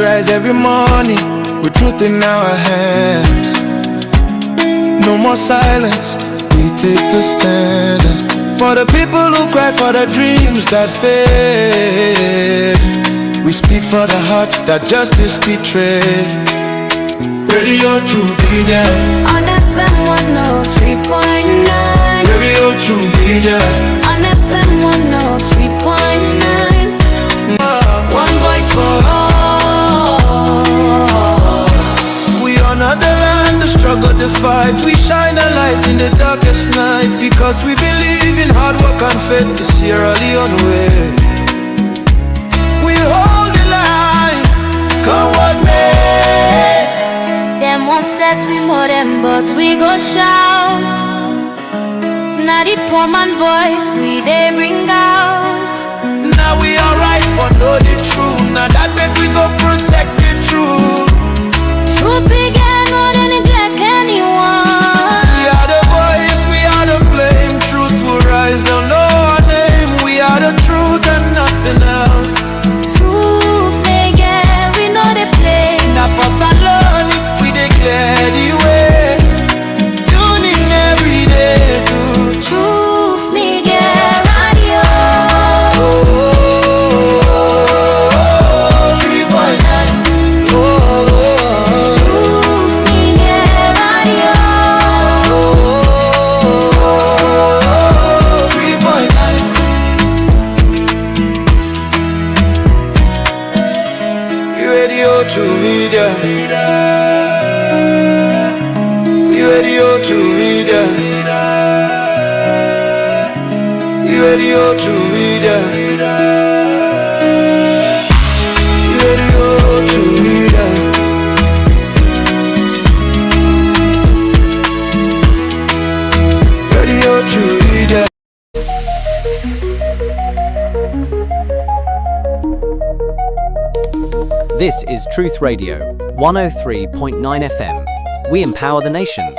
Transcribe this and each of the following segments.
rise every morning with truth in our hands. No more silence, we take a stand. For the people who cry, for the dreams that fade, we speak for the hearts that justice betrayed. Radio True Media on FM 103.9. Radio True Media on FM 103.9. One voice for all. We honor the land, the struggle, the fight. We shine a light in the darkest night, because we believe in hard work and faith. The Sierra Leone way, we hold the line, come what may. Them one set we more them, but we go shout. Now the poor man voice we they bring out. Now we are right for know the truth. Now that make we go protect the truth. Truth began, not to neglect anyone. We are the voice, we are the flame. Truth will rise, they'll know our name. We are the truth and nothing else. Truth they get, we know they play. Now for alone, we declare the way. Tune in every day to Truth me get radio. True Media. Radio True Media. Radio True Media. Radio True Media. Radio True Media. This is Truth Radio, 103.9 FM. We empower the nation.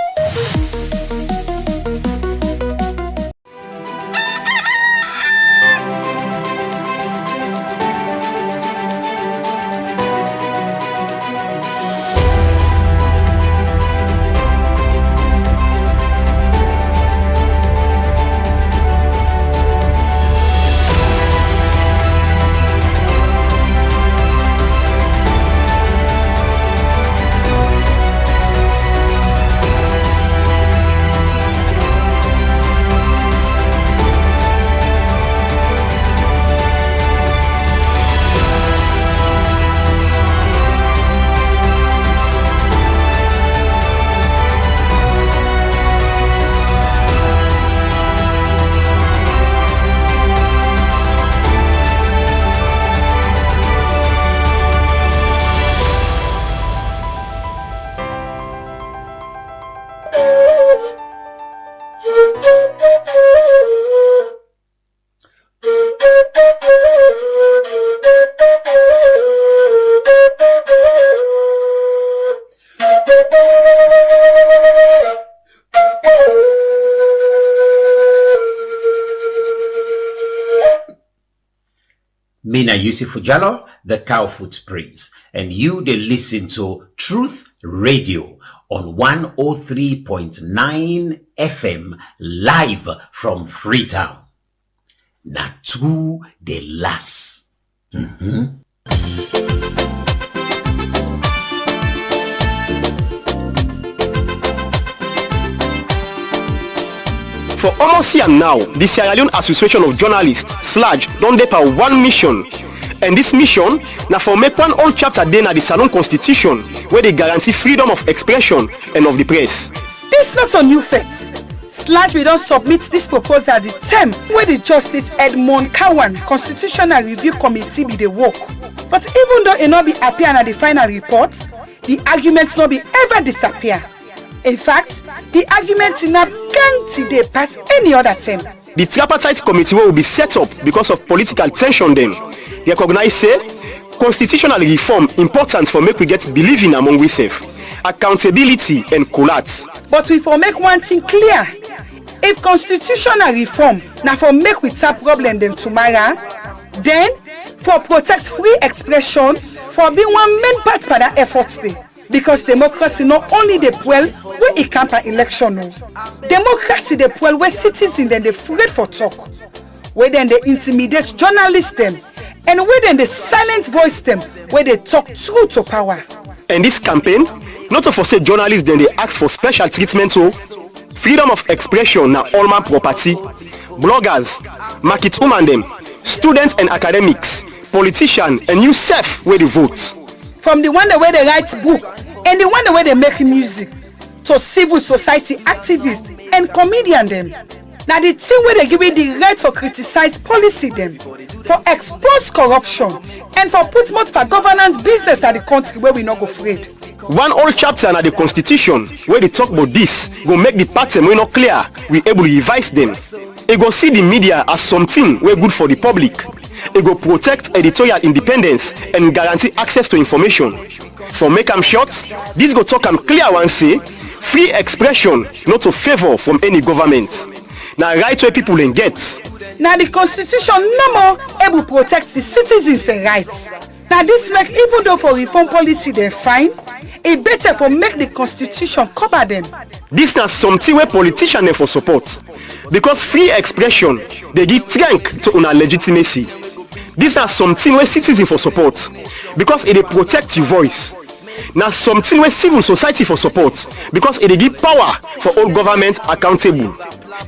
Mina Yusuf Jallo, the Cowfoot Prince, and you they listen to Truth Radio on 103.9 FM live from Freetown. Natu de las. For almost a year now, the Sierra Leone Association of Journalists, SLAJ, don dey for one mission. And this mission na for make one old chapter dey na the Salon Constitution where they guarantee freedom of expression and of the press. It's not a new fact. SLAJ will don submit this proposal at the time where the Justice Edmond Kawan Constitutional Review Committee be the work. But even though it not be appear at the final report, the arguments not be ever disappear. In fact, the arguments in a can't pass any other time. The tripartite committee will be set up because of political tension then. Recognize say constitutional reform important for make we get believing among we self, accountability and collapse. But we for make one thing clear. If constitutional reform now for make we tap problem them tomorrow, then for protect free expression for being one main part for that effort day. Because democracy not only the well where it camp an election, no. Democracy the well where citizens then they afraid for talk, where then they intimidate journalists them, and where then they silent voice them, where they talk true to power. And this campaign, not to forsake journalists, then they ask for special treatment. So freedom of expression now all man property. Bloggers, market woman them, students and academics, politicians, and you self where they vote. From the one the way they write book and the one the way they make music, to civil society activists and comedian them. Now the thing where they give it the right for criticize policy them, for expose corruption, and for put multiple governance business at the country where we not go afraid. One old chapter in the constitution where they talk about this go make the pattern we not clear, we able to revise them. It go see the media as something way good for the public. It go protect editorial independence and guarantee access to information. For make am short, this go talk am clear one say, free expression not to favor from any government. Now right where people then get. Now the constitution no more able protect the citizens' rights. Now this make even though for reform policy they fine, it better for make the constitution cover them. This na something where politicians them for support. Because free expression they give strength to una legitimacy. These are something where citizens for support because it protect your voice. Now something where civil society for support because it give power for all government accountable.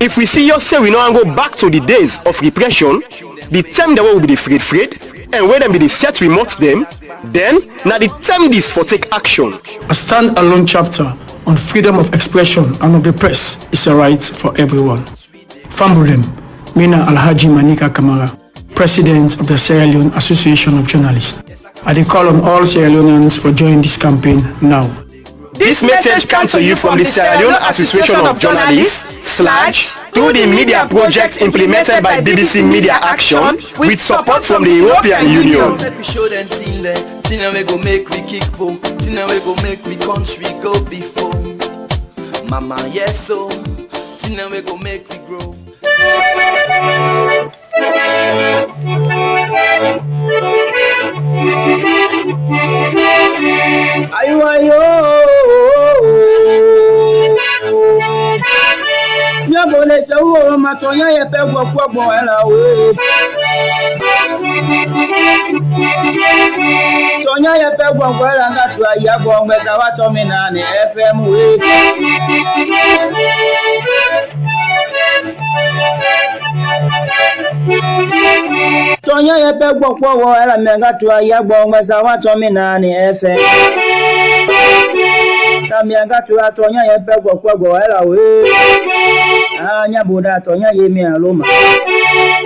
If we see yourself, we now go back to the days of repression, the time that will be the afraid, and where them be the set remote them, then now the time this for take action. A stand-alone chapter on freedom of expression and of the press is a right for everyone. Fambulem, Mina Alhaji Manika Kamara, President of the Sierra Leone Association of Journalists. I call on all Sierra Leoneans for joining this campaign now. This message comes to you from the Sierra Leone Association of Journalists / through the media project implemented by BBC Media Action with support from the European Union. Let me show them thing we go make we kick boom, thing we go make we country go before. Mama yes so, thing we go make we grow. Ayo Nyabole sawo matonya ye pe gbo era o Tonya ye pe gbo era ngatu aya gbo ngeta wa to mi na ni FM we Tonya ye pe gbo era ngatu aya gbo ngeta wa to mi na ni FM Tamianga tu atonya ye pe gbo era we Anya buda tonya ye mi aloma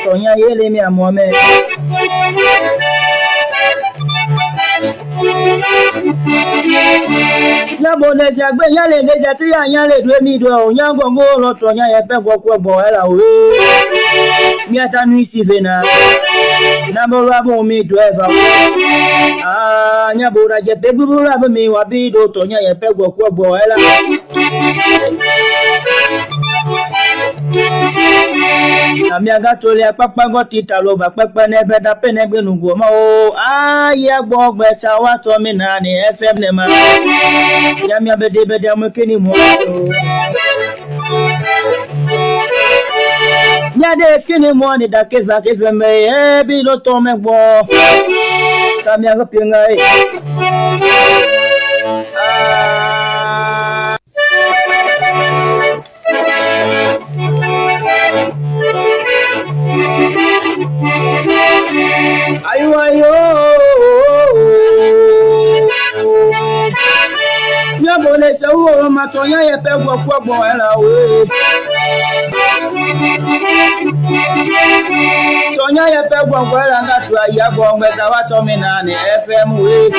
Tonya ye le mi amome Nyabone jagbe nyale deja ti anyale dwe mi do nyango ngolo tonya ye pe gbo era we Mi atanu isi vena Nabo rabo mi driver Nyabura je pe buru rabo mi wabido tonya ye pe gbo era Amiaga tole apapa go titalo ba pepe ne beda pene gbenugo mo o aye gbogbe tawa to mi na ni FM ne ma ya mi bede mo kini mo ya de kini mo ni da keza keza me e bi lo to me gbo Amiaga pinga e Ayo Nyabole sawo matonya ye pe gbo era o Tonya ye pe gbo era ngatu aya gbo ngeta wa to mi na ni FM we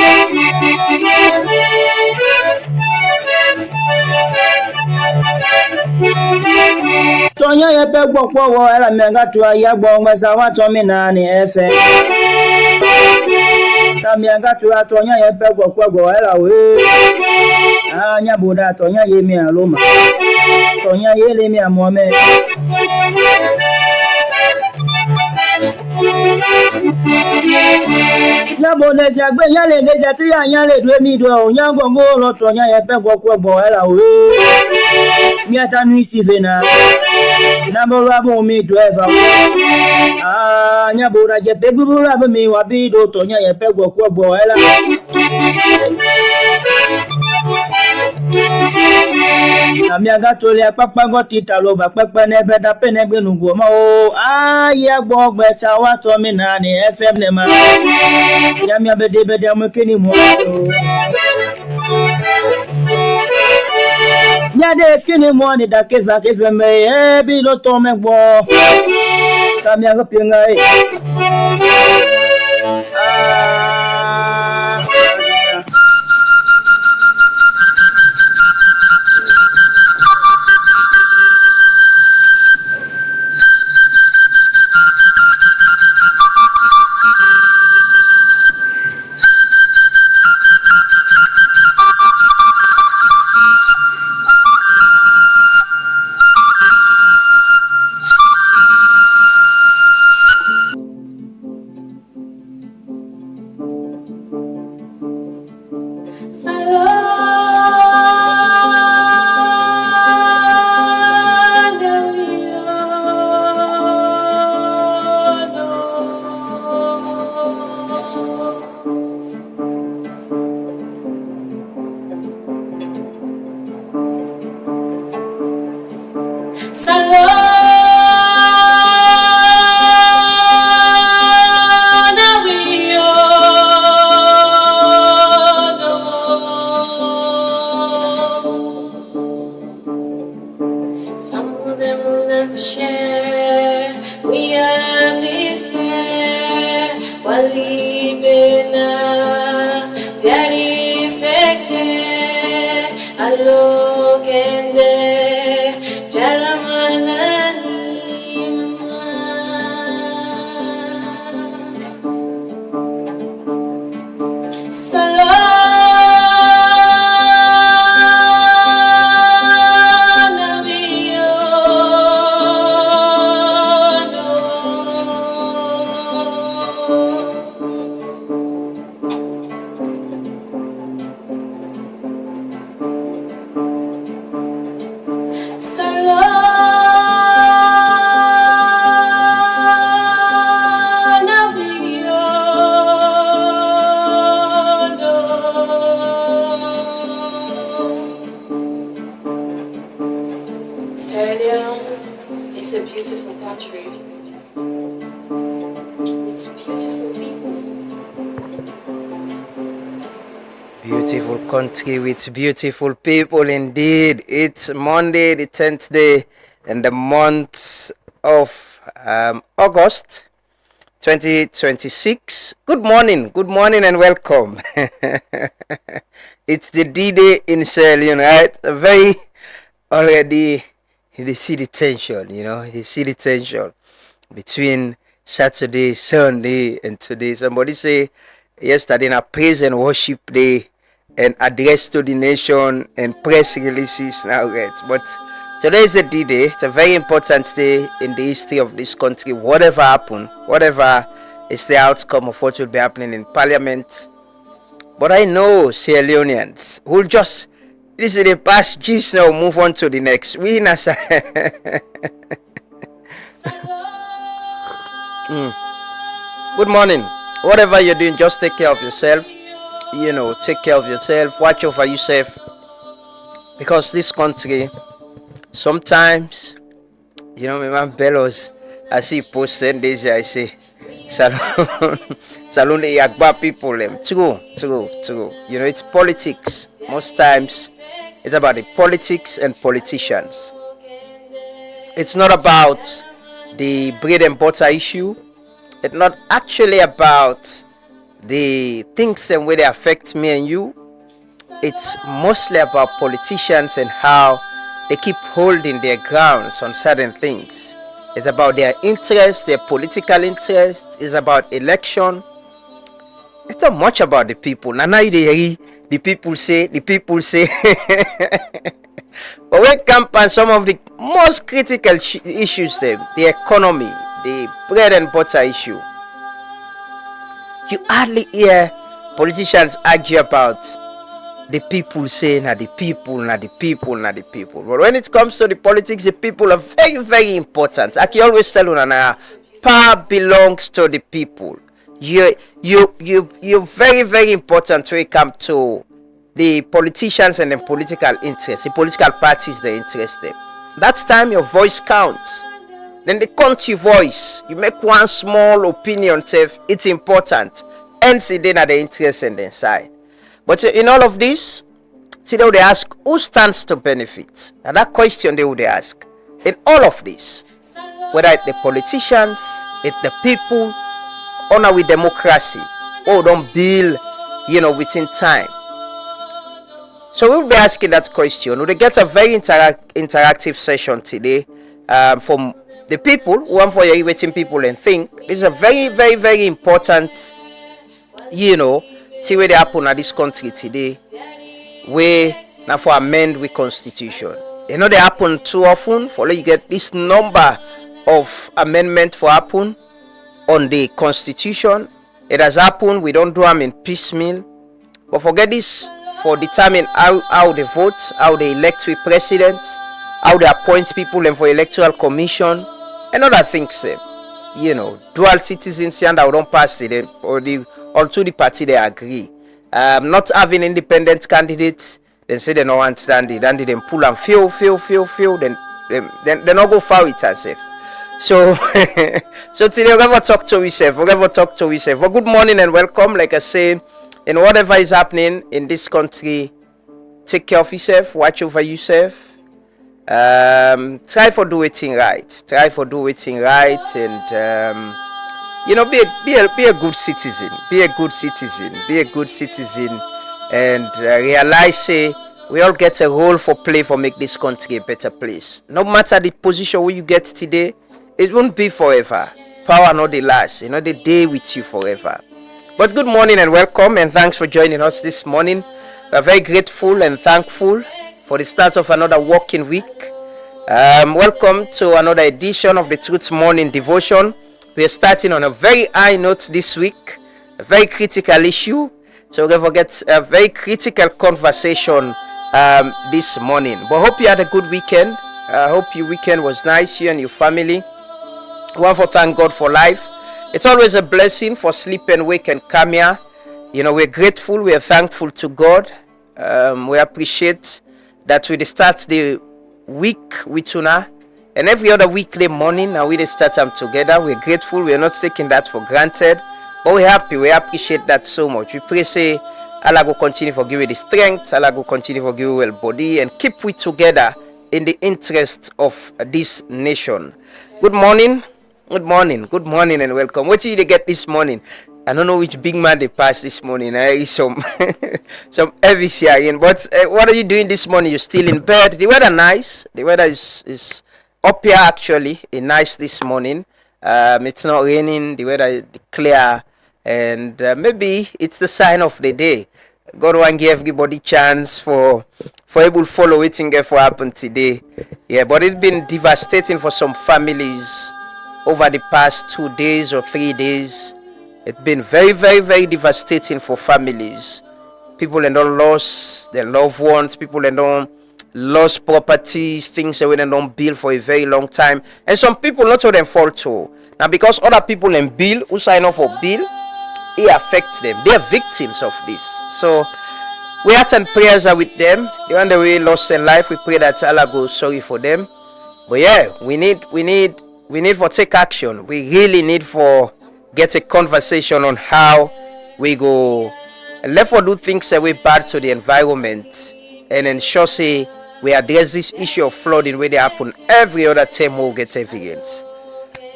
Tonya ye pe gbo era ngatu aya gbo ngeta wa to mi na ni FM Tamianga tu atonya ye pe gbo era we Anya buda tonya ye mi aloma Tonya ye le mi amome Nyabo ne jagbe nyale ne jati ya nyale dwe mi do nyango ngolo to nya ye pego ko bo era we mi ata nu isi vena na bo rabo mi do eva ah nyabo ra je pe buru rabo mi wa bi do to nya ye pego ko bo era Ami agato le papa go tita lo ba papa ne be da pe ne gbe nugo ma o aye gbo gbe cha wa to mi na ni FM ne ma ya mi abede be de mo kini mo ya de kini mo ni da ke za ke me e bi lo to me gbo ka mi aga pe ngai It's a beautiful country. It's beautiful people. Beautiful country with beautiful people indeed. It's Monday, the 10th day in the month of August 2026. Good morning and welcome. It's the D-Day in Sierra Leone, right? Very already, you see the tension, you see the tension between Saturday, Sunday, and today. Somebody say yesterday a praise and worship day and address to the nation and press releases now, right? But today is a D-Day. It's a very important day in the history of this country. Whatever happens, whatever is the outcome of what will be happening in Parliament. But I know Sierra Leoneans will just, this is the past gist now, move on to the next. We in a Good morning. Whatever you're doing, just take care of yourself. Take care of yourself. Watch over yourself. Because this country, sometimes, my man Bellows, I see post Sundays, I say, Salon the Yagba people, true. It's politics. Most times, it's about the politics and politicians. It's not about the bread and butter issue. It's not actually about the things and way they affect me and you. It's mostly about politicians and how they keep holding their grounds on certain things. It's about their interest, their political interest. It's about election. It's not much about the people. Now the people say. But when it comes to some of the most critical issues, the economy, the bread and butter issue. You hardly hear politicians argue about the people saying that the people, not the people, not the people. But when it comes to the politics, the people are very, very important. Like you always tell Unana, power belongs to the people. You're very, very important when it comes to the politicians and the political interests, the political parties they're interested. That's time your voice counts. Then the country voice, you make one small opinion, say it's important, and see then at the interest and the inside. But in all of this, see they would ask who stands to benefit, and that question they would ask in all of this, whether it's the politicians, it's the people, honor with democracy, or don't build, within time. So we'll be asking that question. We'll get a very interactive session today from the people who want for your waiting people and think. This is a very, very, very important, see where they happen at this country today, where now for amend with constitution. They happen too often. For you get this number of amendment for happen on the constitution. It has happened. We don't do them in piecemeal. But forget this. For determine how they vote, how they elect with presidents, how they appoint people and for electoral commission, and other things. Dual citizens and I don't pass it, or to the party they agree. Not having independent candidates, then say they don't understand it, and then pull and feel, then they not go far with themselves. So today we're going to talk to ourselves. Well, good morning and welcome. Like I say, in whatever is happening in this country, take care of yourself, watch over yourself. Try for do it right. And be a good citizen. And realize we all get a role for play for make this country a better place. No matter the position where you get today, it won't be forever. Power not the last. The day with you forever. But good morning and welcome, and thanks for joining us this morning. We are very grateful and thankful for the start of another working week. Welcome to another edition of the Truth Morning Devotion. We are starting on a very high note this week, a very critical issue. So we're going to get a very critical conversation this morning. But hope you had a good weekend. I hope your weekend was nice, you and your family. We want to thank God for life. It's always a blessing for sleep and wake and come here. We're grateful, we're thankful to God. We appreciate that we start the week with Una, and every other weekday morning, and we start them together. We're grateful, we're not taking that for granted, but we're happy, we appreciate that so much. We pray, say, Allah will continue to give you the strength, Allah will continue to give you well body, and keep we together in the interest of this nation. Good morning, and welcome. What did you get this morning? I don't know which big man they passed this morning. Some heavy sharing. But what are you doing this morning? You're still in bed. The weather nice. The weather is up here actually. It's nice this morning. It's not raining. The weather is clear, and maybe it's the sign of the day. God want give everybody chance for able to follow it and get what happened today. Yeah, but it's been devastating for some families over the past 2 days or 3 days. It's been very, very, very devastating for families. People that don't lost their loved ones, people that don't lost properties, things that they don't build for a very long time. And some people not to them fall to. Now because other people in bill who sign off for bill, it affects them. They are victims of this. So we hearts and prayers are with them. They on the way lost their life. We pray that Allah goes sorry for them. But yeah, we need for take action. We really need for get a conversation on how we go left for do things that we bad to the environment and ensure say we address this issue of flooding where they happen every other time we'll get evidence.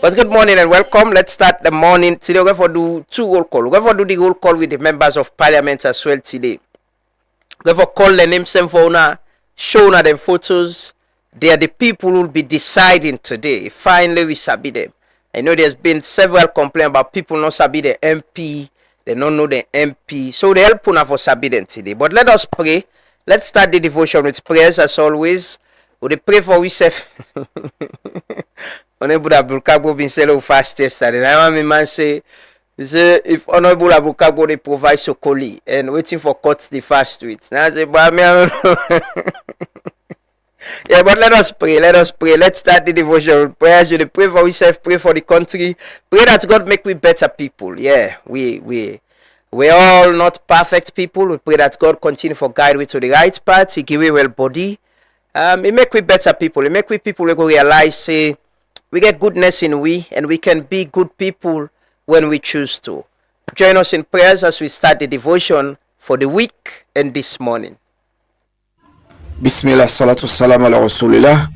But good morning and welcome. Let's start the morning. Today we're going to do 2 roll call. We're going to do the roll call with the members of parliament as well today. We're going to call the names and for una, show una them photos. They are the people who will be deciding today. Finally we sabi them. I know there's been several complaints about people not sabi the MP. They don't know the MP. So they help una for sabi them today. But let us pray. Let's start the devotion with prayers as always. We pray for ourselves. Honorable Abdul Kagbo been selling fast yesterday. I want me man say, he say if Honorable Abdul Kagbo they provide Sokoli and waiting for cuts the fast tweets. Now I say, but me I don't know. Yeah, but let us pray. Let's start the devotional prayers. You pray for yourself, pray for the country, pray that God make we better people. Yeah, we're all not perfect people. We pray that God continue for guide we to the right path. He give we well body. He make we better people. He make we people we go realize say we get goodness in we, and we can be good people when we choose to. Join us in prayers as we start the devotion for the week and this morning. Bismillah, salatu salam ala rasulillah.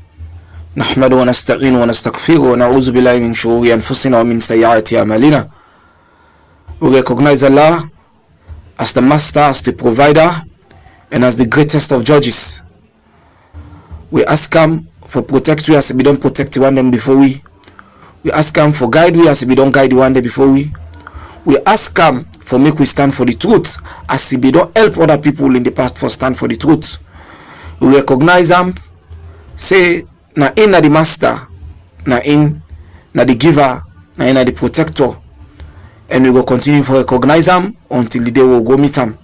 Nahmadu wa nasta'inu wa nastaghfiru wa na'udhu billahi min shururi anfusina wa min sayyiati a'malina. We recognize Allah as the master, as the provider, and as the greatest of judges. We ask Him for protect we as we don't protect one day before we. We ask Him for guide we as we don't guide one day before we. We ask Him for make we stand for the truth as we don't help other people in the past for stand for the truth. We recognize Him, say na in na the master, na the giver, na the protector, and we will continue to recognize Him until the day we go meet Him.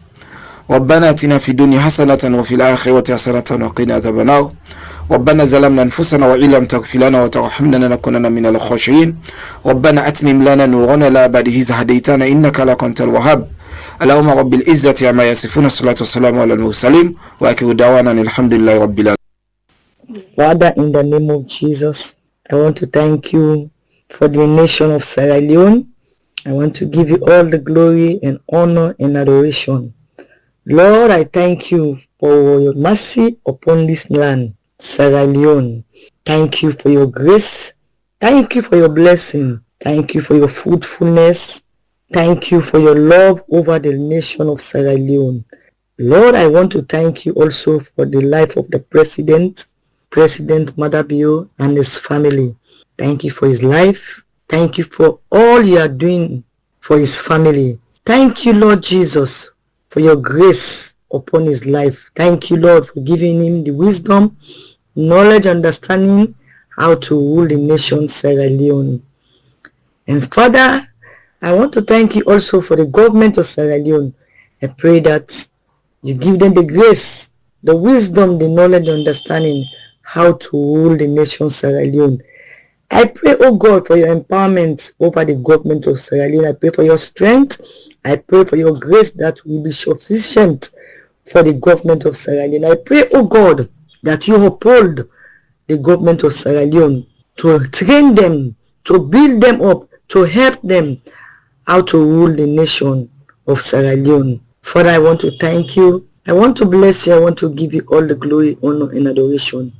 ربنا اتنا في الدنيا حسنة وفي الآخرة حسنة وقنا عذاب النار ربنا ظلمنا أنفسنا وإن لم تغفر لنا وترحمنا لنكونن من الخاسرين ربنا أتمم لنا نورنا لا بعد إذ هديتنا إنك لأنت الوهاب اللهم رب العزة عما يصفون الصلاة والسلام على المرسلين وآخر دعوانا الحمد لله رب العالمين. Father, in the name of Jesus, I want to thank you for the nation of Sierra Leone. I want to give you all the glory and honor and adoration. Lord, I thank you for your mercy upon this land, Sierra Leone. Thank you for your grace. Thank you for your blessing. Thank you for your fruitfulness. Thank you for your love over the nation of Sierra Leone. Lord, I want to thank you also for the life of the President Madabio and his family. Thank you for his life. Thank you for all you are doing for his family. Thank you, Lord Jesus, for your grace upon his life. Thank you, Lord, for giving him the wisdom, knowledge, understanding how to rule the nation Sierra Leone. And Father, I want to thank you also for the government of Sierra Leone. I pray that you give them the grace, the wisdom, the knowledge, the understanding how to rule the nation Sierra Leone. I pray, oh God, for your empowerment over the government of Sierra Leone. I pray for your strength. I pray for your grace that will be sufficient for the government of Sierra Leone. I pray, oh God, that you uphold the government of Sierra Leone to train them, to build them up, to help them how to rule the nation of Sierra Leone. Father, I want to thank you. I want to bless you. I want to give you all the glory, honor, and adoration.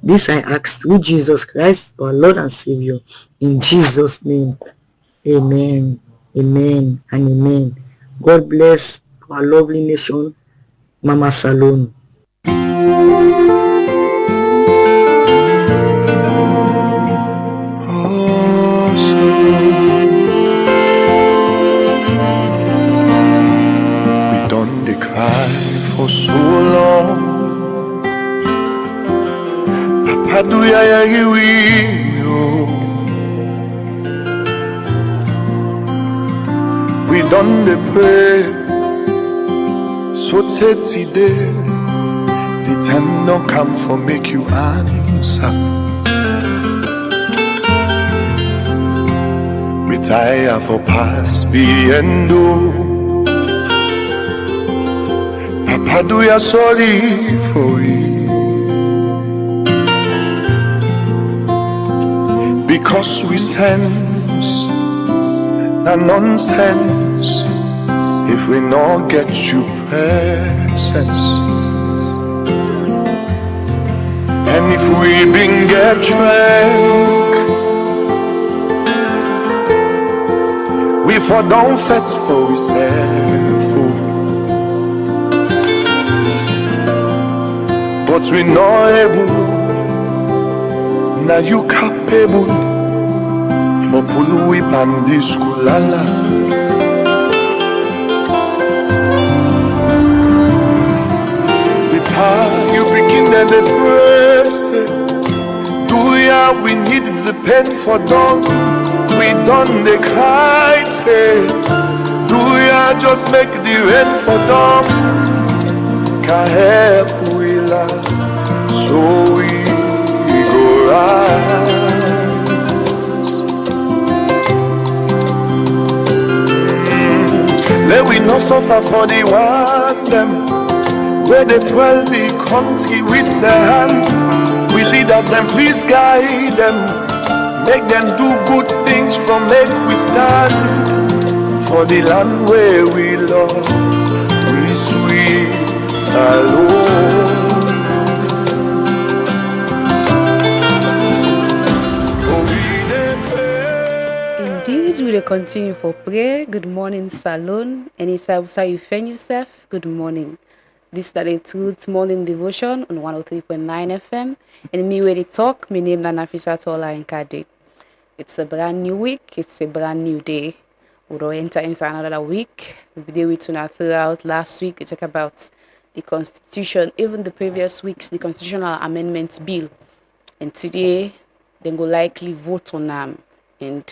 This I ask through Jesus Christ, our Lord and Savior. In Jesus' name, amen. Amen and amen. God bless our lovely nation, Mama Salone. Oh, Salone. We done the cry for so long. Papa do ya we done the pray, so today the time don't come for make you answer. Retire for past be and do. Papa do ya sorry for it, because we sense a nonsense if we not get you presence. And if we been get drunk, we for don't fet for ourselves, but we not able. Now you capable for pulu pandis kulala. You begin and the press. Do ya we need the pen for done, we done the cry. Do ya just make the rain for dumb? Can't help we love, so we go rise. Let we not suffer for the one them, where they dwell the country with their hand. We leaders them, please guide them, make them do good things from make we stand. For the land where we love, we sweet alone. Indeed, we will continue for prayer. Good morning, Salon. Anytime you find yourself, good morning. This is the Truth Morning Devotion on 103.9 FM. And me where they talk, my name is Nafisa Tola Nkade. It's a brand new week, it's a brand new day. We will enter into another week. We'll be there with you now throughout last week. We talk about the Constitution, even the previous weeks, the Constitutional Amendment Bill. And today, they go likely vote on them. And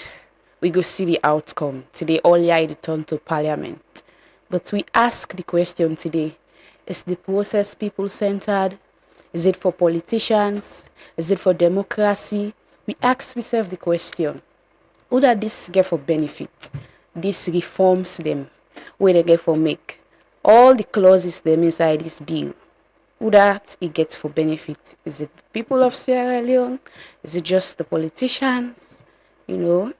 we go see the outcome. Today, all year return to Parliament. But we ask the question today, is the process people-centered? Is it for politicians? Is it for democracy? We ask ourselves the question, who does this get for benefit? This reforms them, where they get for make. All the clauses them inside this bill, who that it gets for benefit? Is it the people of Sierra Leone? Is it just the politicians? You know,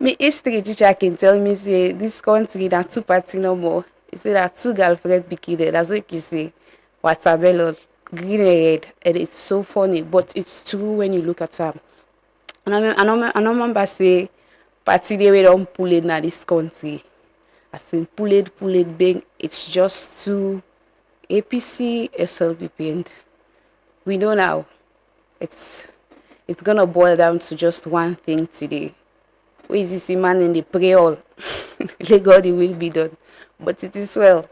me history teacher can tell me say this country that two party no more. He said that two girlfriend picky there. That's what he say. Watermelon, green and red, and it's so funny, but it's true when you look at them. And I remember say party they we don't pull it in this country. I think pull it bang. It's just two APC, SLPP, and we know now. It's gonna boil down to just one thing today. Where is this man in the pray all? Let God it will be done. But it is well.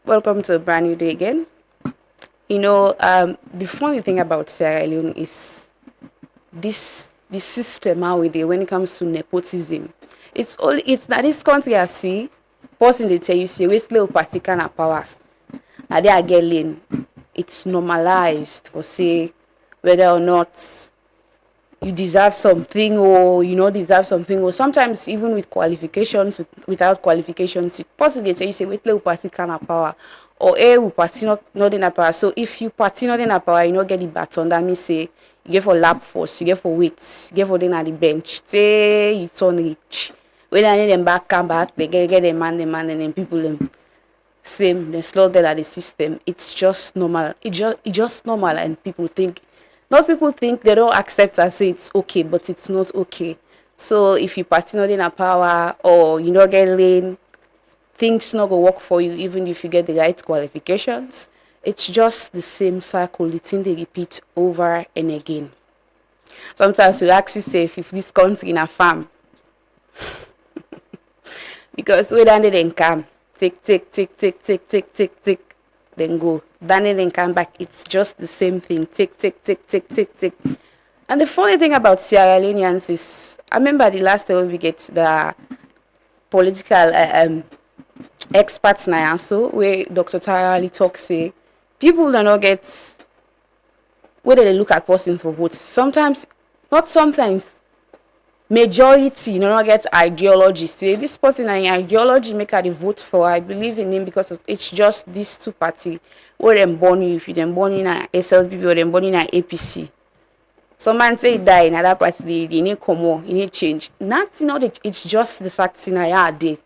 Welcome to a brand new day again. You know, the funny thing about Sierra Leone is this system how we do when it comes to nepotism. It's not this country I see. Person they tell you say we little party kind of power. Now they are getting it's normalized for say whether or not you deserve something or you not deserve something, or sometimes even with qualifications, without qualifications, person they tell you say we little party kind of power. Or we party not in a power. So if you party not in a power, you not get the baton. That means say you get for lap force, you get for weights, you get for them at the bench. Say you turn rich. When I need them back, come back, they get them man, and then people them same, they slow down at the system. It's just normal. It's just normal, and people think they don't accept and say it's okay, but it's not okay. So if you party not in a power or you not get lane, things not gonna work for you even if you get the right qualifications. It's just the same cycle. It's in they repeat over and again. Sometimes we ask yourself if this country in a farm. Because we done then come. Tick, then go. Then come back. It's just the same thing. Tick. And the funny thing about Sierra Leoneans is, I remember the last time we get the political experts now, so where Dr. Tarali talk say people do not get whether they look at person for votes. Sometimes, not sometimes, majority you not get ideology. Say this person and ideology make her the vote for. I believe in him because it's just these two party where them born you. If you them born in a SLPP or them born in a APC. Some man say die in another party, they need come on, you need change. It's just the fact in a day.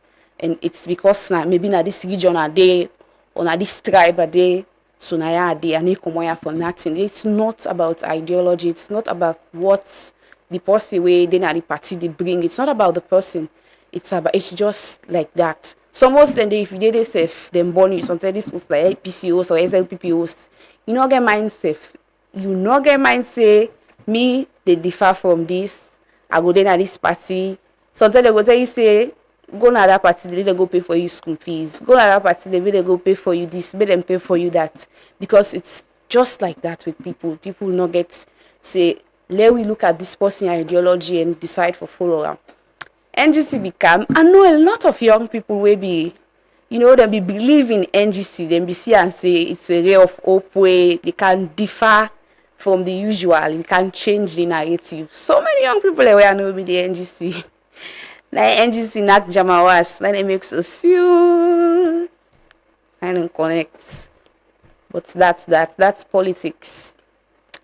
And it's because now maybe na this region a day or na this tribe a day, so na a day and you come here for nothing. It's not about ideology. It's not about what the person way then at the party they bring. It's not about the person. It's just like that. So most then if you did safe, then born you sometimes this was like PCOs or SLPPOs. You not get mind safe. You not get mind say me they differ from this. I go then at this party. Sometimes they go tell you say go na that party, they go pay for you school fees. Go na that party, they go pay for you this, make them pay for you that. Because it's just like that with people. People not get say let we look at this person ideology and decide for follow am. NGC become, I know a lot of young people will be, they be believe in NGC, then be see and say it's a ray of hope way they can differ from the usual, you can change the narrative. So many young people are know with the NGC. Like NGC nak jamawas, like they make so sure and connect. But that's politics.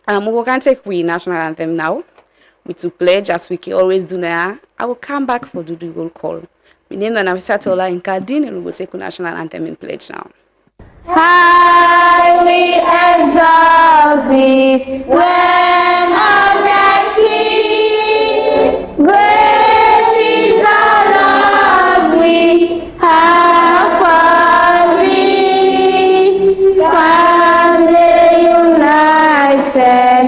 We can take we national anthem now. We to pledge as we always do now. I will come back for the roll call. My name is Nafisa Tola in Kadin, and we will take the national anthem in pledge now. Highly exalt thee when honestly great is the love we have for thee. Family united,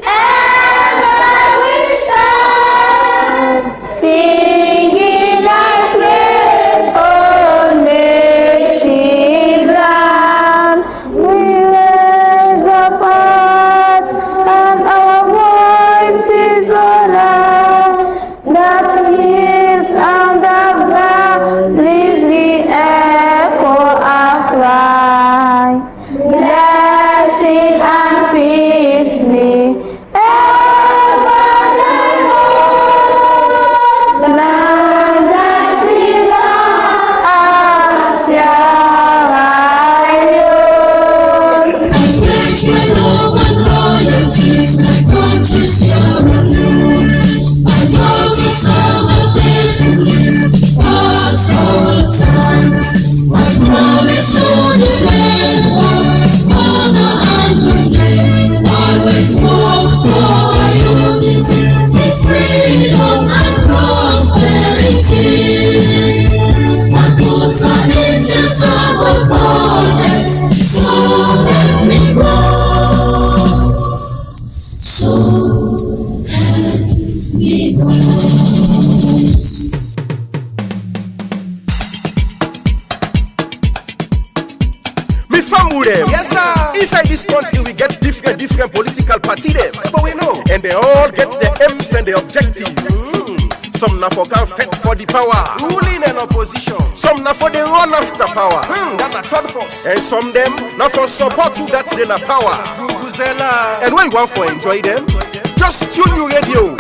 ever we stand, singing like great old native land. We raise up hearts and our voices around, that hills and the valleys we echo our cry. Blessing and peace be ever thy home, land that we love, Sierra Leone. I pledge my love and loyalties, my conscious Sierra Leone. I vow to serve and faithfully at all times. I promise to defend honor and good name. Always work for our unity, peace, freedom and prosperity. And put our angels above all else. So let me go. So let me go. Me family them. Yes, sir. Inside this country, we get different political party them. But we know. And they all get their aims and their objectives. Some na for can fight for the power, ruling and opposition. Some na for the run after power, that's a third force. And some them na for support to that they na power. And when you want for enjoy them, just tune your radio.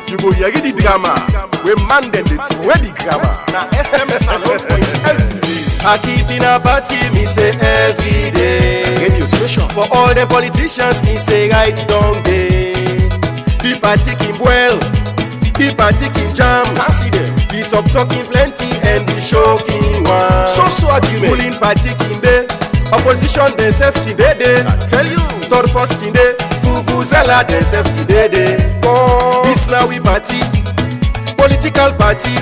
You go hear the drama. We man them the ready grammar. Na FM Salon every day. I keep in a party, me say every day. Radio station for all the politicians, me say right down day. The party keep well. The party keep jam, the talking plenty and the shocking one. So argument. Ruling party king day, opposition themselves king day. I tell you, third force king day, Vuvuzela themselves king day. Oh, this now we party, political party.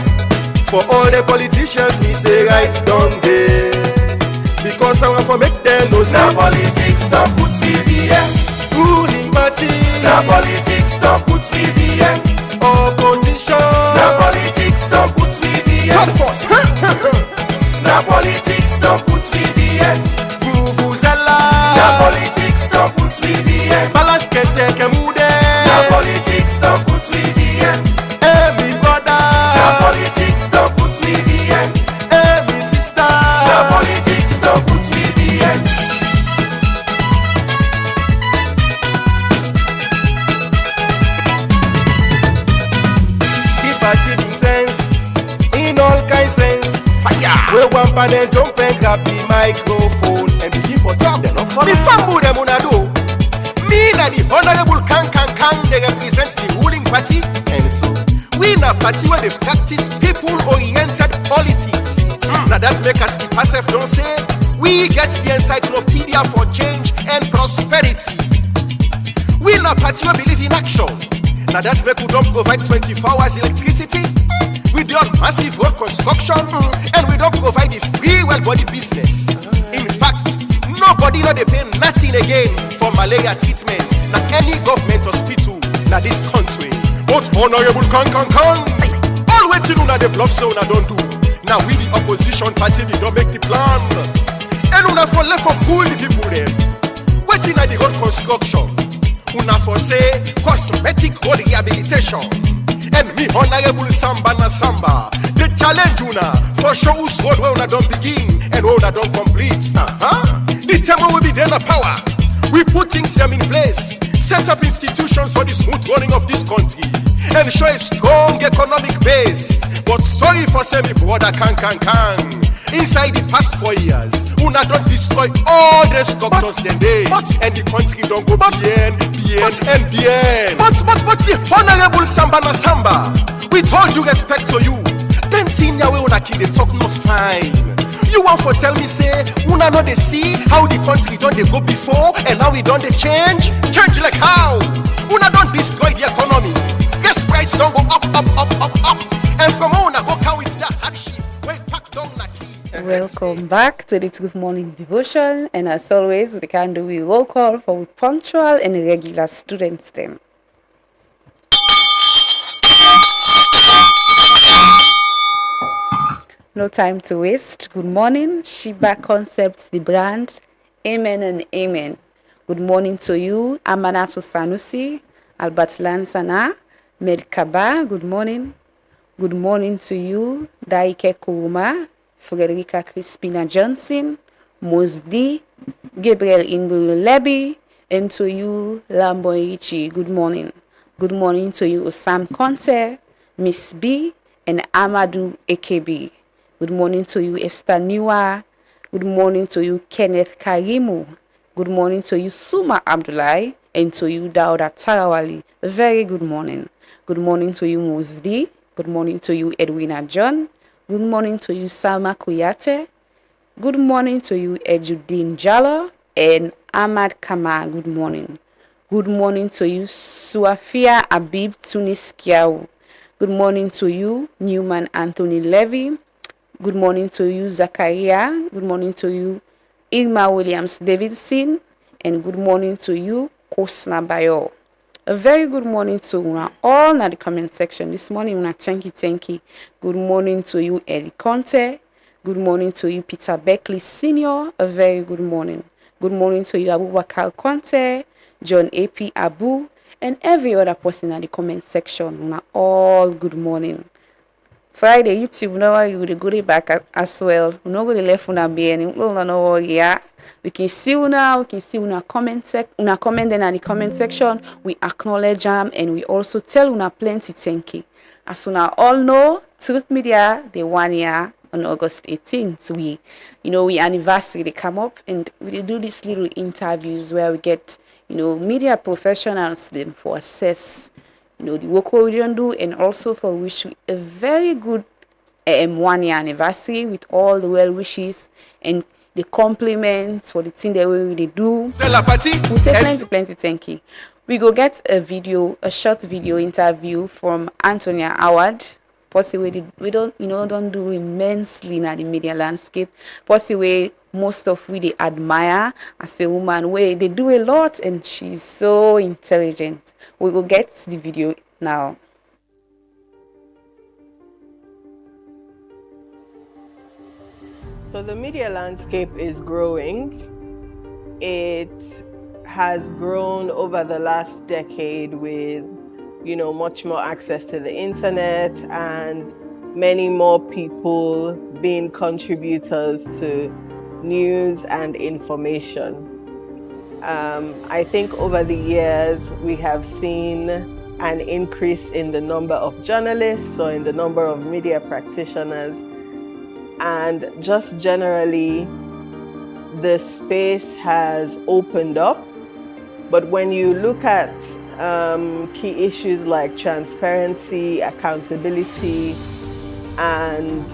For all the politicians, me say right down day. Because I want to make them know now politics don't put me there. Ruling party, now politics don't put me there. Opposition, now politics don't put me there. Now politics don't put me there. Vuvuzela, now politics don't put me there. Balance Keteke Mude, now politics don't put me there. Every brother, now politics don't put me there. Every sister, now politics don't put me there. Party intense in all kinds sense. We one panel jump and grab the microphone and begin for talk. The fambu them una do. Me na the honorable can they represent the ruling party. And so we na party where they practice people-oriented politics. Now that make us the passive don't say we get the encyclopedia for change and prosperity. We na party where believe in action. Now that make we don't provide 24 hours electricity. We do massive road construction and we don't provide the free well body business. In fact, nobody know they pay nothing again for malaria treatment. Now any government hospital na this country. But honorable can all waiting on the bluff so una don't do. Now we the opposition party we don't make the plan. And una for left for cool the people them. Waiting at the road construction. Una for for say cosmetic rehabilitation. And me honorable Samba na Samba, the challenge una for show us road where una don't begin and where una don't complete. The time will be there na power. We put things them in place, set up institutions for the smooth running of this country, and show a strong economic base. But sorry for say me brother can. Inside the past 4 years, una don't destroy all the structures then day, and the country don't go bien. But the honorable Samba na Samba, with all due respect to you, then thing ya way una kill the talk no fine. You want to tell me say una know they see how the country don't they go before and now we don't they change like how? Una don't destroy the economy. Gas price don't go up, and from una go count with that hardship. Wait, pack down na key. Welcome back to the Truth Morning Devotion, and as always, we can do a roll call for punctual and regular students then. No time to waste. Good morning, Shiba Concepts, the brand. Amen and amen. Good morning to you, Amanato Sanusi, Albert Lansana, Medkaba. Good morning. Good morning to you, Daike Kuruma, Frederica Crispina Johnson, Mosdi, Gabriel Indululebi, and to you, Lamboichi. Good morning. Good morning to you, Osam Conte, Miss B, and Amadou AKB. Good morning to you, Esther Niwa. Good morning to you, Kenneth Karimu. Good morning to you, Suma Abdullahi, and to you, Dauda Tarawali. Very good morning. Good morning to you, Mosdi. Good morning to you, Edwina John. Good morning to you, Salma Kuyate. Good morning to you, Ejudin Jallo and Ahmad Kama. Good morning. Good morning to you, Suafia Abib Tunis Kiao. Good morning to you, Newman Anthony Levy. Good morning to you, Zakaria. Good morning to you, Irma Williams Davidson. And good morning to you, Kosna Bayo. A very good morning to una all in the comment section. This morning, una thank you. Good morning to you, Eddie Conte. Good morning to you, Peter Beckley Sr. A very good morning. Good morning to you, Abubakar Conte, John A.P. Abu, and every other person in the comment section. Una all good morning. Friday, YouTube, now you will go back as well. We're not going to left una be any. We can see una. We can see una comment then in the comment section. We acknowledge them and we also tell una plenty thank you. As una all know, Truth Media, the 1 year on August 18th. We anniversary they come up and we do these little interviews where we get media professionals them for assess the work we don't do, and also for wish we a very good 1 year anniversary with all the well wishes and the compliments for the thing that we do. We say plenty thank you. We go get a short video interview from Antonia Howard. Possibly we don't do immensely in the media landscape. Possibly most of we admire as a woman where they do a lot and she's so intelligent. We will get the video now. So the media landscape is growing. It has grown over the last decade with much more access to the internet and many more people being contributors to news and information. I think over the years we have seen an increase in the number of journalists or in the number of media practitioners, and just generally the space has opened up. But when you look at key issues like transparency, accountability, and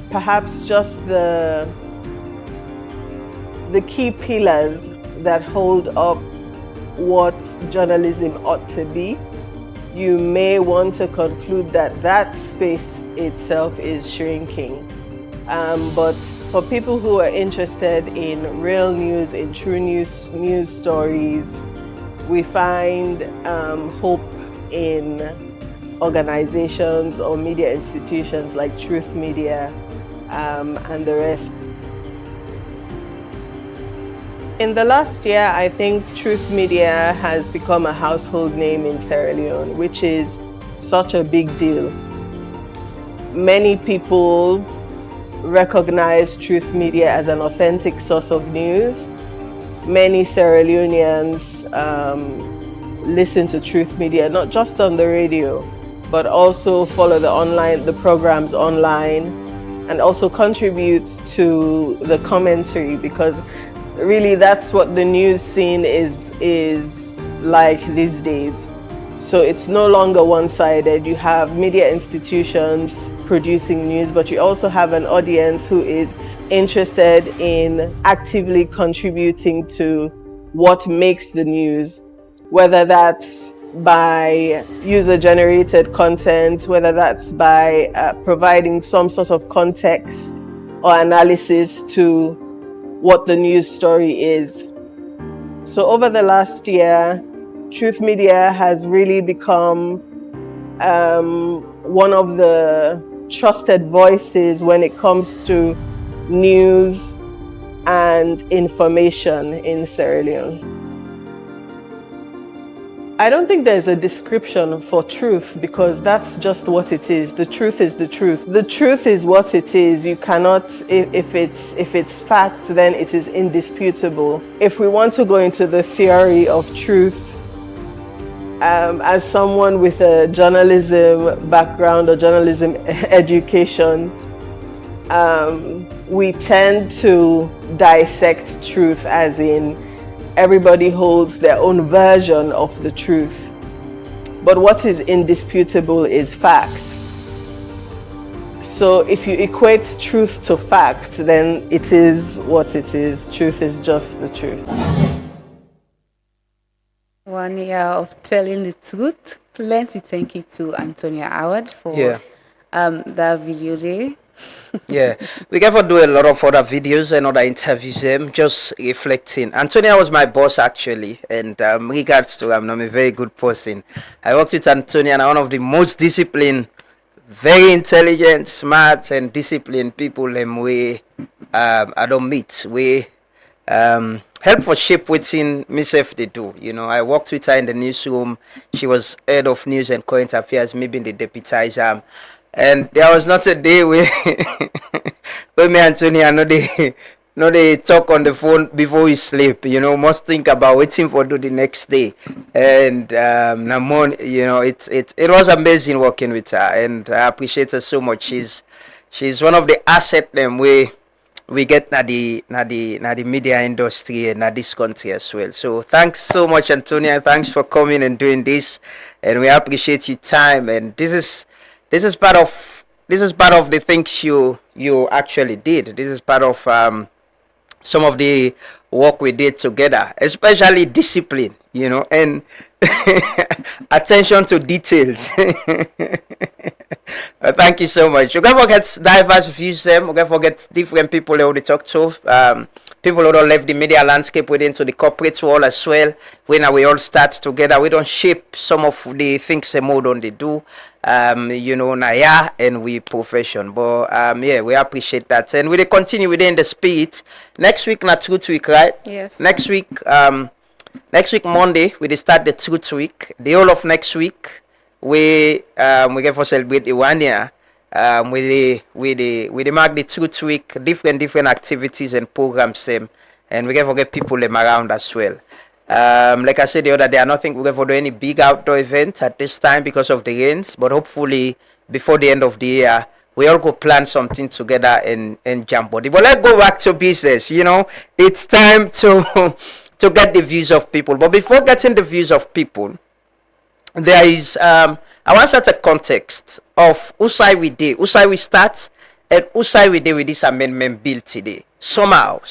perhaps just the key pillars that hold up what journalism ought to be, you may want to conclude that that space itself is shrinking. But for people who are interested in real news, in true news stories, we find hope in organizations or media institutions like Truth Media and the rest. In the last year, I think Truth Media has become a household name in Sierra Leone, which is such a big deal. Many people recognize Truth Media as an authentic source of news. Many Sierra Leoneans listen to Truth Media, not just on the radio, but also follow the programs online, and also contribute to the commentary, because really that's what the news scene is like these days. So it's no longer one-sided. You have media institutions producing news, but you also have an audience who is interested in actively contributing to what makes the news, whether that's by user-generated content, whether that's by providing some sort of context or analysis to what the news story is. So over the last year, Truth Media has really become one of the trusted voices when it comes to news and information in Sierra Leone. I don't think there's a description for truth, because that's just what it is. The truth is the truth. The truth is what it is. You cannot, if it's fact, then it is indisputable. If we want to go into the theory of truth, as someone with a journalism background or journalism education, we tend to dissect truth as in everybody holds their own version of the truth. But what is indisputable is fact. So if you equate truth to fact, then it is what it is. Truth is just the truth. 1 year of telling the truth. Plenty thank you to Antonia Howard for that video there. Yeah, we ever do a lot of other videos and other interviews, just reflecting. Antonia was my boss actually, and regards to I'm a very good person. I worked with Antonia, and one of the most disciplined, very intelligent, smart, and disciplined people I don't meet. We help for shape within myself they do. You know, I worked with her in the newsroom. She was head of news and current affairs, maybe in the deputizer. And there was not a day where me and Antonia no they talk on the phone before we sleep. You know, must think about waiting for do the next day. And you know, it was amazing working with her, and I appreciate her so much. She's one of the assets them we get na the media industry and na this country as well. So thanks so much, Antonia. Thanks for coming and doing this, and we appreciate your time. And this is part of the things you actually did. This is part of some of the work we did together, especially discipline, you know, and attention to details. Thank you so much. You can't forget diverse views. You can't forget different people who they talk to. People who don't left the media landscape within to the corporate world as well. When we all start together, we don't shape some of the things more than they do. You know, and we profession. But yeah, we appreciate that. And we continue within the spirit. Next week, not Truth Week, right? Yes. Next week, Monday, we start the Truth Week. The whole of next week, we get for celebrate the 1 year. We mark the Truth Week, different activities and programs, and we get people around as well. Like I said the other day, I don't think we're going to do any big outdoor events at this time because of the rains, but hopefully before the end of the year, we all go plan something together and jump body. But let's go back to business. You know, it's time to get the views of people. But before getting the views of people, there is I want to set a context of whose side we did, whose side we start, and whose side we did with this amendment bill today. Somehow.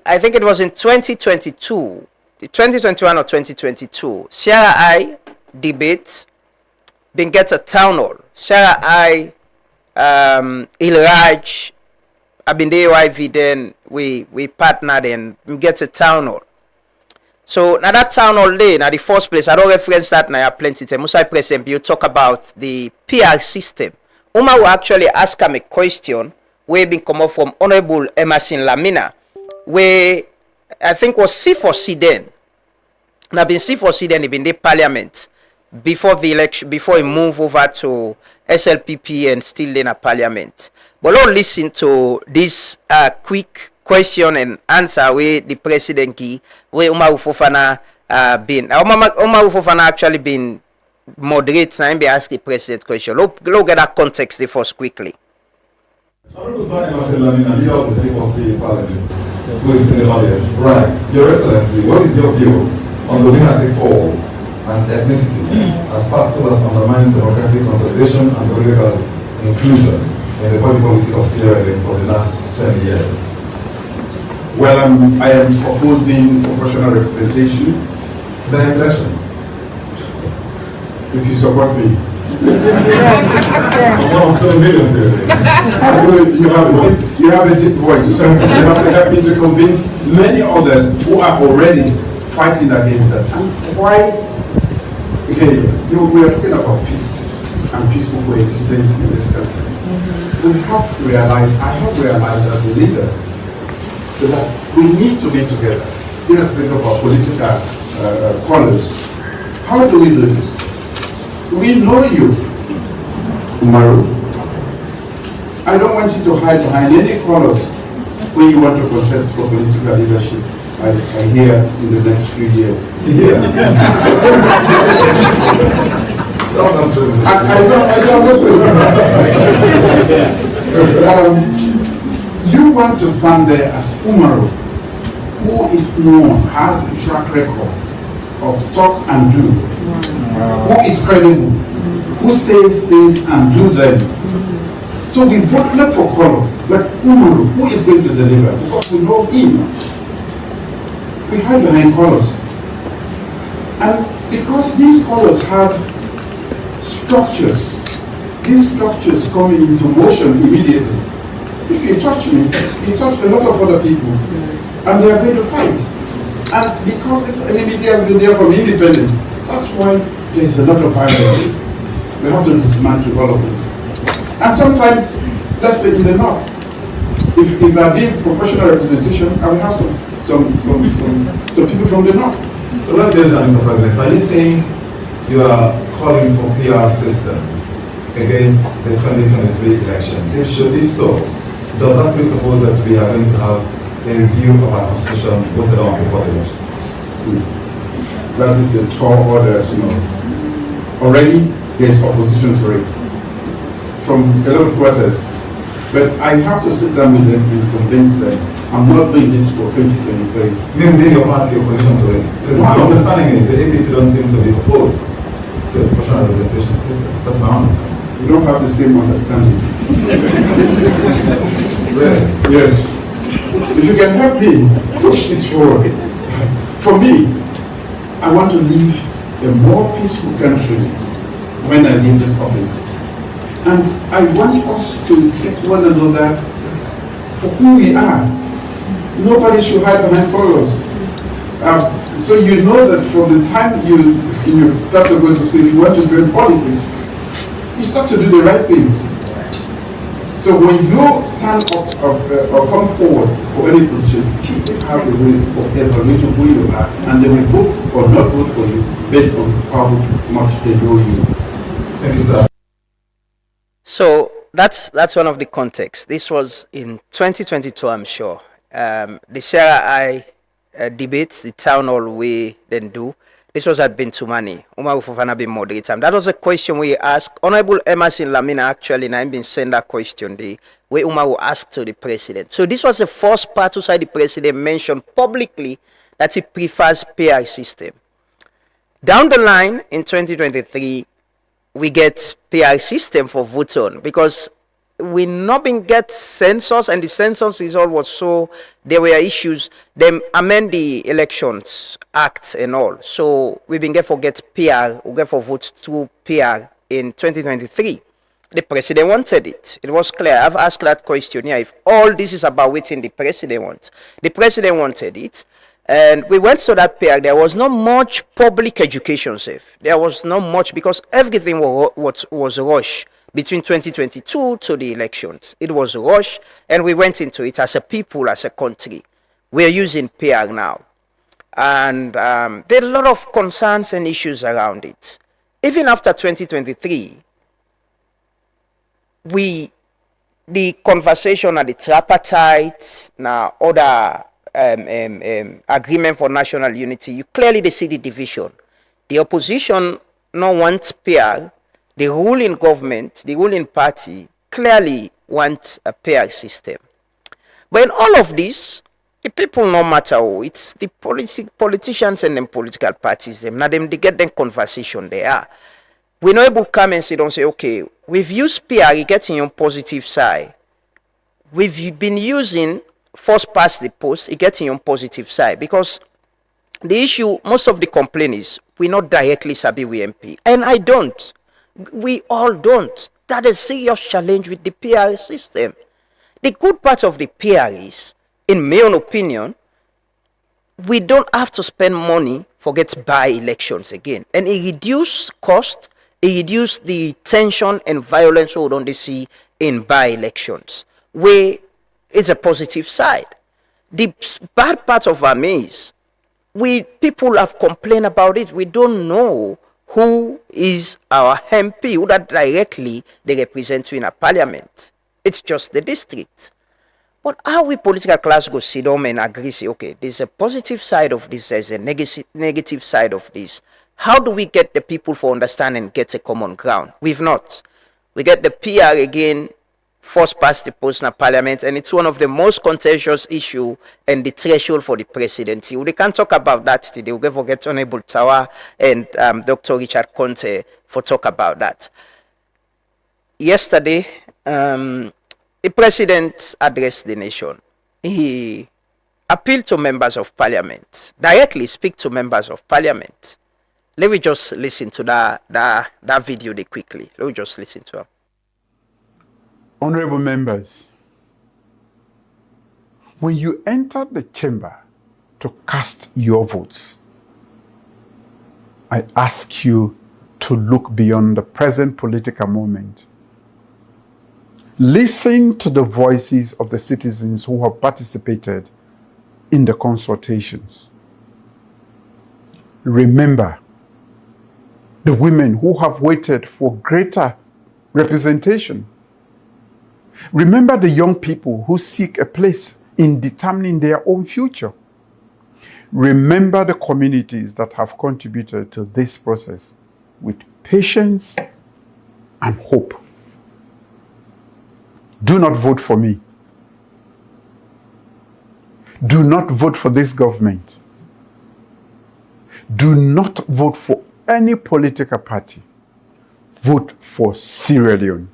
I think it was in 2022, 2021 or 2022, Sarah I debate, been get a town hall. Sarah I, Ilraj, I've been the AYV, then we partnered and get a town hall. So now that town hall day, now the first place, I don't reference that now plenty time. Musai President, you talk about the PR system. Uma will actually ask him a question we been come up from Honorable Emerson Lamina, where I think was C4C then. Now been C4C then in the parliament before the election, before he moved over to SLPP and still in a parliament. But let's listen to this quick question and answer where the president key, where Umaru Fofana been. Umaru Fofana actually been moderate and be ask the president question. Look at that context first quickly. Emerson Lamina, leader of the C4C Parliament, who is in the audience. Right. Your Excellency, what is your view on the winner takes all and ethnicity as factors that undermine democratic consolidation and political inclusion in the body policy of Sierra Leone for the last 10 years? Well, I am proposing proportional representation The next election. if you support me. You have a deep voice. You have to help me to convince many others who are already fighting against that. And why? Okay, we are talking about peace and peaceful coexistence in this country. We have realized, I have realized as a leader, that we need to be together, irrespective of our political colors. How do we do this? We know you, Umaru. I don't want you to hide behind any colors when you want to contest for political leadership. I hear in the next few years. Yeah. That's not true. I don't listen. You want to stand there as Umaru, who is known, has a track record of talk and do, who is credible, who says things and do them. So we vote not for color, but Umaru, who is going to deliver, because we know him. We hide behind colors. And because these colors have structures, these structures coming into motion immediately. If you touch me, you touch a lot of other people, and they are going to fight. And because this enmity has been there from independence, that's why there is a lot of violence. We have to dismantle all of this. And sometimes, let's say in the north, if I give proportional representation, I will have some people from the north. So let's get it, Mr. President. Are you saying you are calling for PR system against the 2023 elections? If so, does that presuppose that we are going to have a review of our constitution voted on before the election? That is a tall order, as you know. Already there is opposition to it from a lot of quarters. But I have to sit down with them and convince them I'm not doing this for 2023. Maybe within your party opposition to it. Because my understanding is the APC don't seem to be opposed to the proportional representation system. That's my understanding. We don't have the same understanding. Really? Yes. If you can help me push this forward. For me, I want to leave a more peaceful country when I leave this office. And I want us to treat one another for who we are. Nobody should hide behind colors. So you know that from the time you start to go to school, if you want to join politics, you start to do the right things. So when you stand up or come forward for any position, people have a way of evaluating who you are, and they will vote or not vote for you based on how much they know you. Thank you, sir. So that's one of the contexts. This was in 2022, I'm sure. The Sarah I debate, the town hall we then do. This was at Bintumani. Umaru Fofana been moderate time. That was a question we asked. Honorable Emerson Lamina actually, and I've been sent that question the way Umaru asked to the president. So this was the first part where the president mentioned publicly that he prefers PR system. Down the line in 2023, we get PR system for vote on because we not been get census, and the census is all what so there were issues. Them amend the Elections Act and all. So we been get for get PR, we get for vote to PR in 2023. The president wanted it. It was clear. I've asked that question here. If all this is about waiting the president wants. The president wanted it. And we went to that PR. There was not much public education safe. There was not much because everything was rushed between 2022 to the elections. It was rushed, and we went into it as a people, as a country. We're using PR now. And there are a lot of concerns and issues around it. Even after 2023, the conversation at the tripartite, now other agreement for national unity, you clearly see the division. The opposition no wants PR. The ruling government, the ruling party, clearly wants a PR system. But in all of this, the people no matter who, it's the politicians and them political parties, them, now them they get them conversation they are. We're not able to come and sit down and say, okay, we've used PR, it gets in your positive side. We've been using first past the post, it gets in your positive side. Because the issue, most of the complaint is, we're not directly sabi with MP. And I don't. We all don't. That is a serious challenge with the PR system. The good part of the PR is, in my own opinion, we don't have to spend money for get by elections again. And it reduces cost, it reduces the tension and violence we don't see in by elections, where it's a positive side. The bad part of our is, people have complained about it. We don't know who is our MP, who that directly they represent in a parliament. It's just the district. But how we political class go sit down and agree, say, okay, there's a positive side of this, there's a negative side of this. How do we get the people for understand and get a common ground? We've not. We get the PR again, first past the post in parliament, and it's one of the most contentious issue and the threshold for the presidency. We can't talk about that today. We'll forget Honorable Tawa and Dr. Richard Conte for talk about that. Yesterday, the president addressed the nation. He appealed to members of parliament, directly speak to members of parliament. Let me just listen to that video quickly. Let me just listen to him. Honorable members, when you enter the chamber to cast your votes, I ask you to look beyond the present political moment. Listen to the voices of the citizens who have participated in the consultations. Remember the women who have waited for greater representation. Remember the young people who seek a place in determining their own future. Remember the communities that have contributed to this process with patience and hope. Do not vote for me. Do not vote for this government. Do not vote for any political party. Vote for Sierra Leone.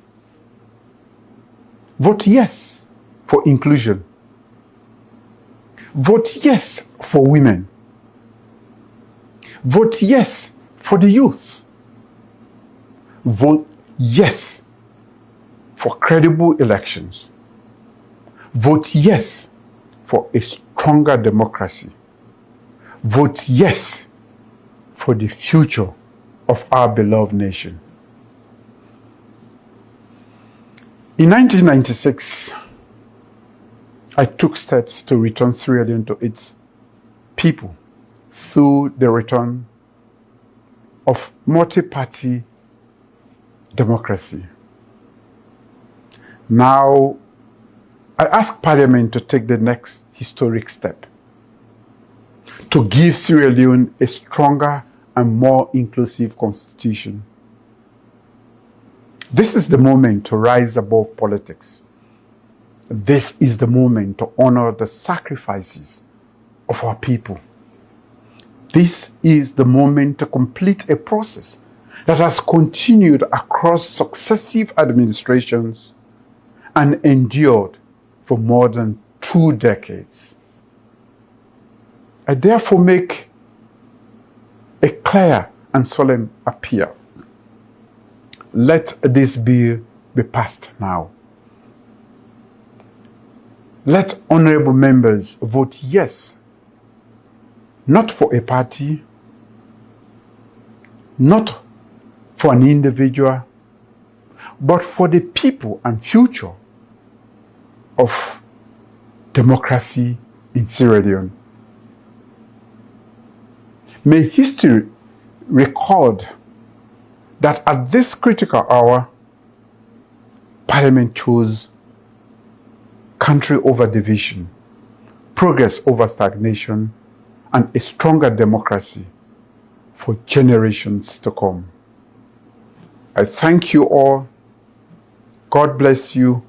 Vote yes for inclusion. Vote yes for women. Vote yes for the youth. Vote yes for credible elections. Vote yes for a stronger democracy. Vote yes for the future of our beloved nation. In 1996, I took steps to return Sierra Leone to its people through the return of multi-party democracy. Now, I ask Parliament to take the next historic step to give Sierra Leone a stronger and more inclusive constitution. This is the moment to rise above politics. This is the moment to honor the sacrifices of our people. This is the moment to complete a process that has continued across successive administrations and endured for more than 2 decades. I therefore make a clear and solemn appeal. Let this bill be passed now. Let honorable members vote yes, not for a party, not for an individual, but for the people and future of democracy in Sierra Leone. May history record that at this critical hour, Parliament chose country over division, progress over stagnation, and a stronger democracy for generations to come. I thank you all. God bless you.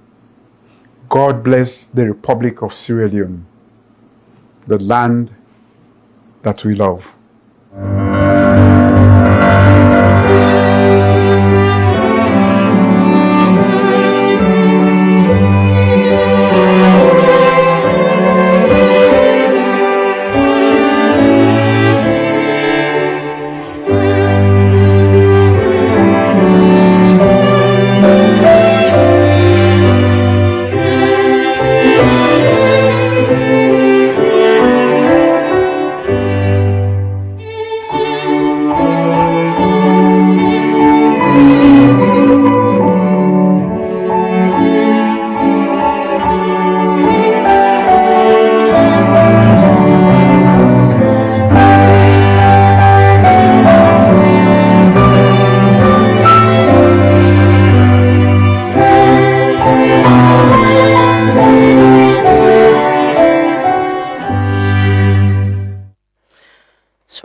God bless the Republic of Sierra Leone, the land that we love.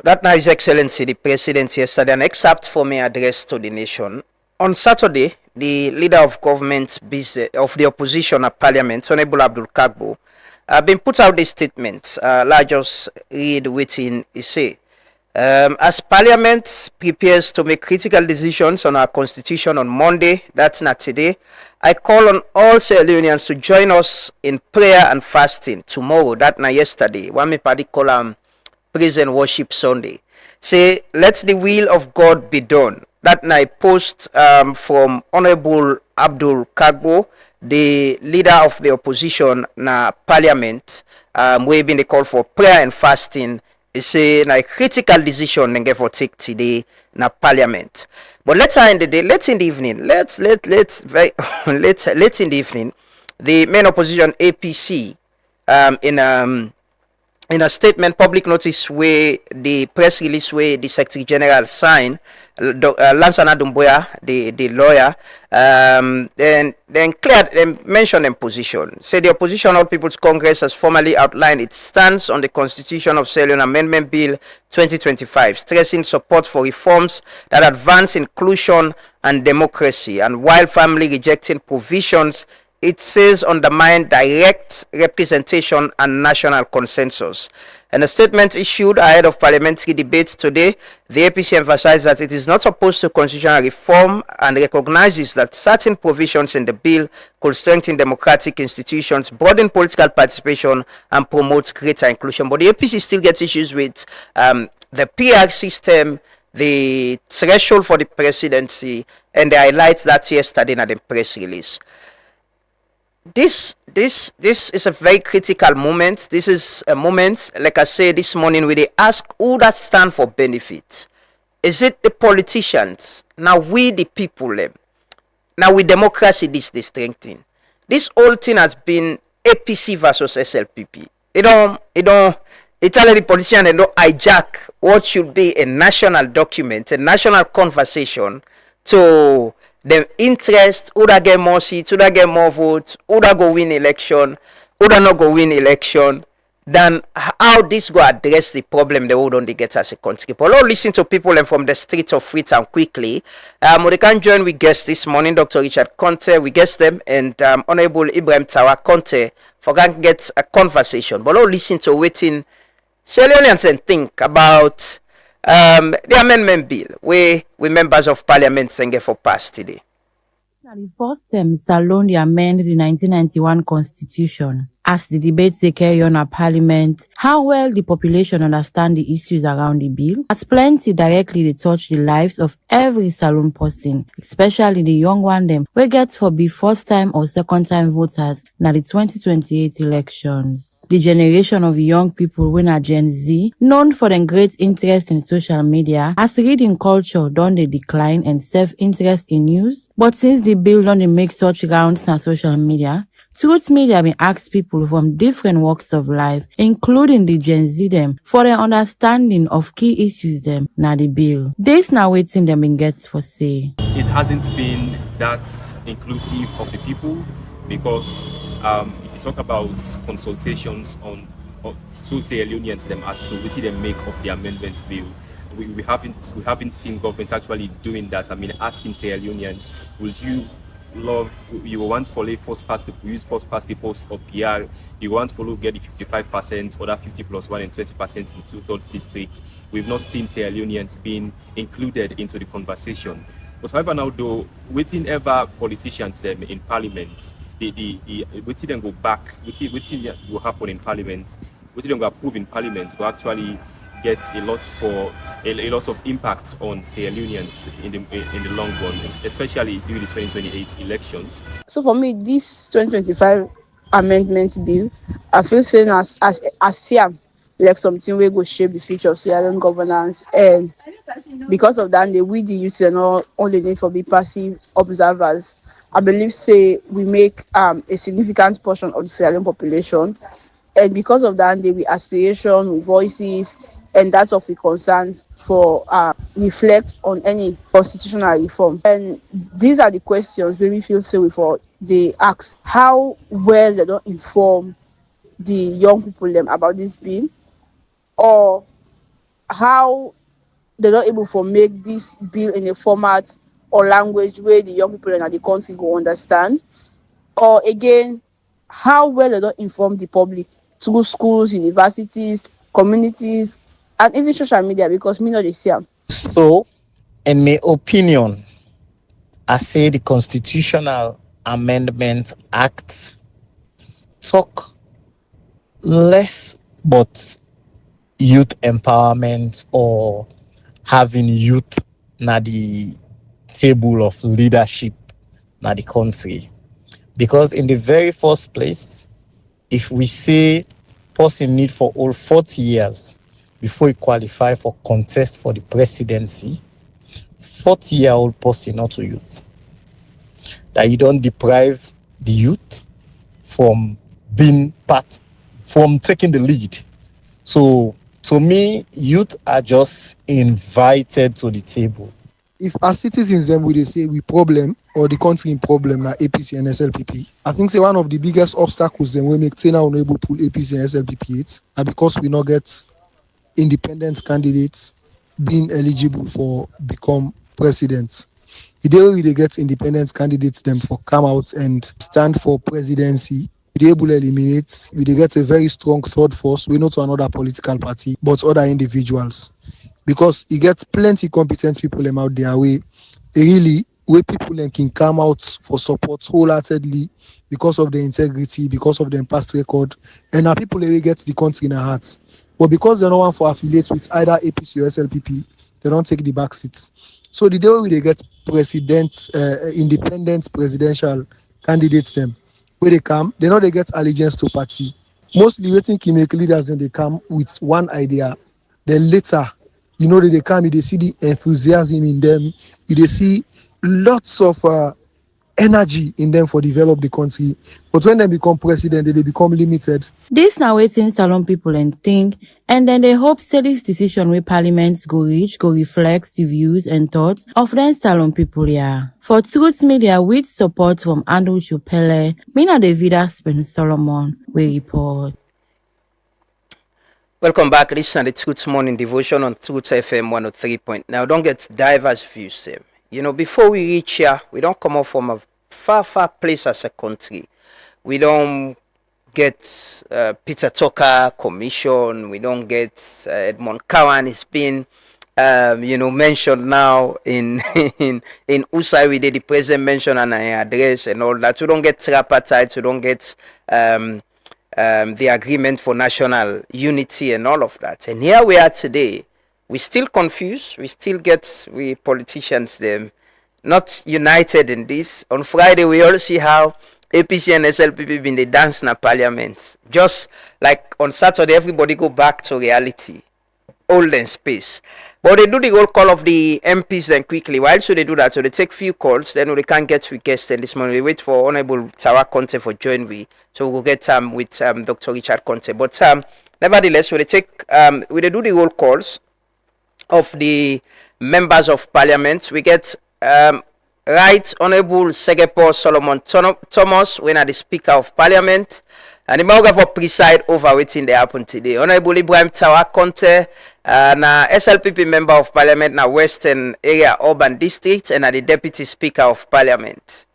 That now, His Excellency the President yesterday, an excerpt from an address to the nation. On Saturday, the leader of government of the opposition at Parliament, Honorable Abdul Kagbo, been put out this statement. Let's just read within he say. As Parliament prepares to make critical decisions on our constitution on Monday, that's not today, I call on all Sierra Leoneans to join us in prayer and fasting tomorrow, that's not yesterday. One me party call Praise and Worship Sunday. Say, let the will of God be done. That night post from Honorable Abdul Kagbo, the leader of the opposition na Parliament, we been the call for prayer and fasting. It's a critical decision they for take today na Parliament. But let's in the day, let's in the evening, let's in the evening, the main opposition APC in a statement, public notice where the press release where the Secretary General signed, Lansana Dumboya, the lawyer, then cleared and mentioned in position. Say the Opposition All People's Congress has formally outlined its stance on the Constitution of Sierra Leone Amendment Bill 2025, stressing support for reforms that advance inclusion and democracy, and while firmly rejecting provisions it says undermine direct representation and national consensus. In a statement issued ahead of parliamentary debates today, the APC emphasized that it is not opposed to constitutional reform and recognizes that certain provisions in the bill could strengthen democratic institutions, broaden political participation, and promote greater inclusion. But the APC still gets issues with the PR system, the threshold for the presidency, and they highlight that yesterday in the press release. This is a very critical moment. This is a moment, like I said this morning, where they ask who that stand for benefit. Is it the politicians? Now we the people them. Now with democracy this strengthening. This whole thing has been APC versus SLPP. It tell the politicians they don't hijack what should be a national document, a national conversation to them interest, who that get more seats, who that get more votes, who that go win election, who that not go win election, then how this go address the problem they would only get as a country. But let's listen to people and from the streets of Freetown quickly. We can join with guests this morning, Dr. Richard Conte, we guest them, and Honorable Ibrahim Tawa Conte, for can get a conversation. But let's listen to waiting Sierra Leoneans and think about the amendment bill where we members of parliament sing for passed today. The first Salon they amend the 1991 constitution. as the debates they carry on at Parliament, how well the population understand the issues around the bill, as plenty directly they touch the lives of every saloon person, especially the young one them, where gets for be first time or second time voters na the 2028 elections. The generation of young people when are Gen Z, known for their great interest in social media, as reading culture done the decline and self-interest in news, but since the bill done they make such rounds on social media, Truth Media been asked people from different walks of life, including the Gen Z them, for their understanding of key issues them na the bill. This now waiting them in gets for say. It hasn't been that inclusive of the people because if you talk about consultations on social unions them as to what they make of the amendment bill, we haven't seen government actually doing that. I mean, asking Sierra Unions, would you want to follow first past the post or PR, you want to follow get the 55% or that 50 plus 1 and 20% in two-thirds districts. We've not seen Sierra Unions being included into the conversation. But however now though, waiting ever politicians them in parliament, waiting them go back, waiting will happen in parliament, waiting them go approve in parliament will actually get a lot of impact on Sierra Unions in the long run, especially during the 2028 elections. So for me, this 2025 amendment bill, I feel saying as Siam, like something we go shape the future of Sierra Leone governance, and because of that, we the youth and all only need for be passive observers. I believe say we make a significant portion of the Sierra Leone population, and because of that, we aspiration, we voices. And that's of the concerns for reflect on any constitutional reform. And these are the questions where we feel so before they ask how well they don't inform the young people them about this bill, or how they're not able to make this bill in a format or language where the young people in the country go understand, or again, how well they don't inform the public through schools, universities, communities, and even social media, because me know they see them. So, in my opinion, I say the Constitutional Amendment Act talk less but youth empowerment or having youth na the table of leadership na the country. Because in the very first place, if we say person need for all 40 years before you qualify for contest for the presidency, 40-year-old person not to youth. That you don't deprive the youth from being from taking the lead. So to me, youth are just invited to the table. If as citizens then we say we problem or the country in problem na APC and SLPP, I think say one of the biggest obstacles then we make Tena unable to pull APC and SLPP it, and because we not get independent candidates being eligible for become president. The day we get independent candidates them for come out and stand for presidency, we able to eliminate, we get a very strong third force, we not to another political party, but other individuals. Because you get plenty competent people them out there where people can come out for support wholeheartedly because of their integrity, because of their past record, and now people they get the country in their hearts. But because they don't want to affiliate with either APC or SLPP, they don't take the back seats. So the day we get independent presidential candidates them, where they come, they know they get allegiance to party. Mostly waiting to make leaders and they come with one idea. Then later, that they come, they see the enthusiasm in them, they see lots of energy in them for develop the country. But when they become president, they become limited. This now waiting salon people and think, and then they hope say this decision where parliaments go reflect the views and thoughts of them salon people here. For Truth Media with support from Andrew Chupele, Mina Davida Spin Solomon, we report. Welcome back. This is the Truth Morning Devotion on Truth FM 103. Now, don't get diverse views, Sam. Before we reach here, we don't come up from a far place as a country. We don't get Peter Tucker Commission. We don't get Edmund Cowan. It's been, mentioned now in Usai. We did the president mention and an address and all that. We don't get tripartite. We don't get the agreement for national unity and all of that. And here we are today. We still confused. We politicians them not united in this. On Friday, we all see how APC and SLPP been the dance in the parliament. Just like on Saturday, everybody go back to reality. Olden space. But they do the roll call of the MPs then quickly. Why should they do that? So they take few calls, then we can't get with guests. And this morning they wait for Honorable Tawa Conte for join we. So we'll get with Dr. Richard Conte. But nevertheless, we do the roll calls of the members of parliament. We get Right Honorable Segepo Solomon Thomas, when are the Speaker of Parliament, and the Mauga for preside over waiting they happen today. Honorable Ibrahim Tawa Conte, na SLPP Member of Parliament na Western Area Urban District, and the Deputy Speaker of Parliament.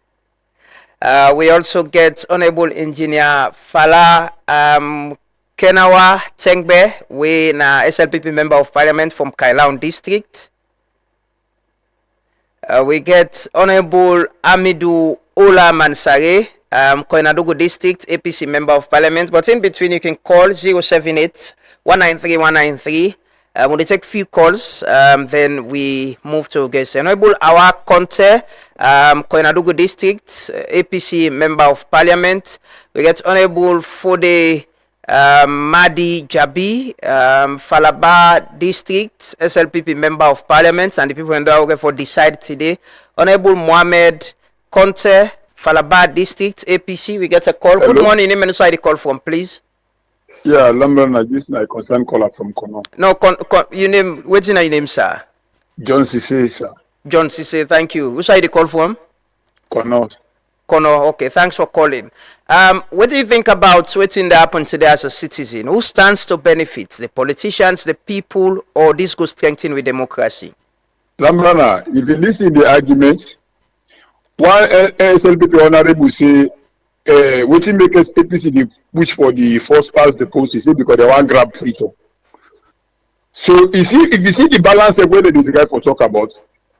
We also get Honorable Engineer Fala Kenawa Tengbe, we na SLPP Member of Parliament from Kailaun District. We get Honorable Amidou Ola Mansare, Koinadogo District, APC Member of Parliament. But in between, you can call 078 193 193. When they take few calls, then we move to guests. Honorable Awa Conte, Koinadogo District, APC Member of Parliament. We get Honorable Fode Madi Jabi, Falaba District, SLPP Member of Parliament, and the people in the for decide today. Honorable Mohamed Conte, Falaba District, APC. We get a call. Hello. Good morning. Name and sorry the call from, please. Yeah, Lambrana, this is a concern caller from Kono. No, you name. What's your name, sir? John Cisse, sir. John Cisse. Thank you. Who's the call from? Kono. Kono. Okay. Thanks for calling. What do you think about what's in the happen today as a citizen? Who stands to benefit? The politicians, the people, or this goes strengthen with democracy? Lambrana, if you listen to the argument, one SLPP honorable say, what make us APC the push for the first past the post, he say because they want grab freedom. So if you see the balance of whether this guy for talk about,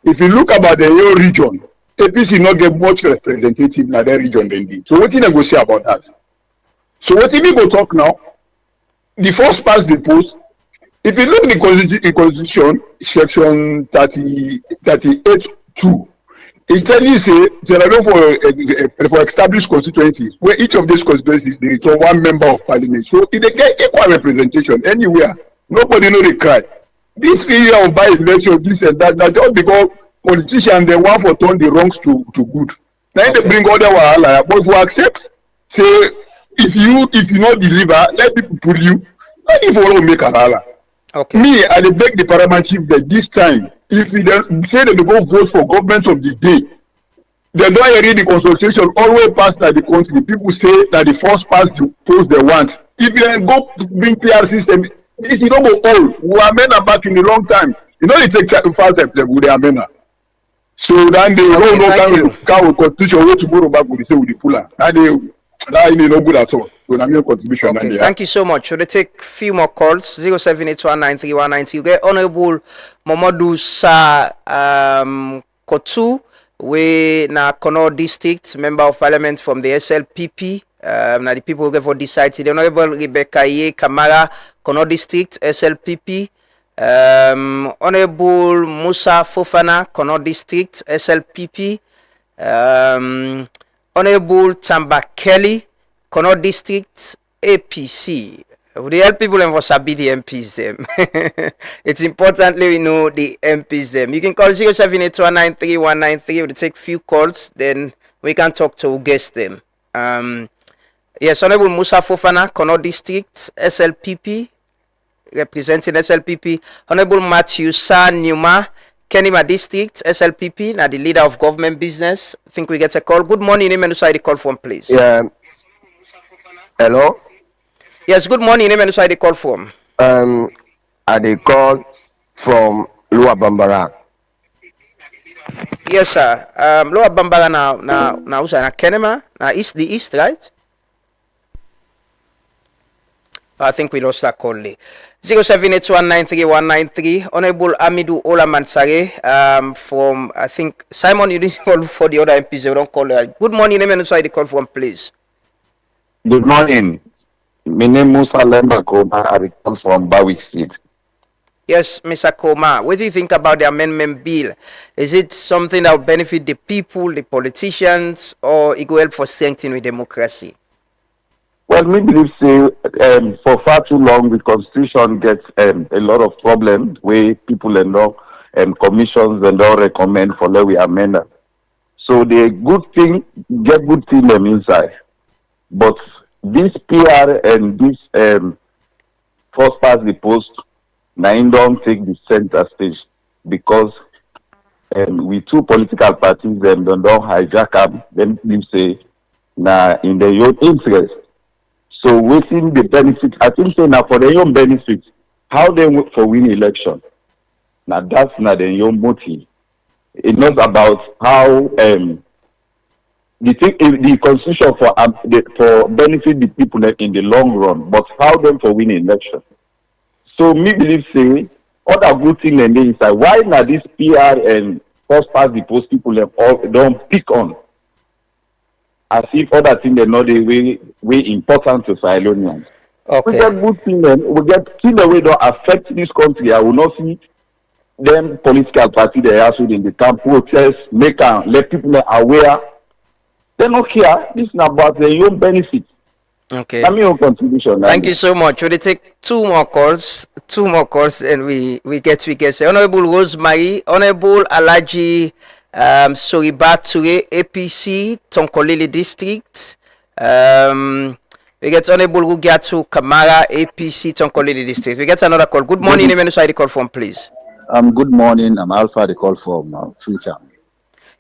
if you look about the whole region, APC not get much representative in that region than this. So what you negotiate about that? So what if we go talk now? The first past the post, if you look at the constitution, section 38(2), it tells you say for established constituencies, where each of these constituencies they return one member of parliament. So if they get equal representation anywhere, nobody know they cry. This area of by election, this and that just because politicians they want for turn the wrongs to good. Then they bring all the wahala. But if you accept, say if you not deliver, let people pull you. Not if you make a wahala. Okay. Me, I dey beg the paramount chief that this time, if we say that they go vote for government of the day, they don't hear the consultation always pass that the country. People say that the first past the post they want. If you go bring PR system, this you don't go all. We are men back in a long time. You know they take fast step with the amena. So then they go constitution way tomorrow back with the puller. That is no good at all. So that's your contribution. Okay, thank you so much. So they take few more calls. 078193190. You get Honorable Momodu Sa Kotu, we na Kono District, Member of Parliament from the SLPP. Now the people who get for decide. The Honorable Rebecca Ye Kamara, Kono District, SLPP. Honorable Musa Fofana, Kono District, SLPP. Honorable Tamba Kelly, Kono District, APC. We help people and for sabi the MPs them. It's importantly we know the MPs them. You can call 078193193. We'll take few calls, then we can talk to guest them. Yes, Honorable Musa Fofana, Kono District, SLPP, representing SLPP. Honorable Matthew San Numa, Kenima District, SLPP, now the leader of government business. I think we get a call. Good morning, name and decide the call from, please. Yeah. Hello. Yes, good morning, name and decide the call from. I dey call from Lower Bambara. Yes, sir. Lower Bambara now na Kenema, na the east, right? I think we lost that call. 078193193. Honorable Amidou Ola Mansare from, I think, Simon, you didn't call for the other MPs, they don't call. Good morning, name and decide the call from, please. Good morning. My name is Musa Lemba Koma. I come from Bawi State. Yes, Mr. Koma, what do you think about the amendment bill? Is it something that will benefit the people, the politicians, or it will help for strengthening democracy? Well, me believe say for far too long the constitution gets a lot of problems where people and all commissions and all recommend for let we amend them. So the good thing get good thing them inside, but this PR and this first past the post now don't take the center stage because we two political parties them don't hijack them say now in their own interest. So waiting the benefit, I think say now for their own benefit, how they work for win election. Now that's not their own motive. It's not about how the constitution for benefit the people in the long run, but how them for win election. So me believe say other good thing and inside. Why not this PR and first past the post people have all don't pick on? As if other things are not the way important to Sierra Leoneans. Okay. We get good thing then we get things that way don't affect this country. I will not see them political party they are in the camp protest, make and let people aware. They don't care. This is about their own benefit. Okay. That's my own contribution. Thank you so much. We'll take two more calls, and we get say Honorable Rosemary, Honorable Alaji Soriba Ture, APC, Tonkolili District. We get Honorable Rugiatu Kamara, APC, Tonkolili District. We get another call. Good morning, name and the call from, please. Good morning. I'm Alpha, the call from Freetown.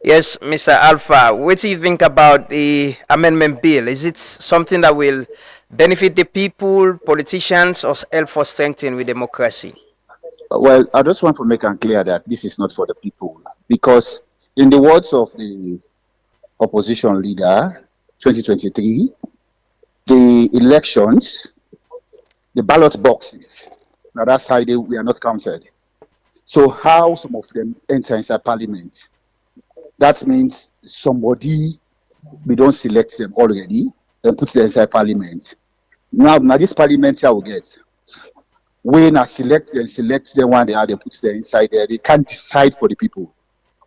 Yes, Mr. Alpha, what do you think about the amendment bill? Is it something that will benefit the people, politicians, or help for strengthening with democracy? Well, I just want to make it clear that this is not for the people. Because in the words of the opposition leader, 2023, the elections, the ballot boxes, now that's how we are not counted. So how some of them enter inside parliament? That means somebody, we don't select them already, and put them inside parliament. Now this parliament here will get. When I select them one day, they put them inside there. They can't decide for the people.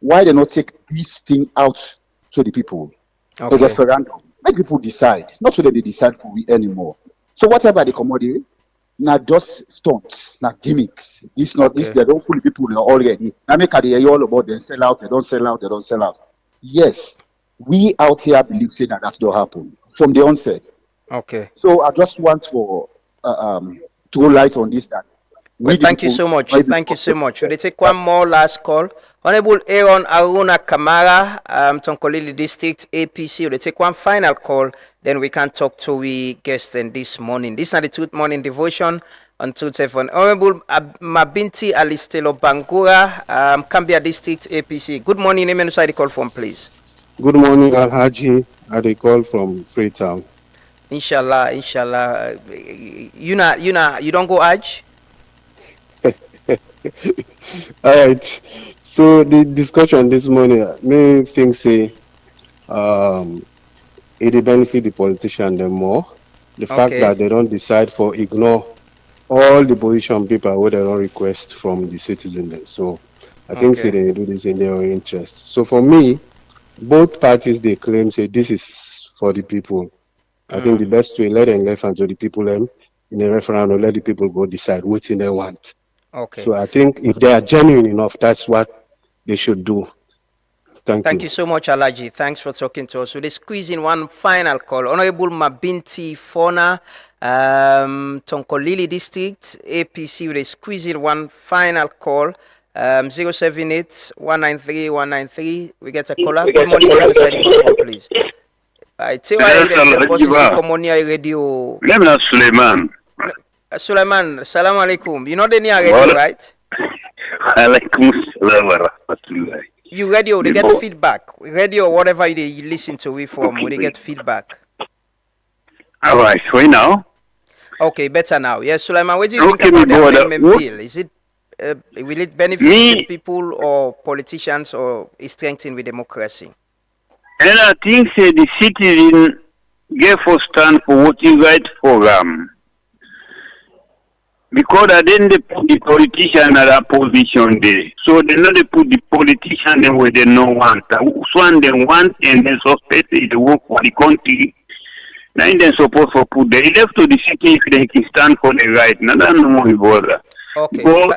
Why they not take this thing out to the people? Okay. A referendum. Make people decide. Not so that they decide for we anymore. So whatever the commodity, not just stunts, not gimmicks. It's not this, they don't fool the people already. Now make a hear all about them sell out, they don't sell out, they don't sell out. Yes, we out here believe say that don't happen from the onset. Okay. So I just want to throw light on this that. Well, thank you so much. Thank you so much. We'll take one more last call. Honorable Aaron Aruna Kamara, Tonkolili District, APC. We'll take one final call, then we can talk to we guests in this morning. This is the Truth Morning Devotion on Truth FM. Honorable Mabinti Alistelo Bangura, Cambia District, APC. Good morning. Name and the call from, please. Good morning, Alhaji. I call from Freetown. Inshallah. You don't go Hajj? All right. So the discussion this morning may think say it benefit the politician them more. The fact that they don't decide for ignore all the position people where they don't request from the citizens. So I think say they do this in their own interest. So for me, both parties they claim say this is for the people. I think the best way let them left and to the people them in a referendum, let the people go decide what they want. Okay. So I think if they are genuine enough, that's what they should do. Thank you so much, Alaji. Thanks for talking to us. So they squeeze in one final call. Honorable Mabinti Fona, Tonkolili District, APC. They squeeze in one final call. 078-193-193. We get a caller. Good morning, please. I tell you, radio. Suleiman. Suleiman, salam alaikum. You know the near radio, right? Alaikum salam wa rahmatullah. You radio, they get feedback. Radio, whatever you listen to it from, they get feedback. All right, so now? Okay, better now. Yes, Suleiman, what do you think about the amendment bill? Is it, will it benefit people or politicians or strengthen with democracy? And I think the citizen get for stand for what you right for because then they put the politician at that position there. So they know they put the politician there where they no want. One they want and they suspect they work for the country. Now they're supposed to put they left to the city if they can stand for the right. Now that's no more bother. Okay.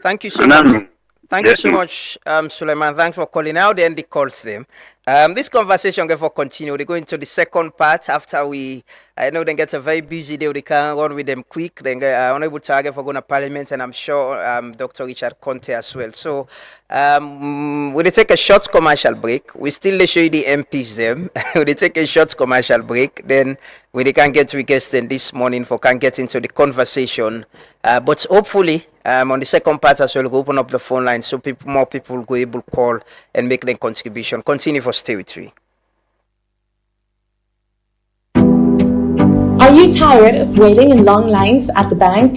Thank you so much. Thank you so much, Suleiman. Thanks for calling out. The end calls them. This conversation going to continue. They go into the second part after I know they get a very busy day. They can run with them quick. Then Honorable Target for going to Parliament, and I'm sure Dr. Richard Conte as well. So we'll take a short commercial break. We still show you the MPs them. We'll take a short commercial break. Then we can get requested this morning for can get into the conversation. But hopefully on the second part as well, we'll open up the phone line so more people will go able to call and make their contribution. Continue for Stay With Me. Are you tired of waiting in long lines at the bank?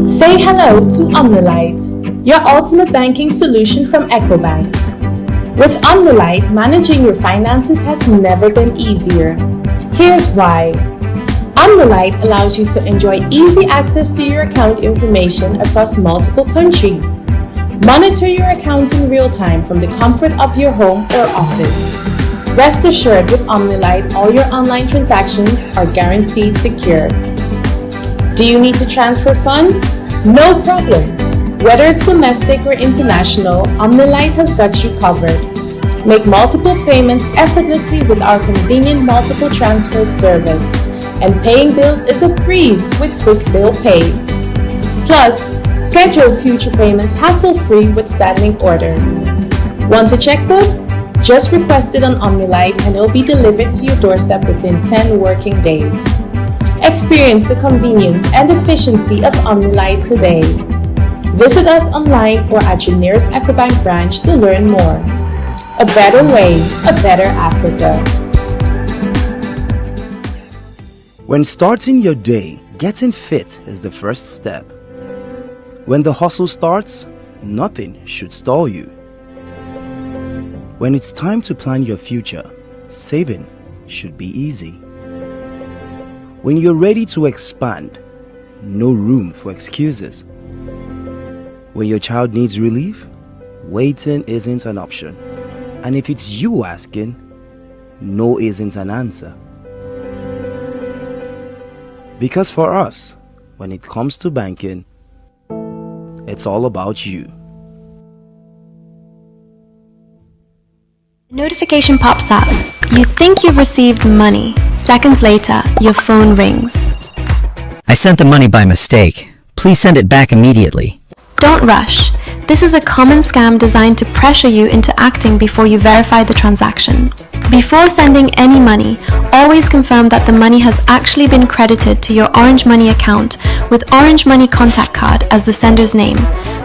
Say hello to Omnilight, your ultimate banking solution from EcoBank. With Omnilight, managing your finances has never been easier. Here's why. Omnilight allows you to enjoy easy access to your account information across multiple countries. Monitor your accounts in real time from the comfort of your home or office. Rest assured with Omnilight, all your online transactions are guaranteed secure. Do you need to transfer funds? No problem. Whether it's domestic or international, Omnilight has got you covered. Make multiple payments effortlessly with our convenient multiple transfer service. And paying bills is a breeze with Quick Bill Pay. Plus, schedule future payments hassle-free with standing order. Want a checkbook? Just request it on Omnilight and it'll be delivered to your doorstep within 10 working days. Experience the convenience and efficiency of Omnilight today. Visit us online or at your nearest EcoBank branch to learn more. A better way, a better Africa. When starting your day, getting fit is the first step. When the hustle starts, nothing should stall you. When it's time to plan your future, saving should be easy. When you're ready to expand, no room for excuses. When your child needs relief, waiting isn't an option. And if it's you asking, no isn't an answer. Because for us, when it comes to banking, it's all about you. Notification pops up. You think you've received money. Seconds later, your phone rings. I sent the money by mistake. Please send it back immediately. Don't rush. This is a common scam designed to pressure you into acting before you verify the transaction. Before sending any money, always confirm that the money has actually been credited to your Orange Money account with Orange Money contact card as the sender's name,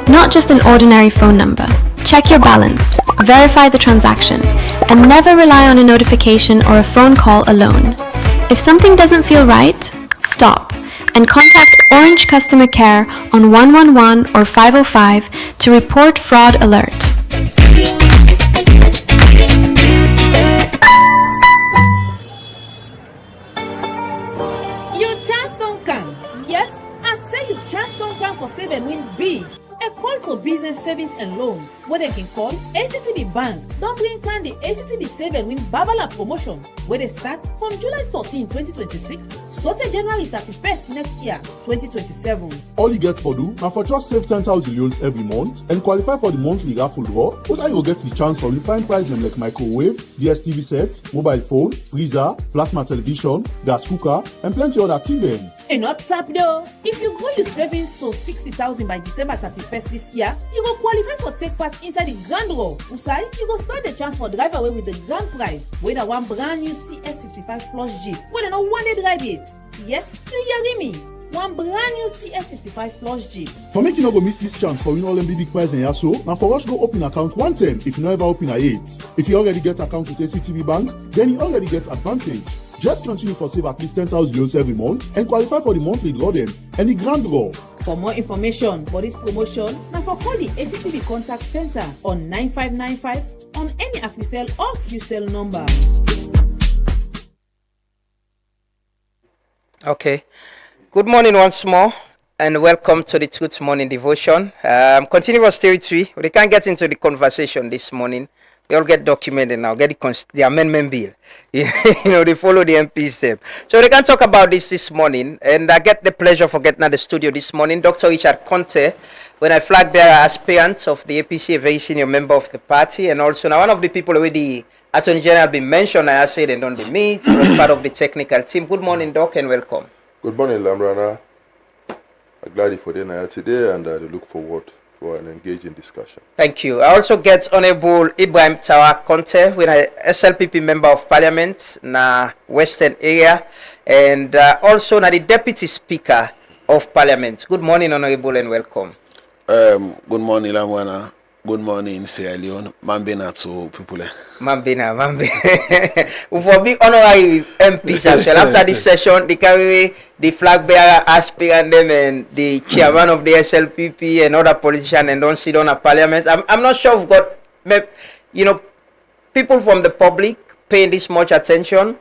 not just an ordinary phone number. Check your balance, verify the transaction, and never rely on a notification or a phone call alone. If something doesn't feel right, stop and contact Orange Customer Care on 111 or 505 to report fraud alert. Your chance don't come. Yes, I say your chance don't come for save and win big. A call to business savings and loans, where they can call ACTB Bank. Don't bring plan the ACTB Save and Win Babala promotion, where they start from July 13, 2026, so to January 31st next year, 2027. All you get for do, now for just save 10,000 loans every month and qualify for the monthly raffle draw, also you will get the chance for refined prize them like microwave, DSTV set, mobile phone, freezer, plasma television, gas cooker, and plenty other things then. And not tap though. If you grow your savings to 60,000 by December 31st this year, you go qualify for take part inside the grand draw. Usai, you go start the chance for drive away with the grand prize, with a one brand new CS55 Plus Jeep. Where they no one they drive it. Yes, you hear me. One brand new CS55 Plus Jeep. For make you not go miss this chance for win all them big prize in Yaso, now for us go open account 110 if you never open a 8. If you already get account with ACTB Bank, then you already get advantage. Just continue for save at least 10,000 euros every month and qualify for the monthly draw then and the grand draw. For more information for this promotion, now for call the ACTB Contact Center on 9595 on any AfriCell or QCell number. Okay. Good morning once more, and welcome to the Truth Morning Devotion. Continuous territory. We can't get into the conversation this morning. We all get documented now. Get the amendment bill. They follow the MP step. So they can talk about this morning, and I get the pleasure for getting at the studio this morning. Dr. Richard Conte, when I flag bearer aspirant of the APC, a very senior member of the party, and also now one of the people already Attorney General been mentioned. I said and on the meet, was part of the technical team. Good morning, Doc, and welcome. Good morning, Lamrana. I'm glad for the night today, and I look forward for an engaging discussion. Thank you. I also get Honorable Ibrahim Tawa Conte, with a SLPP member of Parliament na Western area, and also na the Deputy Speaker of Parliament. Good morning, Honorable, and welcome. Good morning, Lamrana. Good morning, Sierra Leone. Mambina to people. Mambina. We for big honorary MPs as well. After this session, they carry the flag bearer aspirant them and the chairman of the SLPP and other politicians and don't sit on a parliament. I'm not sure we've got, people from the public paying this much attention,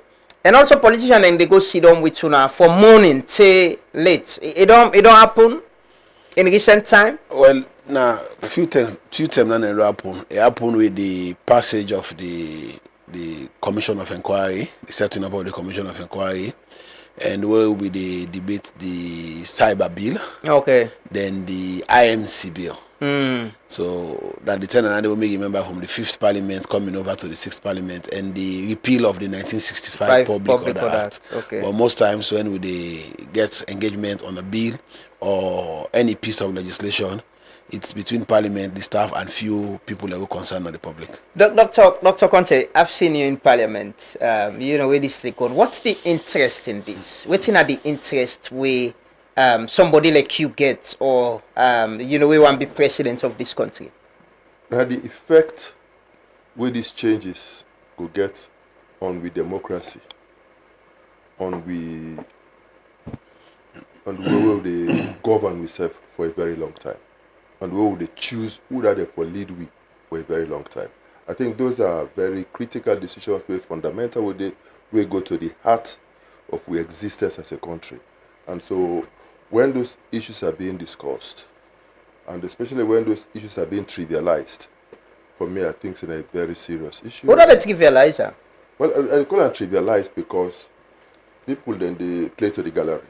and also politicians and they go sit on with Tuna for morning till late. It don't happen in recent time. Well, now few times now it happened with the passage of the Commission of Inquiry, the setting up of the Commission of Inquiry, and where we debate the cyber bill. Okay. Then the IMC bill. So that the 10 and they will make a member from the 5th Parliament coming over to the 6th Parliament, and the repeal of the 1965 Public Order Act. Okay. But most times when we get engagement on a bill or any piece of legislation, it's between Parliament, the staff, and few people that are concerned on the public. Dr. Conte, I've seen you in Parliament. Where this is going. What's the interest in this? What's in the interest where somebody like you get, or we want to be president of this country? Now the effect where these changes could get on with democracy, on we will they govern ourselves for a very long time, and where will they choose who that they for lead we for a very long time. I think those are very critical decisions, very fundamental, where we go to the heart of our existence as a country. And so when those issues are being discussed, and especially when those issues are being trivialized, for me, I think it's a very serious issue. What are they trivialized? Well, I call it trivialized because people then they play to the gallery.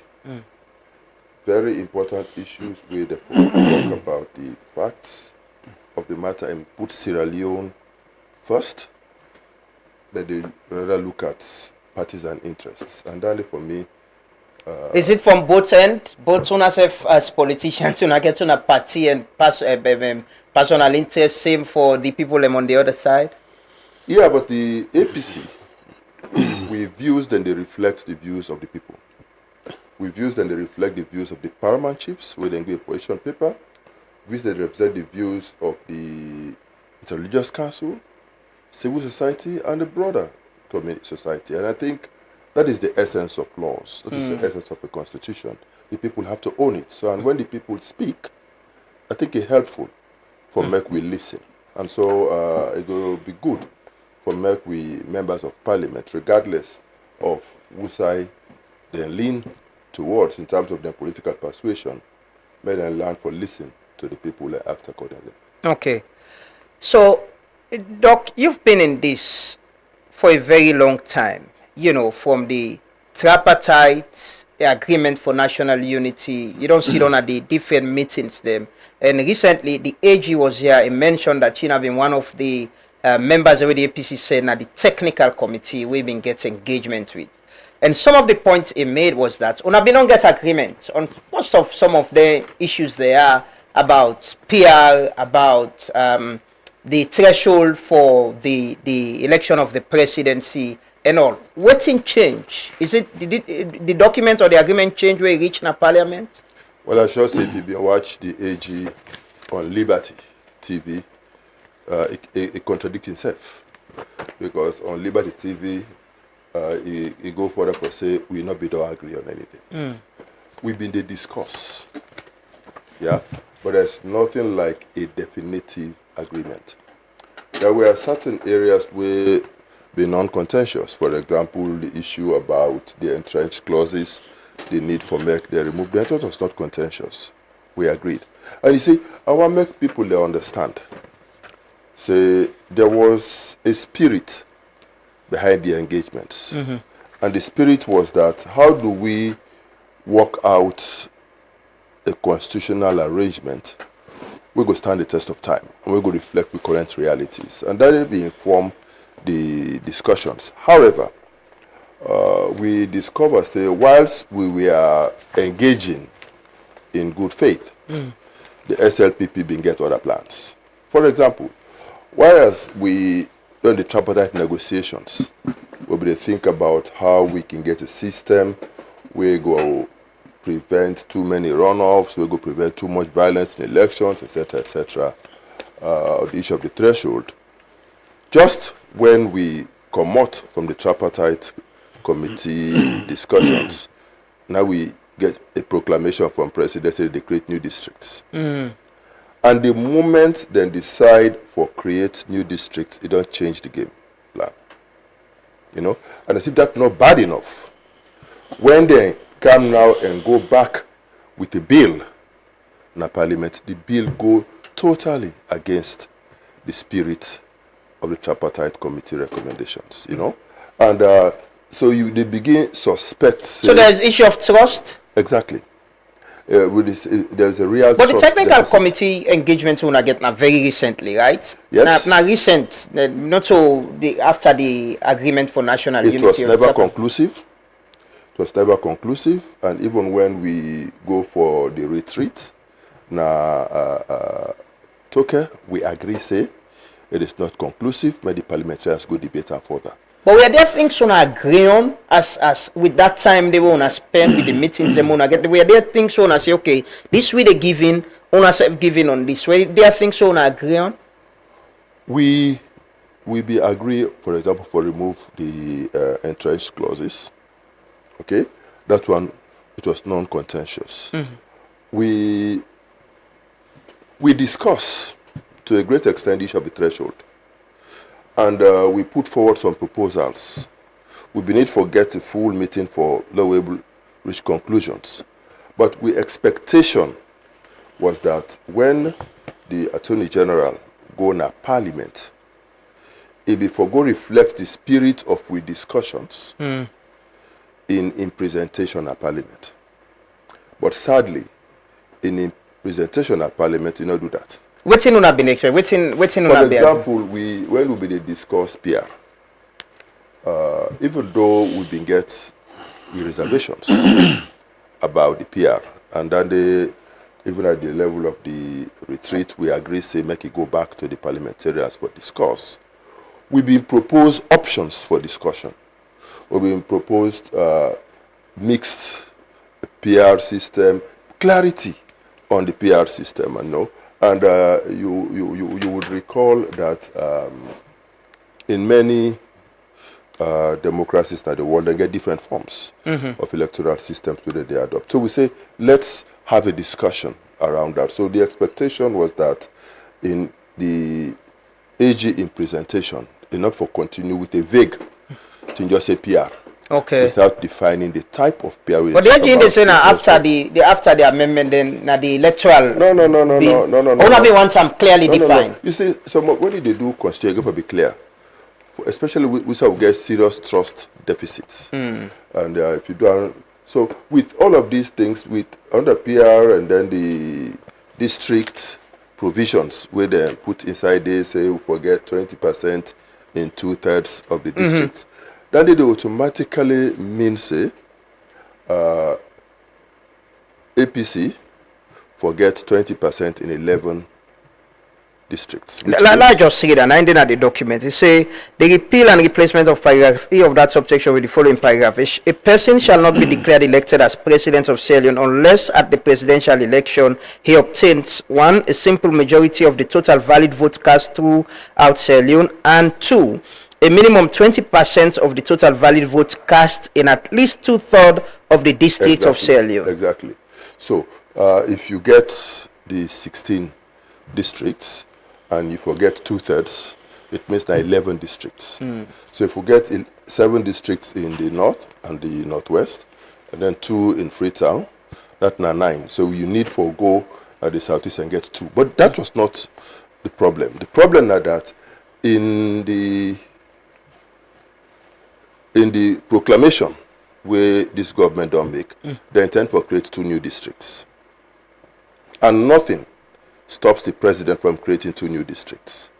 Very important issues where they talk about the facts of the matter and put Sierra Leone first, but they rather look at partisan interests. And then for me, is it from both ends? Both owners as politicians, get to a party and personal interest, same for the people on the other side? Yeah, but the APC, we views then they reflect the views of the people. We views then they reflect the views of the paramount chiefs, where they give a position paper. Views that represent the views of the Interreligious Council, civil society, and the broader community society. And I think that is the essence of laws. That is the essence of the constitution. The people have to own it. So, and when the people speak, I think it's helpful for make we listen. And so it will be good for make we members of parliament, regardless of whose side they lean towards in terms of their political persuasion, may they learn for listen to the people and act accordingly. Okay. So, Doc, you've been in this for a very long time. From the tripartite agreement for national unity, you don't sit on at the different meetings them. And recently, the AG was here and mentioned that you have been one of the members of the APC said that the technical committee we've been getting engagement with. And some of the points he made was that we don't get agreement on most of some of the issues there are about PR, about the threshold for the election of the presidency and all. What's in change? Did the document or the agreement change where it reached in parliament? Well, I should say if you watch the AG on Liberty TV, it contradicts itself. Because on Liberty TV, he go further for say we not be don't agree on anything. We've been to discuss, yeah, but there's nothing like a definitive agreement. There were certain areas where be non-contentious. For example, the issue about the entrenched clauses the need for MEC, they removed them. It was not contentious. We agreed. And you see, I want to make people they understand. Say, there was a spirit behind the engagements. And the spirit was that, how do we work out a constitutional arrangement? We go stand the test of time, and we go reflect the current realities. And that will inform the discussions. However, we discover, say, whilst we were engaging in good faith, the SLPP been get other plans. For example, whereas we done the tripartite negotiations, we will think about how we can get a system where go prevent too many runoffs, we go prevent too much violence in elections, etc., etc. The issue of the threshold. Just when we come out from the tripartite committee discussions, now we get a proclamation from presidency to create new districts. And the moment then decide for create new districts, it don't change the game plan. You know, and as if that's not bad enough, when they come now and go back with a bill in the parliament, the bill go totally against the spirit of the tripartite committee recommendations. You know, and so they begin suspect. So there's issue of trust. Exactly. With this, there's a real. But the trust technical deficit. committee engagement will get now very recently, right? Yes. Now recent, not so after the agreement for national unity. It was never conclusive. It was never conclusive, and even when we go for the retreat, Toke, we agree say it is not conclusive. But the parliamentarians go debate and further. But were there things on agree on as with that time they were on spend with the meetings they want to get? Were there things on say okay, this way they giving on ourselves giving on this? Were there things on agree on? We be agree, for example, for remove the entrenched clauses. Okay, that one it was non-contentious. We discuss to a great extent the issue of the threshold. And we put forward some proposals. We be need for get a full meeting for low able reach conclusions. But the expectation was that when the Attorney General go in a parliament, it before go reflect the spirit of we discussions in presentation at parliament. But sadly, in presentation at parliament, you not do that. Waiting on a been extra. Waiting on a For example, when we be discuss PR, even though we been get reservations about the PR, and then even at the level of the retreat, we agree say make it go back to the parliamentarians for discuss. We been proposed options for discussion. We been proposed mixed PR system, clarity on the PR system, and no. And you would recall that in many democracies in the world, they get different forms of electoral systems that they adopt. So we say, let's have a discussion around that. So the expectation was that in the AG in presentation, enough for continue with a vague to just say PR. Okay. Without defining the type of PR. But the AG they say now after the amendment, then now the electoral. No. Only want some clearly defined. You see, so what did they do? Constitution for be clear, especially we get serious trust deficits, and if you do so with all of these things, with under PR and then the district provisions where they put inside, they say we forget 20% in 2/3 of the districts. Then they automatically mean say APC forget 20% in 11 districts. Let's just say that, ending at the document. It say the repeal and replacement of paragraph E of that subsection with the following paragraph. A person shall not be declared elected as president of Sierra Leone unless at the presidential election he obtains 1. A simple majority of the total valid votes cast throughout Sierra Leone, and 2. A minimum 20% of the total valid votes cast in at least 2/3 of the districts of Sierra Leone. Exactly. So if you get the 16 districts and you forget 2/3, it means now 11 districts. So if we get 7 districts in the north and the northwest, and then 2 in Freetown. That's now 9. So you need for go at the southeast and get 2. But that was not the problem. The problem is that in the proclamation where this government don't make, they intend for create 2 new districts. And nothing stops the president from creating 2 new districts.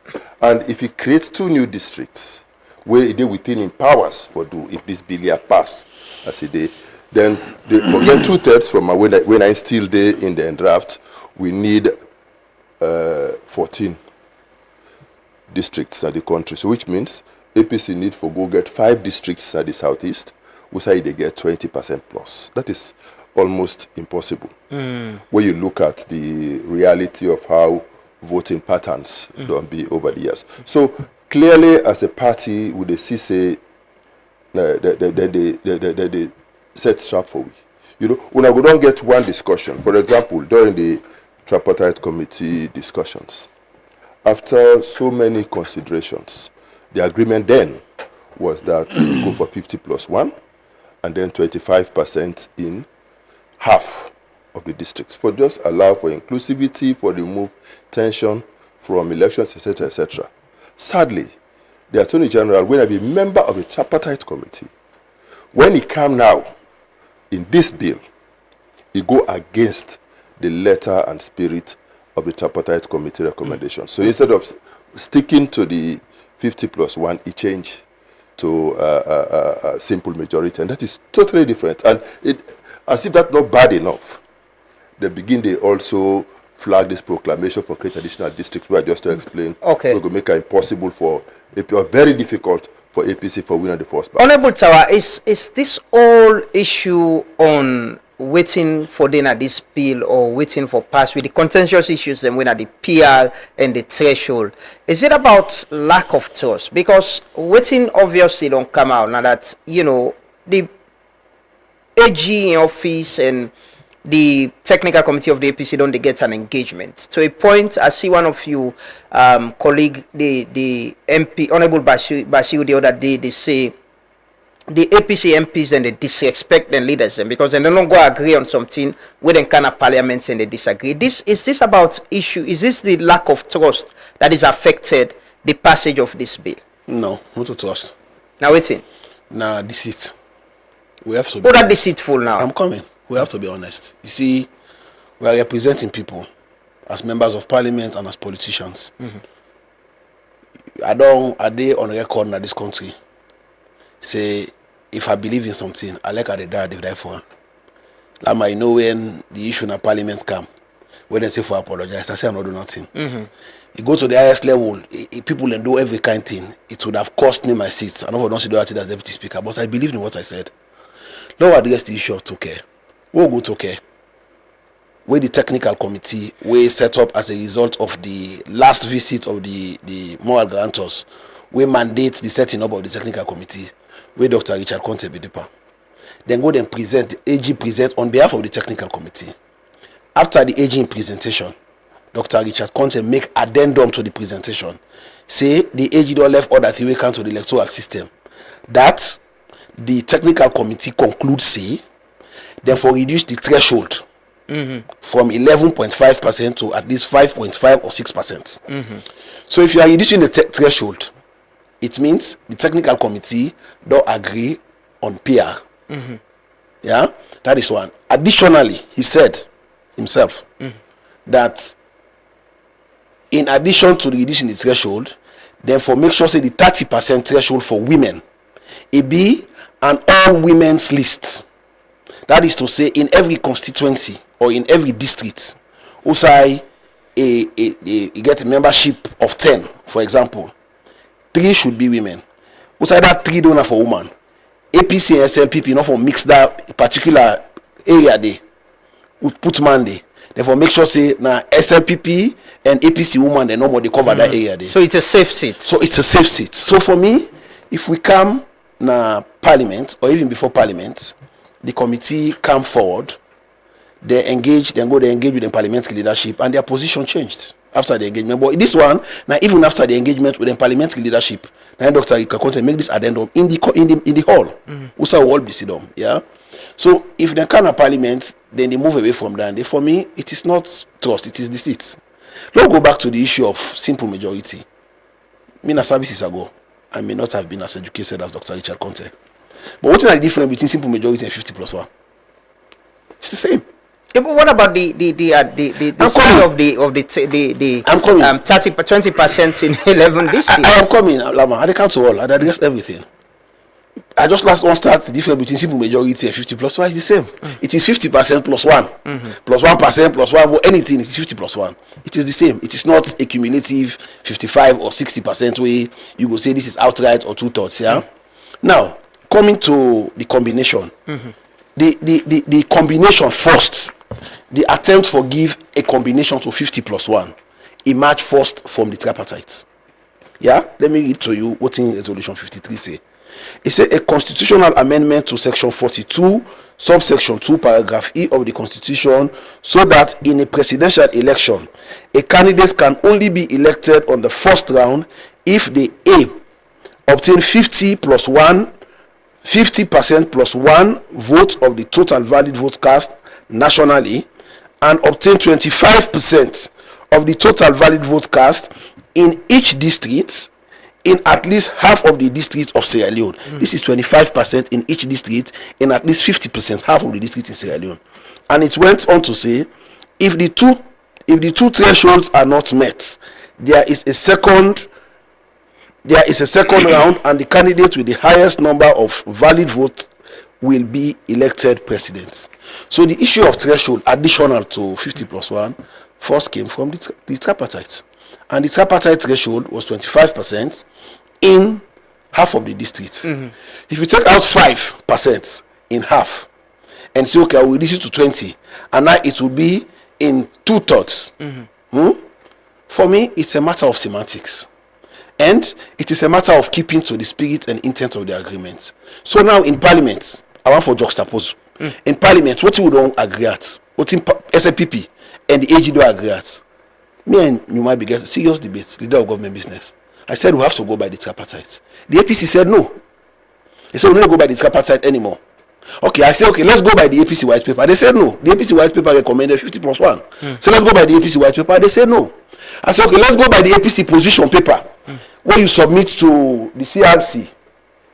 And if he creates 2 new districts, where they within him powers for do, if this bill here pass, as he did, then they forget 2/3 from when I still there in the draft, we need 14 districts in the country. So which means APC need for go get 5 districts at the southeast, which say they get 20% plus. That is almost impossible. When you look at the reality of how voting patterns don't be over the years. So clearly, as a party, with the CC, they set trap for we. You know, when we don't get one discussion, for example, during the tripartite committee discussions, after so many considerations, the agreement then was that we go for 50+1 and then 25% in half of the districts, for just allow for inclusivity, for remove tension from elections, etc., etc. Sadly, the Attorney General, when I be member of the tripartite committee, when he come now in this bill, he go against the letter and spirit of the tripartite committee recommendation. So instead of sticking to the 50+1, he changed to a simple majority, and that is totally different. And it, as if that's not bad enough, they also flag this proclamation for create additional districts, where just to explain, okay, we're going to make it impossible for AP, or very difficult for APC for winning the first ballot. Honorable Tawa, is this whole issue on waiting for then at this bill or waiting for pass with the contentious issues and when at the PR and the threshold, is it about lack of trust? Because waiting obviously don't come out now that, you know, the AG in office and the technical committee of the APC don't they get an engagement. To a point, I see one of you colleague, the MP, Honorable Bashir the other day, they say the APC MPs and they disrespect their leaders them because they don't go agree on something within kind of parliaments and they disagree. Is this about issue? Is this the lack of trust that is affected the passage of this bill? No, not to trust. Now waiting. Now deceit. We have to. Oh, that deceitful now. I'm coming. We have to be honest. You see, we are representing people as members of parliament and as politicians. Are they on record in this country say, if I believe in something, I like how they die for. Like, you know, when the issue in parliament come, when they say for apologize, I say I'm not doing nothing. You go to the highest level, people and do every kind of thing. It would have cost me my seat. I know I don't see that as deputy speaker, but I believe in what I said. Now address the issue of Toke. We'll go Toke. Where the technical committee we set up as a result of the last visit of the moral guarantors, we mandate the setting up of the technical committee, where Dr. Richard Conte be the part. Then go and present, the AG present on behalf of the technical committee. After the AG presentation, Dr. Richard Conte make addendum to the presentation. Say the AG don't left order to come to the electoral system. That the technical committee concludes say, therefore reduce the threshold from 11.5% to at least 5.5 or 6%. So if you are reducing the threshold, it means the technical committee don't agree on PR. Yeah, that is one. Additionally, he said himself that in addition to reducing the threshold, therefore make sure say the 30% threshold for women, it be an all women's list. That is to say, in every constituency or in every district, you get a membership of 10, for example. 3 should be women. That 3 donor for women. APC and SLPP not for mix that particular area there. We put man there. Therefore, make sure say now SLPP and APC woman they know more they cover that area there. So it's a safe seat. So for me, if we come na parliament or even before parliament, the committee come forward, they engage with the parliamentary leadership, and their position changed after the engagement. But this one, now even after the engagement with the parliamentary leadership, now Dr. Ikakonte make this addendum in the hall. Usa will all be sit down. Yeah. So if they come to parliament, then they move away from that. And for me, it is not trust, it is deceit. Let's go back to the issue of simple majority. Me na services ago, I may not have been as educated as Dr. Richard Conte. But what is the difference between simple majority and 50+1? It's the same. Yeah, but what about the side of the 20% in 11 districts? I am coming, Lama. I can't all. I address everything. I just last one start the difference between simple majority and 50+1 is the same. It is 50% plus 1, plus 1% plus 1. Anything, it is 50+1. It is the same. It is not a cumulative 55 or 60% way you go say this is outright or 2/3. Yeah. Now coming to the combination, the combination first. The attempt for give a combination to 50+1 emerged first from the tripartite. Yeah, let me read to you what in Resolution 53 say. It says a constitutional amendment to Section 42, subsection 2, paragraph E of the Constitution, so that in a presidential election, a candidate can only be elected on the first round if they A, obtain 50% plus 1 vote of the total valid vote cast nationally, and obtain 25% of the total valid vote cast in each district in at least half of the districts of Sierra Leone. This is 25% in each district in at least 50%, half of the districts in Sierra Leone. And it went on to say, if the two thresholds are not met, there is a second round, and the candidate with the highest number of valid votes will be elected president. So the issue of threshold additional to 50+1 first came from the tripartite, and the tripartite threshold was 25% in half of the districts. If you take out 5% in half and say, okay, I will reduce it to 20, and now it will be in 2/3. For me, it's a matter of semantics, and it is a matter of keeping to the spirit and intent of the agreement. So now in Parliament, I want for juxtapose. In Parliament, what you don't agree at, what in SNPP and the AG don't agree at, me and you might be getting serious debates, leader of government business. I said we have to go by the tripartite. The APC said no. They said we don't go by the tripartite anymore. Okay, I said okay, let's go by the APC white paper. They said no. The APC white paper recommended 50+1. So let's go by the APC white paper. They said no. I said okay, let's go by the APC position paper where you submit to the CRC.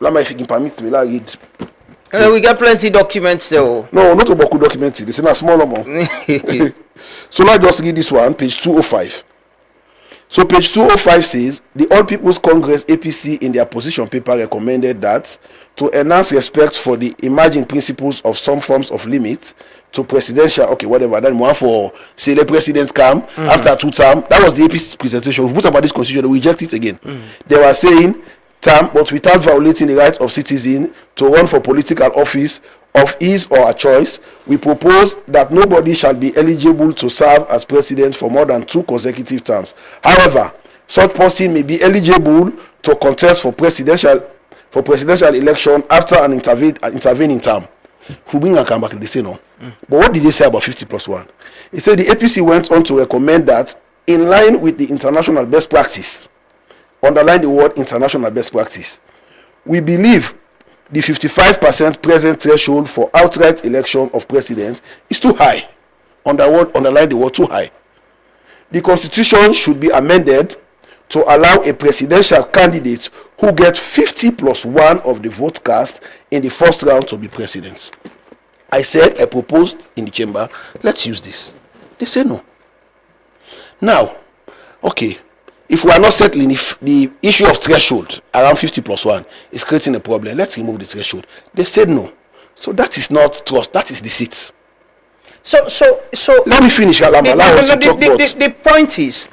Lama, if you can permit me, I'll read. We got plenty documents though. No, not about documents. This is a small amount. So let's just read this one, page 205. So page 205 says, the All People's Congress APC in their position paper recommended that to enhance respect for the emerging principles of some forms of limits to presidential, okay, whatever, then one for say the president come after 2 terms. That was the APC's presentation. We put about this constitution, we reject it again. They were saying term, but without violating the right of citizen to run for political office of his or her choice, we propose that nobody shall be eligible to serve as president for more than 2 consecutive terms. However, such person may be eligible to contest for presidential election after an intervening term. Fubing and come back, they say no. But what did they say about 50+1? It said the APC went on to recommend that in line with the international best practice, underline the word international best practice, we believe the 55% present threshold for outright election of president is too high. Underline the word too high. The constitution should be amended to allow a presidential candidate who gets 50+1 of the vote cast in the first round to be president. I proposed in the chamber, let's use this. They say no. Now, okay, if we are not settling, if the issue of threshold around 50+1 is creating a problem, let's remove the threshold. They said no. So that is not trust, that is deceit. So let me finish. The point is,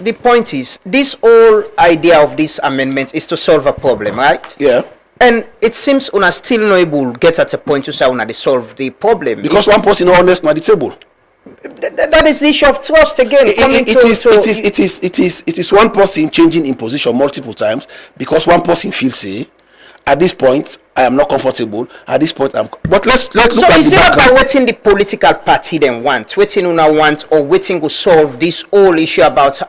this whole idea of this amendment is to solve a problem, right? Yeah. And it seems una still not able to get at a point to say una they solve the problem. Because one person is honest at the table. That is the issue of trust again. It is one person changing in position multiple times because one person feels say, at this point I am not comfortable. At this point but let's look so at is the it background. about waiting the political party then want, waiting una want, or waiting to solve this whole issue about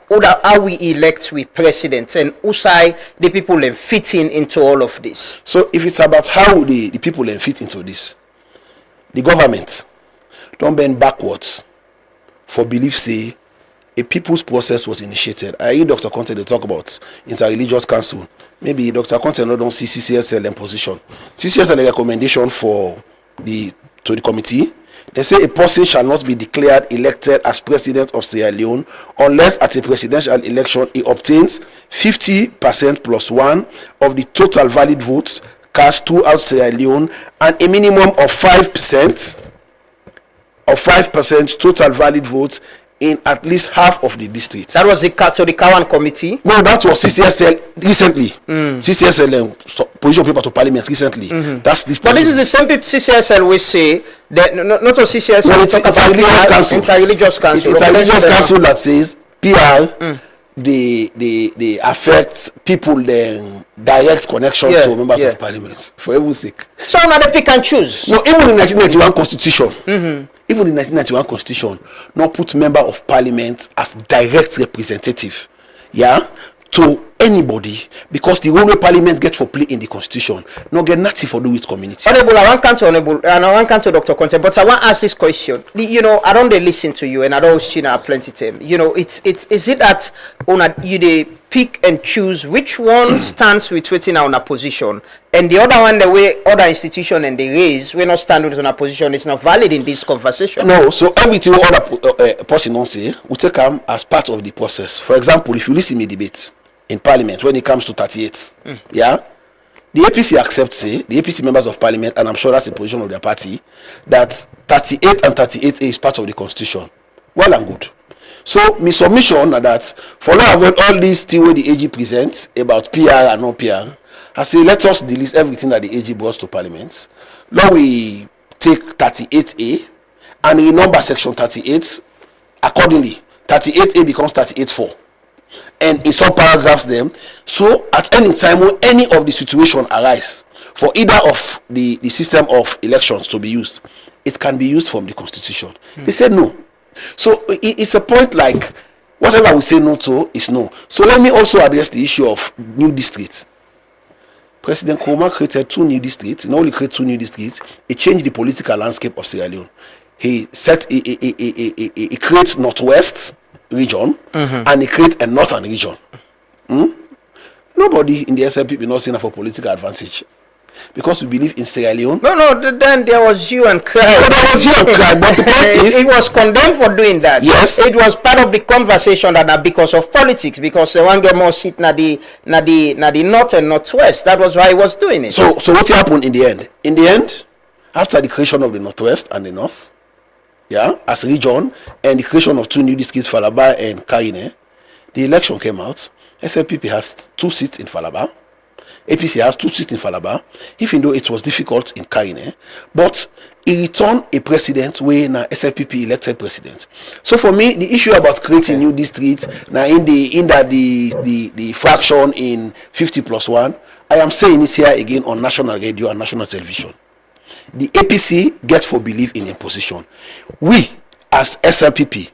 how we elect with presidents and who side the people then fitting into all of this? So if it's about how the people then fit into this, the government don't bend backwards for belief say a people's process was initiated. I hear Dr. Conte they talk about inter-religious council. Maybe Dr. Conte don't see CCSL in position. CCSL recommendation to the committee. They say a person shall not be declared elected as president of Sierra Leone unless at a presidential election he obtains 50% plus 1 of the total valid votes cast throughout Sierra Leone and a minimum of 5% total valid votes in at least half of the districts. That was the Kawan committee? No, that was CCSL recently. CCSL position paper to parliament recently. That's this. But this is the same people CCSL will say that not on CCSL. No, it's inter-religious council. Inter-religious council. It's inter-religious council that says PR they affect people then direct connection to members of parliament. For heaven's sake. So now they pick and choose. No, even in 1991 constitution. Even in 1991 constitution, not put member of parliament as direct representative, to anybody, because the role parliament gets for play in the constitution, not get nothing for do with community. Honorable, I want to Dr. Conte, but I want to ask this question. I don't listen to you, and I don't plenty time. Is it that you they pick and choose which one stands with waiting on a position, and the other one the way other institution and they raise we not stand with on a position is not valid in this conversation? No, so everything other person don't say we take them as part of the process. For example, if you listen to debates in parliament when it comes to 38, the APC accepts the APC members of parliament, and I'm sure that's the position of their party, that 38 and 38A is part of the constitution. Well and good. So my submission that for now avoid all these things where the AG presents about PR and no PR, I say let us delete everything that the AG brought to parliament. Now we take 38A and we number section 38 accordingly. 38A becomes 38.4. And in some paragraphs them. So at any time when any of the situation arise for either of the system of elections to be used, it can be used from the constitution. They said no. So it's a point like whatever we say no to is no. So let me also address the issue of new districts. President Nkrumah created 2 new districts. Not only created 2 new districts, he changed the political landscape of Sierra Leone. He creates Northwest region and he creates a Northern region. Nobody in the SLP will not see enough for political advantage. Because we believe in Sierra Leone. No, then there was you and cry. There was you and cry, but the point is... It was condemned for doing that. Yes. It was part of the conversation that because of politics, because they want to get more seat na the North and Northwest. That was why he was doing it. So what happened in the end? In the end, after the creation of the Northwest and the North, as a region, and the creation of 2 new districts, Falaba and Karine, the election came out. SLPP has 2 seats in Falaba. APC has 2 seats in Falaba, even though it was difficult in Karine, but he returned a president when SLPP elected president. So for me, the issue about creating new districts now in the fraction in 50+1, I am saying it here again on national radio and national television. The APC gets for belief in imposition. We as SLPP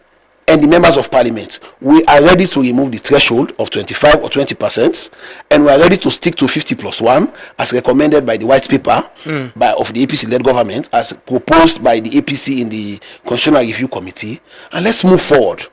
and the members of parliament, we are ready to remove the threshold of 25 or 20%, and we are ready to stick to 50+1 as recommended by the white paper of the APC-led government, as proposed by the APC in the Constitutional Review Committee, and let's move forward.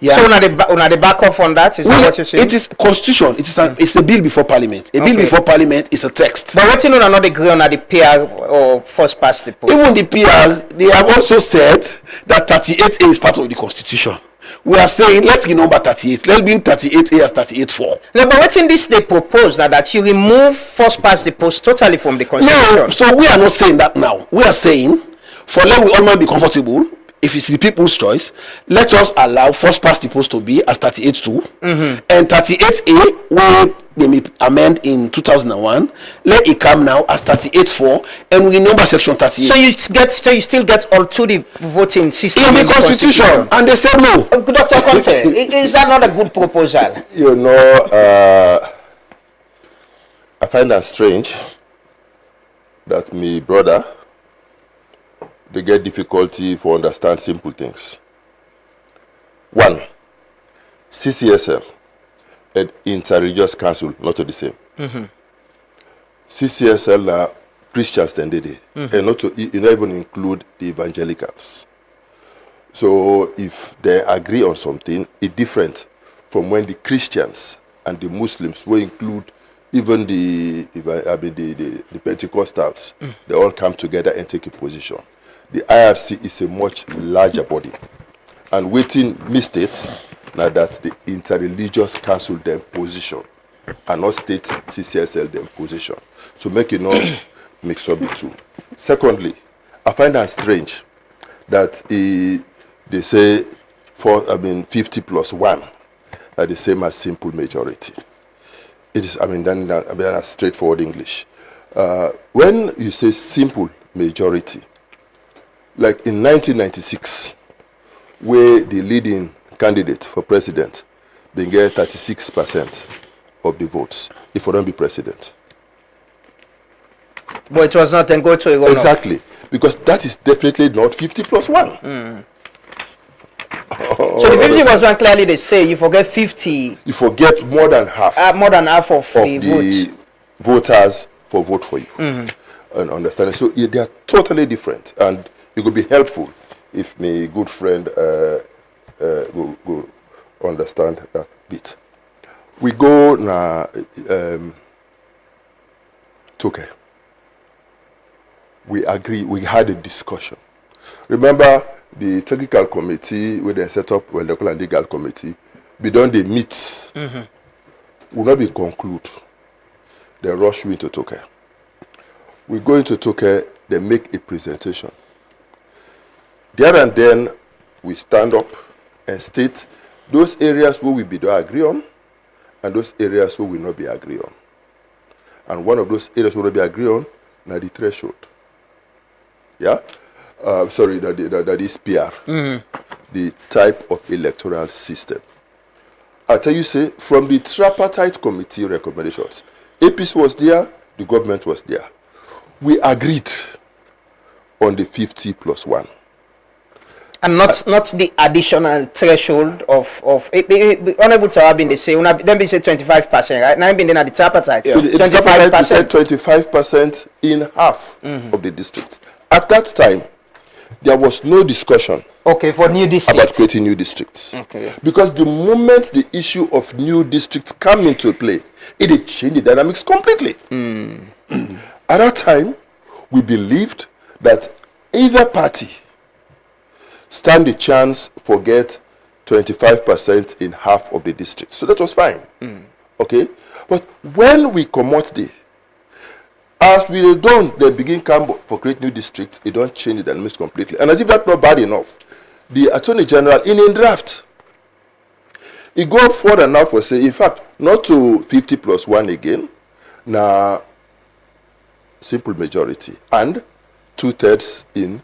So on the back off on that, is that what you're saying? It is constitution. It's a bill before parliament. A bill before parliament is a text. But what you know, not agree on the PR or first past the post. Even the PR, they have also said that 38A is part of the constitution. We are saying let's get number 38. Let's bring 38A as 38.4. No, but what in this they propose that you remove first past the post totally from the constitution. No, so we are not saying that now. We are saying for let we all might be comfortable. If it's the people's choice, let us allow first past the post to be as 38.2 and 38A will they may amend in 2001. Let it come now as 38.4 and we remember section 38. So you still get all to the voting system in the constitution, and they said no. Dr. Conte, is that not a good proposal? You know, I find that strange that my brother they get difficulty for understand simple things. 1, CCSL and inter-religious council not the same. CCSL Christians then did it, and not to not even include the evangelicals. So if they agree on something, it's different from when the Christians and the Muslims will include even the Pentecostals. They all come together and take a position. The IRC is a much larger body, and waiting misstate now that the interreligious council them position and not state CCSL them position. So make it not mix up the two. Secondly, I find that strange that they say 50 plus 1 are the same as simple majority. It is, that's straightforward English. When you say simple majority, like in 1996, where the leading candidate for president, they get 36% of the votes if we don't be president. But it was not then go to a runoff. Exactly, because that is definitely not 50 plus 1. So the 50 plus 1, clearly they say you forget 50. You forget more than half. More than half of the voters for vote for you. And understand. So they are totally different, and it would be helpful if my good friend go understand that bit. We go now. Okay. We agree. We had a discussion. Remember the technical committee where they set up, well, the legal committee, we don't they meet. Will not be conclude. They rush you into Tokyo. We go into Tokyo, they make a presentation. There and then we stand up and state those areas where we be don't agree on and those areas where we not be agree on. And one of those areas we not be agree on, now the threshold. Yeah? That is PR. The type of electoral system. I tell you, say, from the tripartite committee recommendations, APC was there, the government was there. We agreed on the 50 plus 1. And not the additional threshold of Honorable Tawabin, they say, then be say 25%, right? Now been at the tripartite. So the tripartite said 25% in half of the districts. At that time, there was no discussion. Okay, for new districts. About creating new districts. Okay. Because the moment the issue of new districts come into play, it changed the dynamics completely. At that time, we believed that either party stand the chance for get 25% in half of the district. So that was fine. Okay? But when we come out there, as we done, they begin come for create new districts, it don't change the dynamics completely. And as if that's not bad enough, the Attorney General in a draft, he go further now for say, in fact, not to 50 plus 1 again, now simple majority, and 2/3 in,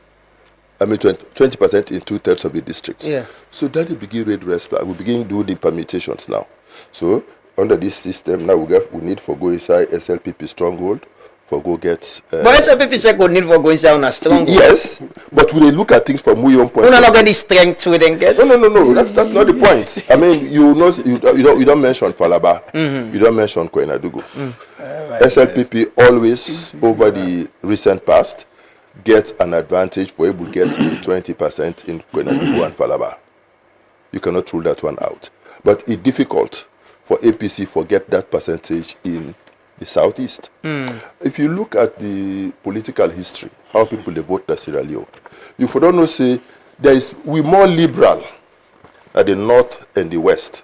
20% in 2/3 of the districts. Yeah. So then we begin read rest flag. We begin do the permutations now. So under this system, now we need for go inside SLPP stronghold, for go get. But SLPP check would need for go inside on a stronghold. Yes, but we look at things from your own point. We not get the strength to then get. No. That's not the point. I mean, you don't mention Falaba. You don't mention Koenadugu. SLPP always over the recent past get an advantage for able to get 20% in Koenadugu and Falaba. You cannot rule that one out. But it's difficult for APC to get that percentage in the southeast. If you look at the political history, how people they vote in Sierra Leone, you don't know say we more liberal at the north and the west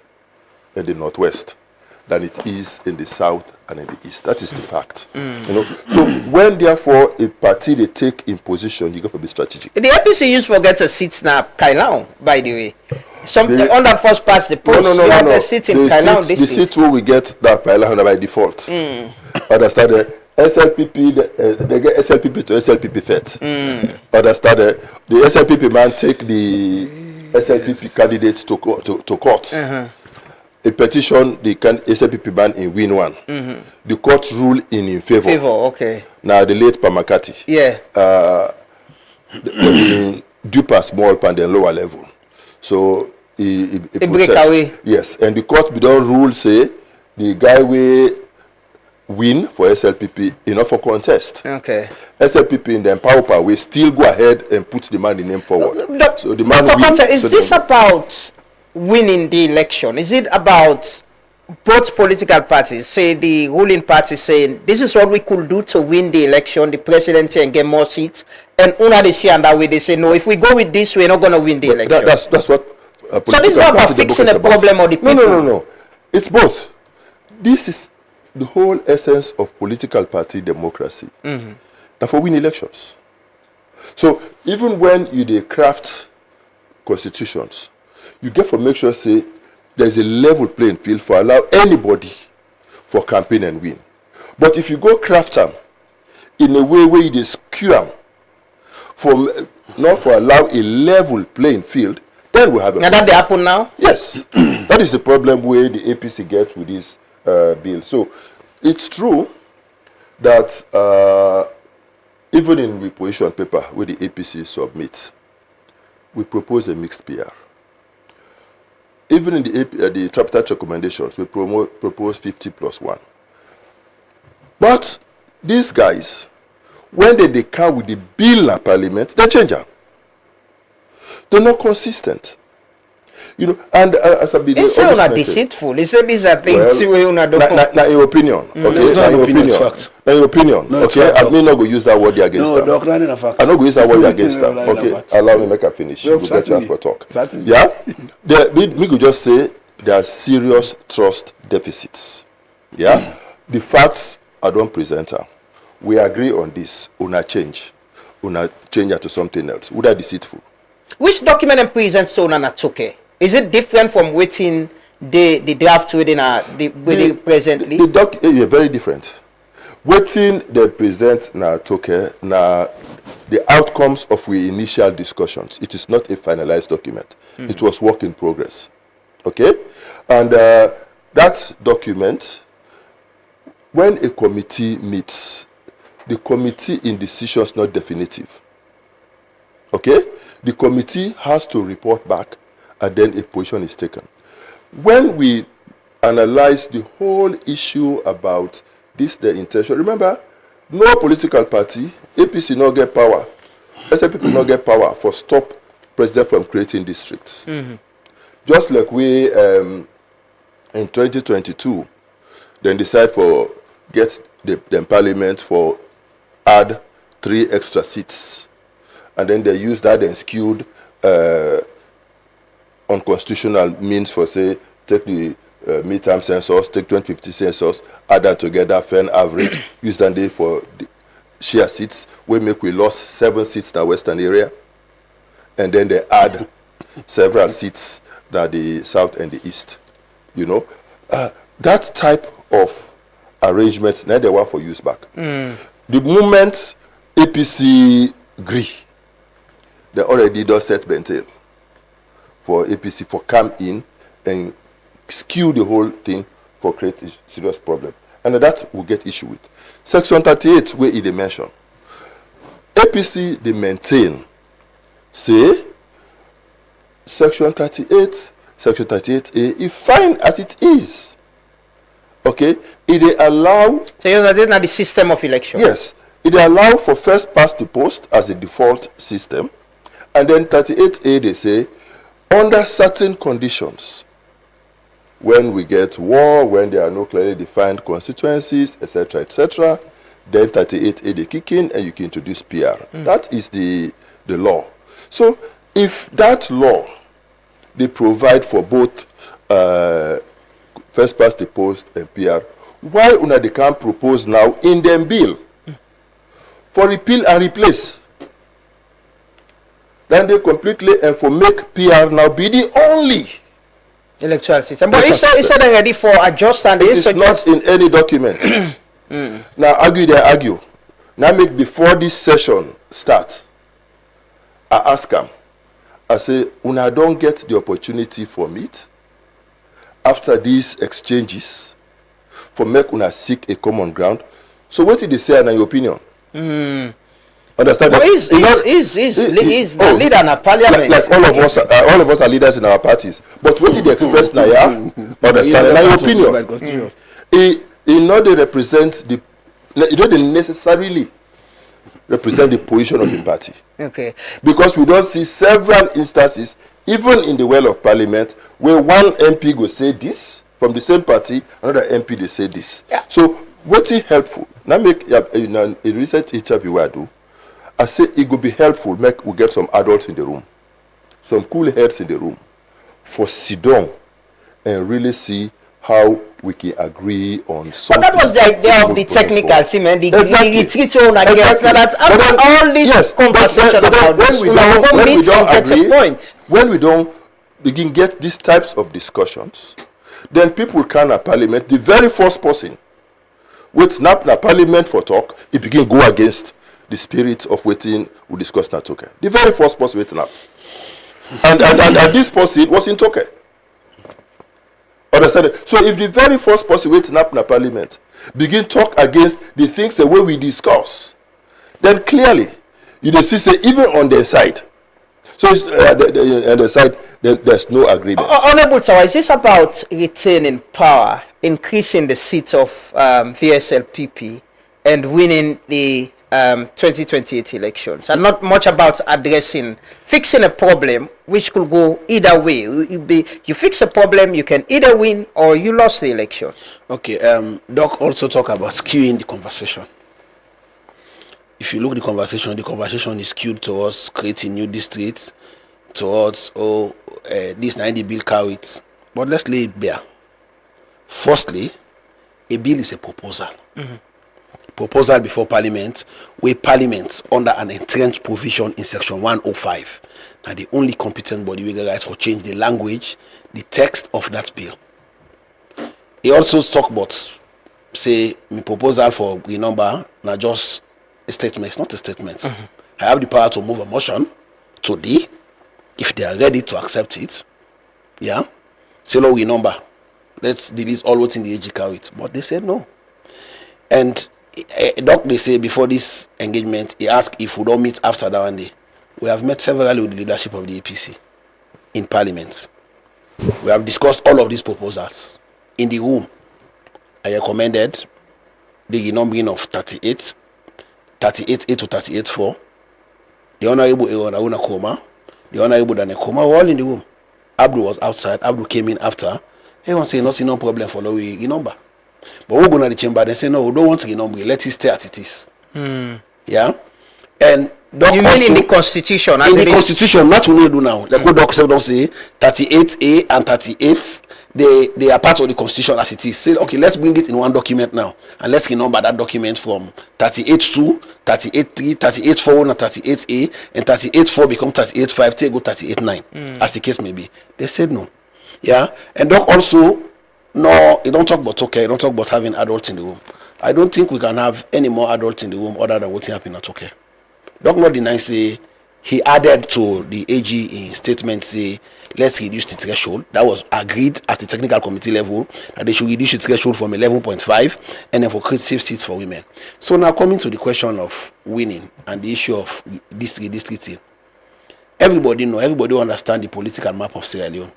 and the northwest than it is in the south and in the east. That is the fact. So when therefore a party they take in position, you got to be strategic. The APC used to get a seat now, Kailao, by the way. Something on that first pass the post. No. A seat in Kailao. The seat where we get that Kailao by default. Understand the SLPP, they get SLPP to SLPP fet. Understand the SLPP man take the SLPP candidates to court. A petition the SLPP man in win one. The court rule in favor. Okay. Now the late Pamakati. Yeah. Duper small pan the lower level. So he break away. Yes, and the court don't rule say the guy we win for SLPP enough for contest. Okay. SLPP in the Empower will still go ahead and put the man name forward. So the man is this about winning the election? Is it about both political parties, say the ruling party saying this is what we could do to win the election, the presidency, and get more seats, and una they see and that way they say no, if we go with this we're not going to win the election. That's what so this is not about fixing a problem or the people. No. It's both. This is the whole essence of political party democracy. Now for win elections. So even when you craft constitutions, you get to make sure say there's a level playing field for allow anybody for campaign and win. But if you go craft them in a way where you skew them from not for allow a level playing field, then we have a now that they happen now? Yes. That is the problem where the APC gets with this bill. So it's true that even in the position paper where the APC submits, we propose a mixed PR. Even in the tripartite recommendations, we propose 50+1. But these guys, when they come with the bill in Parliament, they change them. They're not consistent. You know, and as I It's not deceitful. They say these are things where you not Now, your opinion. Okay, it's not an opinion, it's fact. Now, your opinion. No, okay, I may not go use that word against them. No, not in a fact. I'm not going to use that word against them. Okay, allow me make a finish. We'll get chance for talk. Certainly. Yeah? Me could just say there are serious trust deficits. Yeah? The facts I don't present her. We agree on this. Una change it to something else. Would that deceitful? Which document and present so Natoke? Is it different from waiting the draft within presently? Yeah, very different. Waiting they present Natoke the outcomes of the initial discussions. It is not a finalized document. It was work in progress. Okay? And that document, when a committee meets, the committee in decision is not definitive. Okay? The committee has to report back and then a position is taken. When we analyze the whole issue about the intention, remember, no political party, APC not get power, SLPP not get power for stop president from creating districts. Just like we, in 2022, then decide for get the parliament for add 3 extra seats. And then they use that and skewed unconstitutional means for, say, take the midterm census, take 2050 census, add that together, fair average, use that day for the share seats. We lost 7 seats in the western area. And then they add several seats in the south and the east. You know, that type of arrangement, now they want for use back. The moment APC agree, they already don't set Bentel for APC for come in and skew the whole thing for create a serious problem. And that will get issue with. Section 38, where they mention, APC, they maintain, say, Section 38, Section 38A, is fine as it is. Okay? It they allow... So you're not the system of election? Yes. It they allow for first past the post as a default system. And then 38A, they say, under certain conditions, when we get war, when there are no clearly defined constituencies, etc., then 38A, they kick in and you can introduce PR. That is the law. So if that law, they provide for both first past the post and PR, why una they can't propose now in them bill for repeal and replace? Then they completely and for make PR now be the only electoral system. But it's not ready for adjustment. It is not in any document. Now argue. Now make before this session start, I ask them, I say, una don't get the opportunity for meet after these exchanges for make una seek a common ground. So what did they say in your opinion? Understand but that? He's the leader in our parliament. Like all of us are leaders in our parties. But what did they express now? Understand? In your opinion, it not they represent the, it not they necessarily represent the position of the party. Okay. Because we don't see several instances, even in the well of parliament, where one MP go say this from the same party, another MP they say this. Yeah. So what's it helpful? Now make a recent interview I do. I say it would be helpful. Make we get some adults in the room, some cool heads in the room, for sit down and really see how we can agree on something. But that was the idea of the technical team and the retreat on against that. After all this conversation about this, when we don't begin get these types of discussions, then people can at parliament, the very first person with snap na parliament for talk, it begin go against the spirit of waiting we discuss na toke. The very first person waiting up. And this person was in toke. Understand? So if the very first person waiting up in the parliament begin talk against the things the way we discuss, then clearly you see say even on their side. So it's, on the side there's no agreement. Honorable Tawa, is this about retaining power, increasing the seats of VSLPP, and winning the 2028 elections, and not much about fixing a problem which could go either way? You fix a problem, you can either win or you lost the election. Okay, Doc also talk about skewing the conversation. If you look at the conversation is skewed towards creating new districts, towards this 90 bill carry it. But let's lay it bare. Firstly, a bill is a proposal. Mm-hmm. Proposal before Parliament, where Parliament, under an entrenched provision in Section 105, are the only competent body with the rights for change the language, the text of that bill. He also talk about, say, my proposal for the number, not just a statement. It's not a statement. Mm-hmm. I have the power to move a motion today, if they are ready to accept it. Yeah, say, no, we number. Let's delete all what's in the AG carry it. But they said no. And Doc, they say before this engagement, he asked if we don't meet after that one day. We have met several with the leadership of the APC in Parliament. We have discussed all of these proposals. In the room, I recommended the numbering of 38A to 38.4. The Honorable Aaron Aruna Koma, the Honorable Dane Koma were all in the room. Abdul was outside. Abdul came in after. Everyone saying, no problem for the number. But we go to the chamber, they say, no, we don't want to number, let it stay as it is. Yeah? And you mean in the Constitution? In the Constitution, not what we do now. The Doc don't say 38A and 38, they are part of the Constitution as it is. Say, okay, let's bring it in one document now. And let's renumber that document from 38.2, 38.3, 38.4, and 38A, and 38.4 become 38.5, take go 38.9, as the case may be. They said no. Yeah? And Doc also, no, you don't talk about you don't talk about having adults in the room. I don't think we can have any more adults in the room other than what's happening at okay. Doc not deny say he added to the AG in statement say let's reduce the threshold. That was agreed at the technical committee level that they should reduce the threshold from 11.5 and then for create safe seats for women. So now coming to the question of winning and the issue of districting. Everybody understand the political map of Sierra Leone.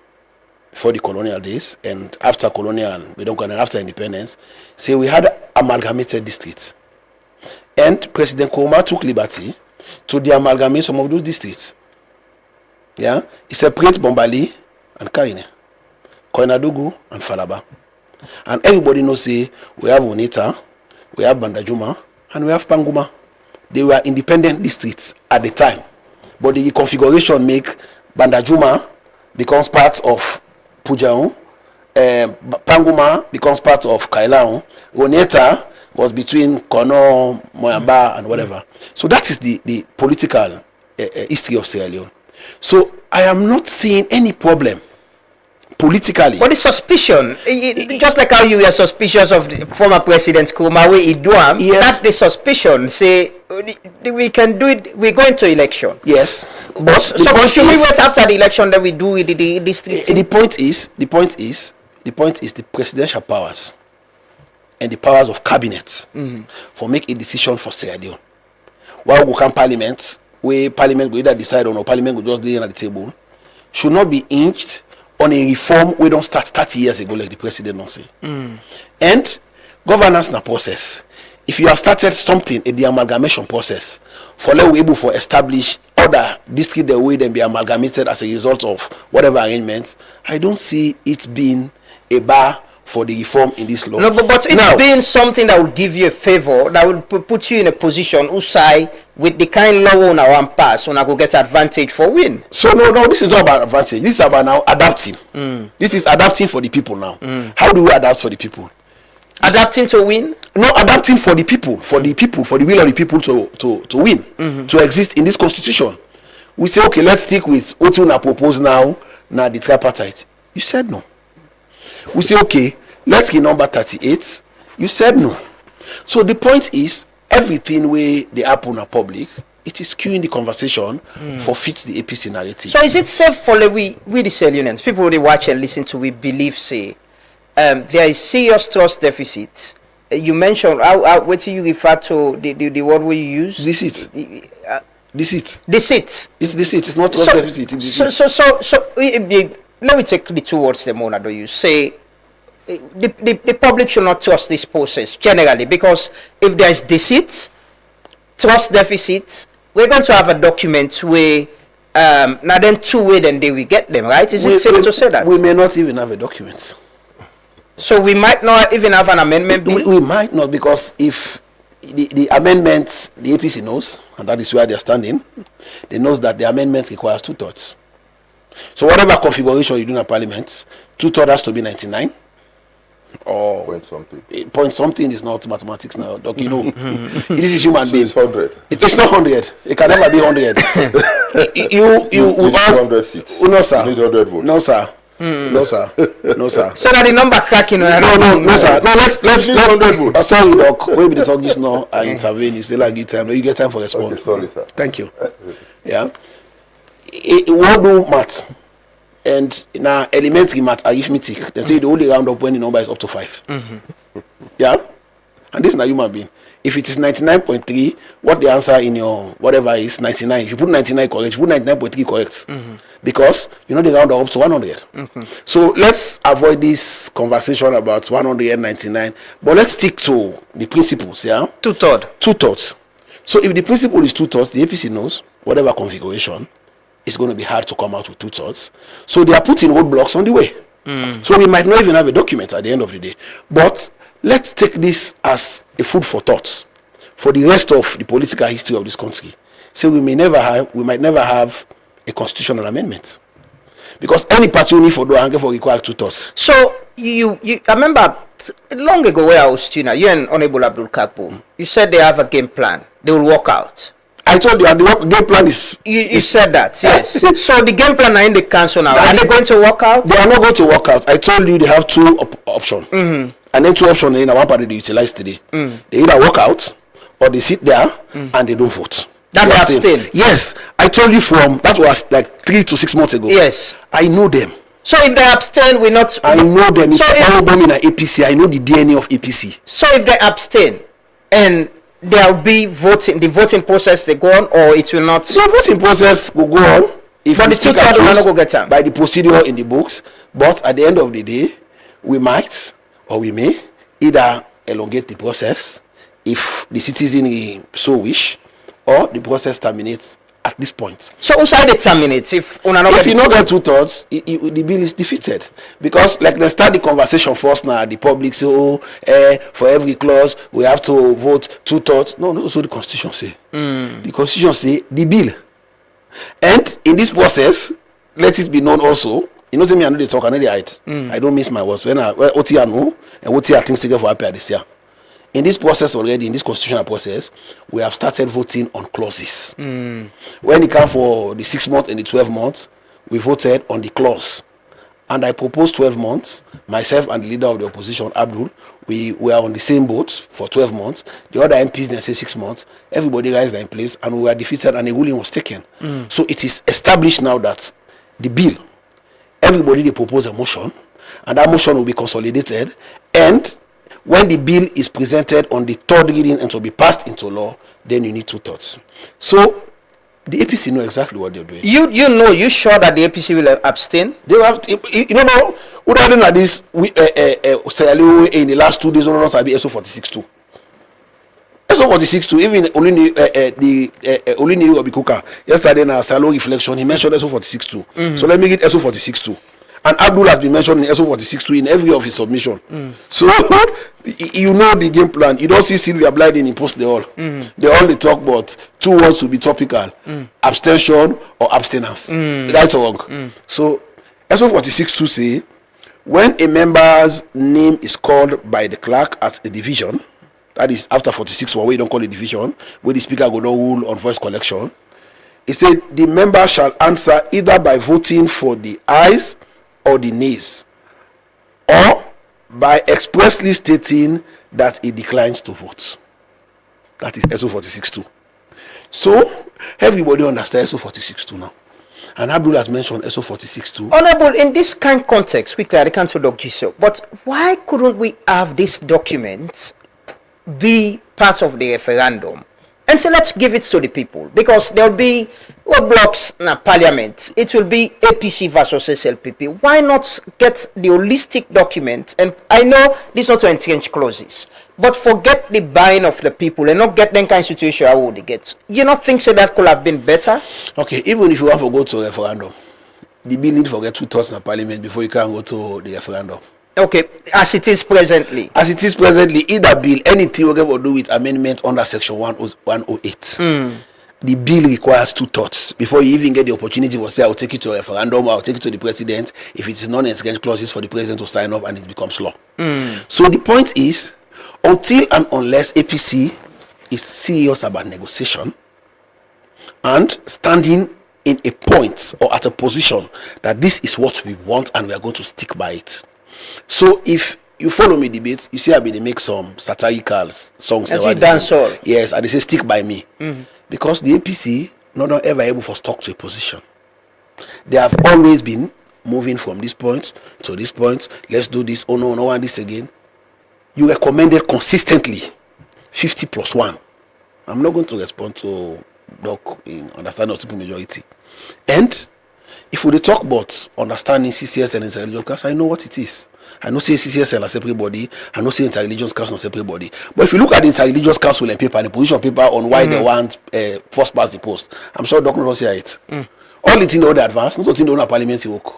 Before the colonial days and after colonial, after independence, say we had amalgamated districts. And President Koma took liberty to de-amalgamate some of those districts. Yeah? He separated Bombali and Karine, Koinadugu and Falaba. And everybody knows say we have Onita, we have Bandajuma, and we have Panguma. They were independent districts at the time. But the configuration make Bandajuma becomes part of Pujaun, Panguma becomes part of Kailaon, Oneta was between Kono, Moyamba, and whatever. So that is the political history of Sierra Leone. So I am not seeing any problem politically. But the suspicion, just like how you were suspicious of the former President Kumawe Iduam, yes. That's the suspicion. Say we can do it. We're going to election. Yes, but so should we wait after the election that we do the district? The point is the presidential powers and the powers of cabinet for make a decision for Sierra Leone. While we can Parliament, where Parliament go either decide on or Parliament go just there at the table, should not be hinged on a reform we don't start 30 years ago like the president don't say. And governance na process. If you have started something in the amalgamation process, for let we able for establish other district the way then be amalgamated as a result of whatever arrangements, I don't see it being a bar for the reform in this law. No, but it's now, being something that will give you a favor, that will put you in a position, Usai, with the kind law on our pass, when I go get advantage for win. So no, this is not about advantage. This is about now adapting. This is adapting for the people now. How do we adapt for the people? Adapting to win? No, adapting for the people, for the will of the people to win, to exist in this constitution. We say, okay, let's stick with what you propose now the tripartite. You said no. We say, okay, let's get number 38. You said no. So the point is, everything where they happen in public, it is skewing the conversation for fits the APC narrative. So is it safe for we the Salians, people who watch and listen to, we believe, say, there is serious trust deficit. You mentioned, what do you refer to, the word we use? Deceit. Deceit. Deceit. It's deceit. It's not trust deficit. It's deceit. So let me take the two words the Mona do you say. The public should not trust this process generally, because if there is deceit, trust deficit, we're going to have a document where now then two way then they will get them, right? Is it safe to say that? We may not even have a document. So we might not even have an amendment bill? We might not, because if the amendment, the APC knows, and that is where they're standing, they knows that the amendment requires 2/3. So whatever configuration you do in a parliament, 2/3 has to be 99. Or point something is not mathematics now, Doc, you know. This is human being. It's 100. It's not 100. It can never be 100. you need 100 seats. No, sir. You need 100 votes. No, sir. No, sir. No, sir. So that the number cracking. No, sir. No, let's 100 votes. Sorry, Doc. When we talk this now, I intervene. You say like give time. No, you get time for response. Okay, sorry, sir. Thank you. Yeah. It won't do math. And now elementary math, arithmetic, they say they only round up when the number is up to 5. Yeah? And this is not human being. If it is 99.3, what the answer in your whatever is 99. If you put 99 correct, you put 99.3 correct. Because you know they round up to 100. So let's avoid this conversation about 199. But let's stick to the principles, yeah? 2/3. 2/3. So if the principle is 2/3, the APC knows whatever configuration, it's going to be hard to come out with 2/3. So they are putting roadblocks on the way. So we might not even have a document at the end of the day. But let's take this as a food for thought for the rest of the political history of this country. So we might never have a constitutional amendment. Because any party only for do and for require 2/3. So you I remember long ago where I was student, you and Honorable Abdul Kakpo, you said they have a game plan. They will work out. I told you, and the game plan is... You said that, yes. So the game plan are in the council now. Are they going to work out? They are not going to work out. I told you they have two options. And then two options in one party they utilize today. They either work out, or they sit there and they don't vote. That they abstain? Yes. I told you that was like 3 to 6 months ago. Yes. I know them. So if they abstain, we're not... I know them. So if them in APC, I know the DNA of APC. So if they abstain, and... there will be voting, the voting process they go on, or it will not? The voting process will go on if but the speaker choose go get by the procedure in the books. But at the end of the day, we might or we may either elongate the process if the citizen so wish, or the process terminates at this point. So who side it terminates if you not get 2/3, the bill is defeated, because like they start the conversation first now. The public say, for every clause we have to vote 2/3. No, so the constitution say. The constitution say the bill, and in this process, let it be known also. You know, me I know they talk, I know they hide. I don't miss my words. When OT I know and OT I think together for happy this year. In this process already, in this constitutional process, we have started voting on clauses. When it comes for the 6 months and the 12 months, we voted on the clause. And I proposed 12 months. Myself and the leader of the opposition, Abdul, we were on the same boat for 12 months. The other MPs then say 6 months. Everybody raised in place and we were defeated and a ruling was taken. So it is established now that the bill, everybody they propose a motion, and that motion will be consolidated, and when the bill is presented on the third reading and to be passed into law, then you need 2/3. So the APC know exactly what they're doing. You know, you sure that the APC will abstain? They will have, you know, Other than this, we in the last 2 days, we don't be SO46 too. SO46 too. Even Olini Obikuka yesterday in our salon reflection, he mentioned SO46 too. So let me get SO46 too. And Abdul has been mentioned in SO46 too in every of his submission. So you know the game plan. You don't see Sylvia Blyden in post they all. They all talk about 2 words will be topical: abstention or abstinence. Right or wrong? So SO46 too say when a member's name is called by the clerk at a division, that is after 46 one, we don't call it division, where the speaker go down rule on voice collection. It said the member shall answer either by voting for the ayes or the nays, or by expressly stating that he declines to vote. That is SO46 too. So everybody understands SO46 too now. And Abdul has mentioned SO46 too. Honorable, in this kind of context, quickly, I can't talk Giso, but why couldn't we have this document be part of the referendum? And so let's give it to the people, because there will be roadblocks in parliament. It will be APC versus SLPP. Why not get the holistic document? And I know this is not to entrench clauses, but forget the buying of the people and not get them kind of situation I would get. You not think so that could have been better? Okay, even if you want to go to a referendum, the bill need to get 2/3 in parliament before you can go to the referendum. Okay, as it is presently. As it is presently, either bill, anything we will do with amendment under section 108. The bill requires 2/3 before you even get the opportunity to say, I'll take it to a referendum, I'll take it to the president, if it is non-entrench clauses for the president to sign off and it becomes law. So the point is, until and unless APC is serious about negotiation and standing in a point or at a position that this is what we want and we are going to stick by it. So if you follow me debates, you see they make some satirical songs. Yes, and they say stick by me. Because the APC not ever able for stuck to a position. They have always been moving from this point to this point. Let's do this. Oh no, no one this again. You recommended consistently 50+1. I'm not going to respond to Doc in understanding of simple majority. And if we talk about understanding CCS and interreligious council, I know what it is. I know say CCS and a separate body. I know say interreligious council and a separate body. But if you look at the interreligious council and paper and the position paper on why they want first past the post, I'm sure Doc not say it. All the things they advance, not the things they don't parliament work.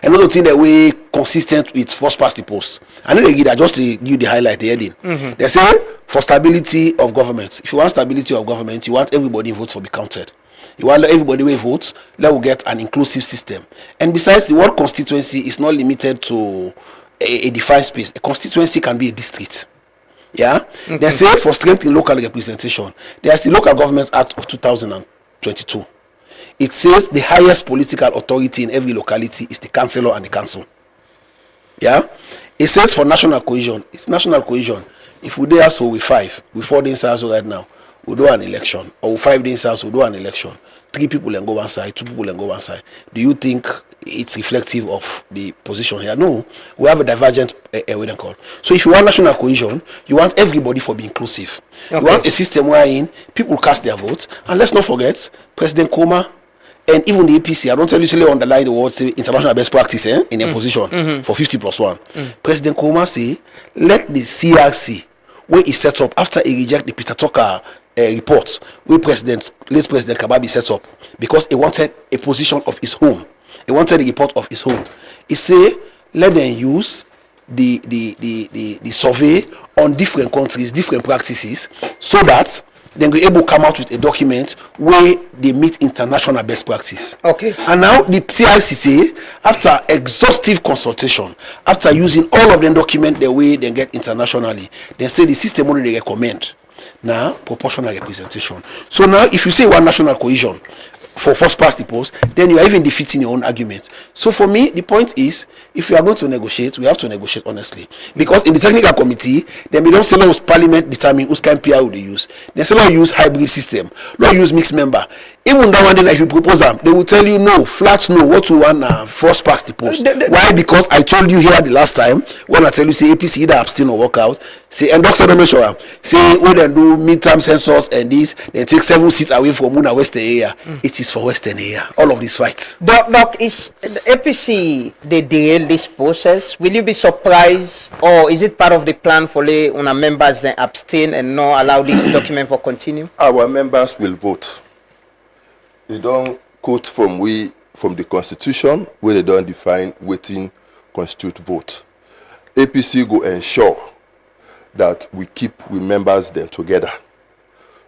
And not the thing that way consistent with first past the post. I know they give that just to give the highlight, the heading. They say for stability of government. If you want stability of government, you want everybody votes to be counted. You want everybody will vote, let us get an inclusive system. And besides, the word constituency is not limited to a defined space. A constituency can be a district. Yeah? They say for strength in local representation, there's the Local Government Act of 2022. It says the highest political authority in every locality is the councillor and the council. Yeah? It says for national cohesion, it's national cohesion. If we do so with 5, with 4 days also right now, we'll do an election. Or with 5 days also, we'll do an election. 3 people can go one side, 2 people can go one side. Do you think it's reflective of the position here? No. We have a divergent call. So if you want national cohesion, you want everybody to be inclusive. Okay. You want a system wherein people cast their votes. And let's not forget, President Koma and even the APC, I don't tell you to underline the word say international best practice in their position for 50+1. President Koma say, let the CRC, where he set up after he reject the Peter Tucker report, where late President Kababi set up, because he wanted a position of his own. He wanted a report of his own. He say, let them use the survey on different countries, different practices, so that then we're able to come out with a document where they meet international best practice. Okay. And now the CICC, after exhaustive consultation, after using all of them document the way they get internationally, they say the system only they recommend now proportional representation. So now if you say one national cohesion for first past the post, then you are even defeating your own argument. So for me, the point is, if we are going to negotiate, we have to negotiate honestly. Because in the technical committee, then we don't say let parliament determine whose kind PR they use. They say not use hybrid system, not use mixed member. even that one day if you propose them, they will tell you no, flat no, what you want first past the post. Why? Because I told you here the last time when I tell you say APC either abstain or walk out, say and Dr. Domeshoa, say when they do midterm census and this, they take 7 seats away from Muna Western area. It is for Western area. All of this fight. Doc, is the APC they derail this process? Will you be surprised, or is it part of the plan for una members then abstain and not allow this document for continue? Our members will vote. They don't quote from the Constitution where they don't define waiting constitute vote. APC go ensure that we keep members then together.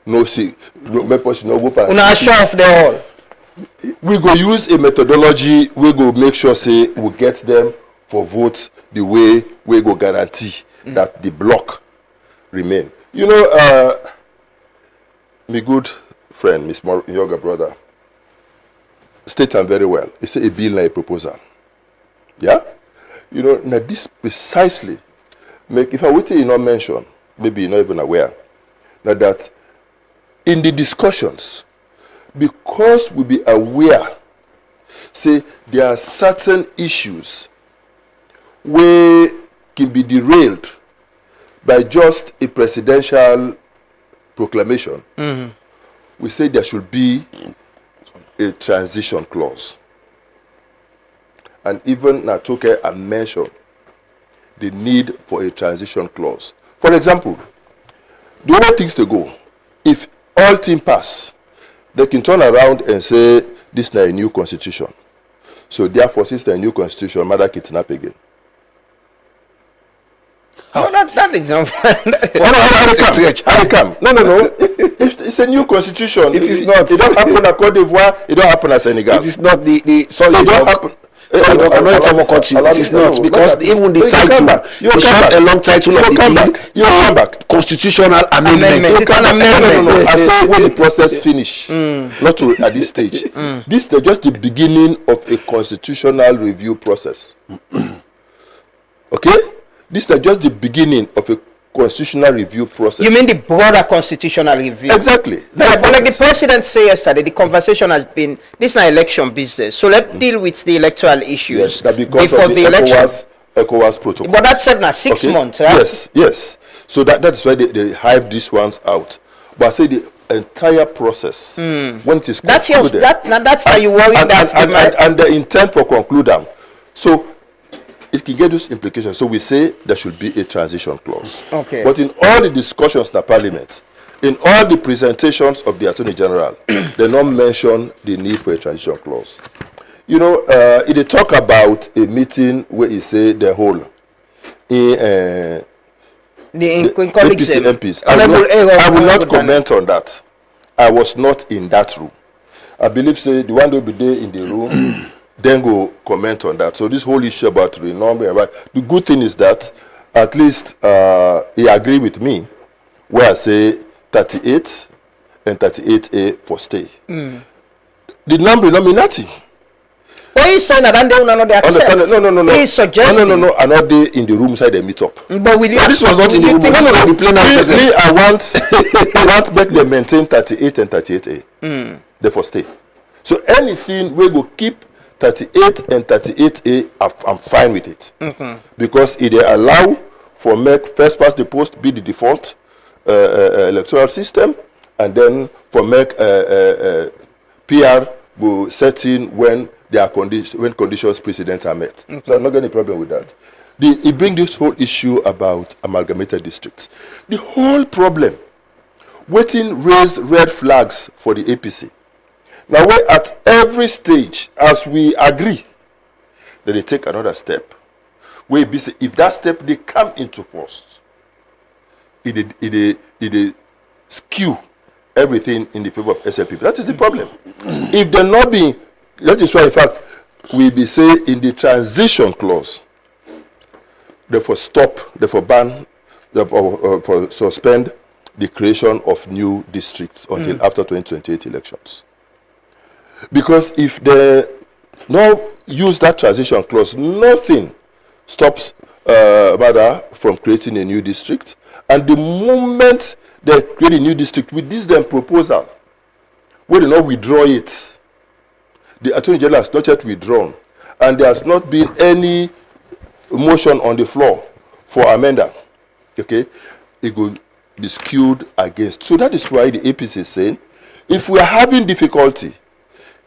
No see, members no go past. Una sure of the all. We go use a methodology. We go make sure say we get them for votes the way we go guarantee that the block remain. You know, my good friend, Miss Younger brother, state them very well. It's a bill like a proposal. Yeah? You know, now this precisely make, if I wait till you not mention, maybe you're not even aware, now that in the discussions, because we be aware, say there are certain issues where can be derailed by just a presidential proclamation. We say there should be a transition clause. And even Natoke I mentioned the need for a transition clause. For example, the way things to go, if all things pass, they can turn around and say this is not a new constitution. So therefore, since it's a new constitution, Mother kidnap again. Oh, that example. No. It's a new constitution. It is not. It don't happen at Cote d'Ivoire. It don't happen at Senegal. It is not the sorry. It don't happen. Sorry, Doc, I know it's overcut you. It is not because even the title, the short and long title of the bill, you come back. Constitutional amendment. No. I say when the process finish, not to at this stage. This is just the beginning of a constitutional review process. Okay, this is just the beginning of a constitutional review process. You mean the broader constitutional review? Exactly. But like the president said yesterday, the conversation has been, this is not election business. So let's deal with the electoral issues before the election. ECOWAS protocol. But that said now 6 months, right? Yes. So that's why they hive these ones out. But I say the entire process, when it is concluded. That's how you worry and the intent for conclude them. So it can get those implications. So we say there should be a transition clause. Okay. But in all the discussions in the parliament, in all the presentations of the Attorney General, they don't mention the need for a transition clause. You know, they talk about a meeting where he say the whole the APC MPs. I will not comment on that. I was not in that room. I believe say the one will be there in the room. Then go comment on that. So this whole issue about renumbering, right? The good thing is that at least he agreed with me where I say 38 and 38A for stay. The number mean nothing. What is saying that they will not accept? No. He is suggesting. No. I'm not there in the room side they meet up. But will you? This was not in the room. I want make them maintain 38 and 38A. Therefore stay. So anything we go keep 38 and 38A, I'm fine with it. Because it they allow for make first past the post be the default electoral system, and then for make PR go set in when there are when conditions precedents are met. So I'm not getting a problem with that. It brings this whole issue about amalgamated districts. The whole problem, waiting raise red flags for the APC. Now, we're at every stage, as we agree, that they take another step. If that step they come into force, it skew everything in the favor of SLP. That is the problem. If they're not being, that is why, in fact, we be say in the transition clause, therefore ban, for suspend the creation of new districts until after 2028 elections. Because if they not use that transition clause, nothing stops Bada from creating a new district. And the moment they create a new district with this then proposal, we do not withdraw it. The Attorney General has not yet withdrawn, and there has not been any motion on the floor for amender. Okay, it will be skewed against. So that is why the APC is saying, if we are having difficulty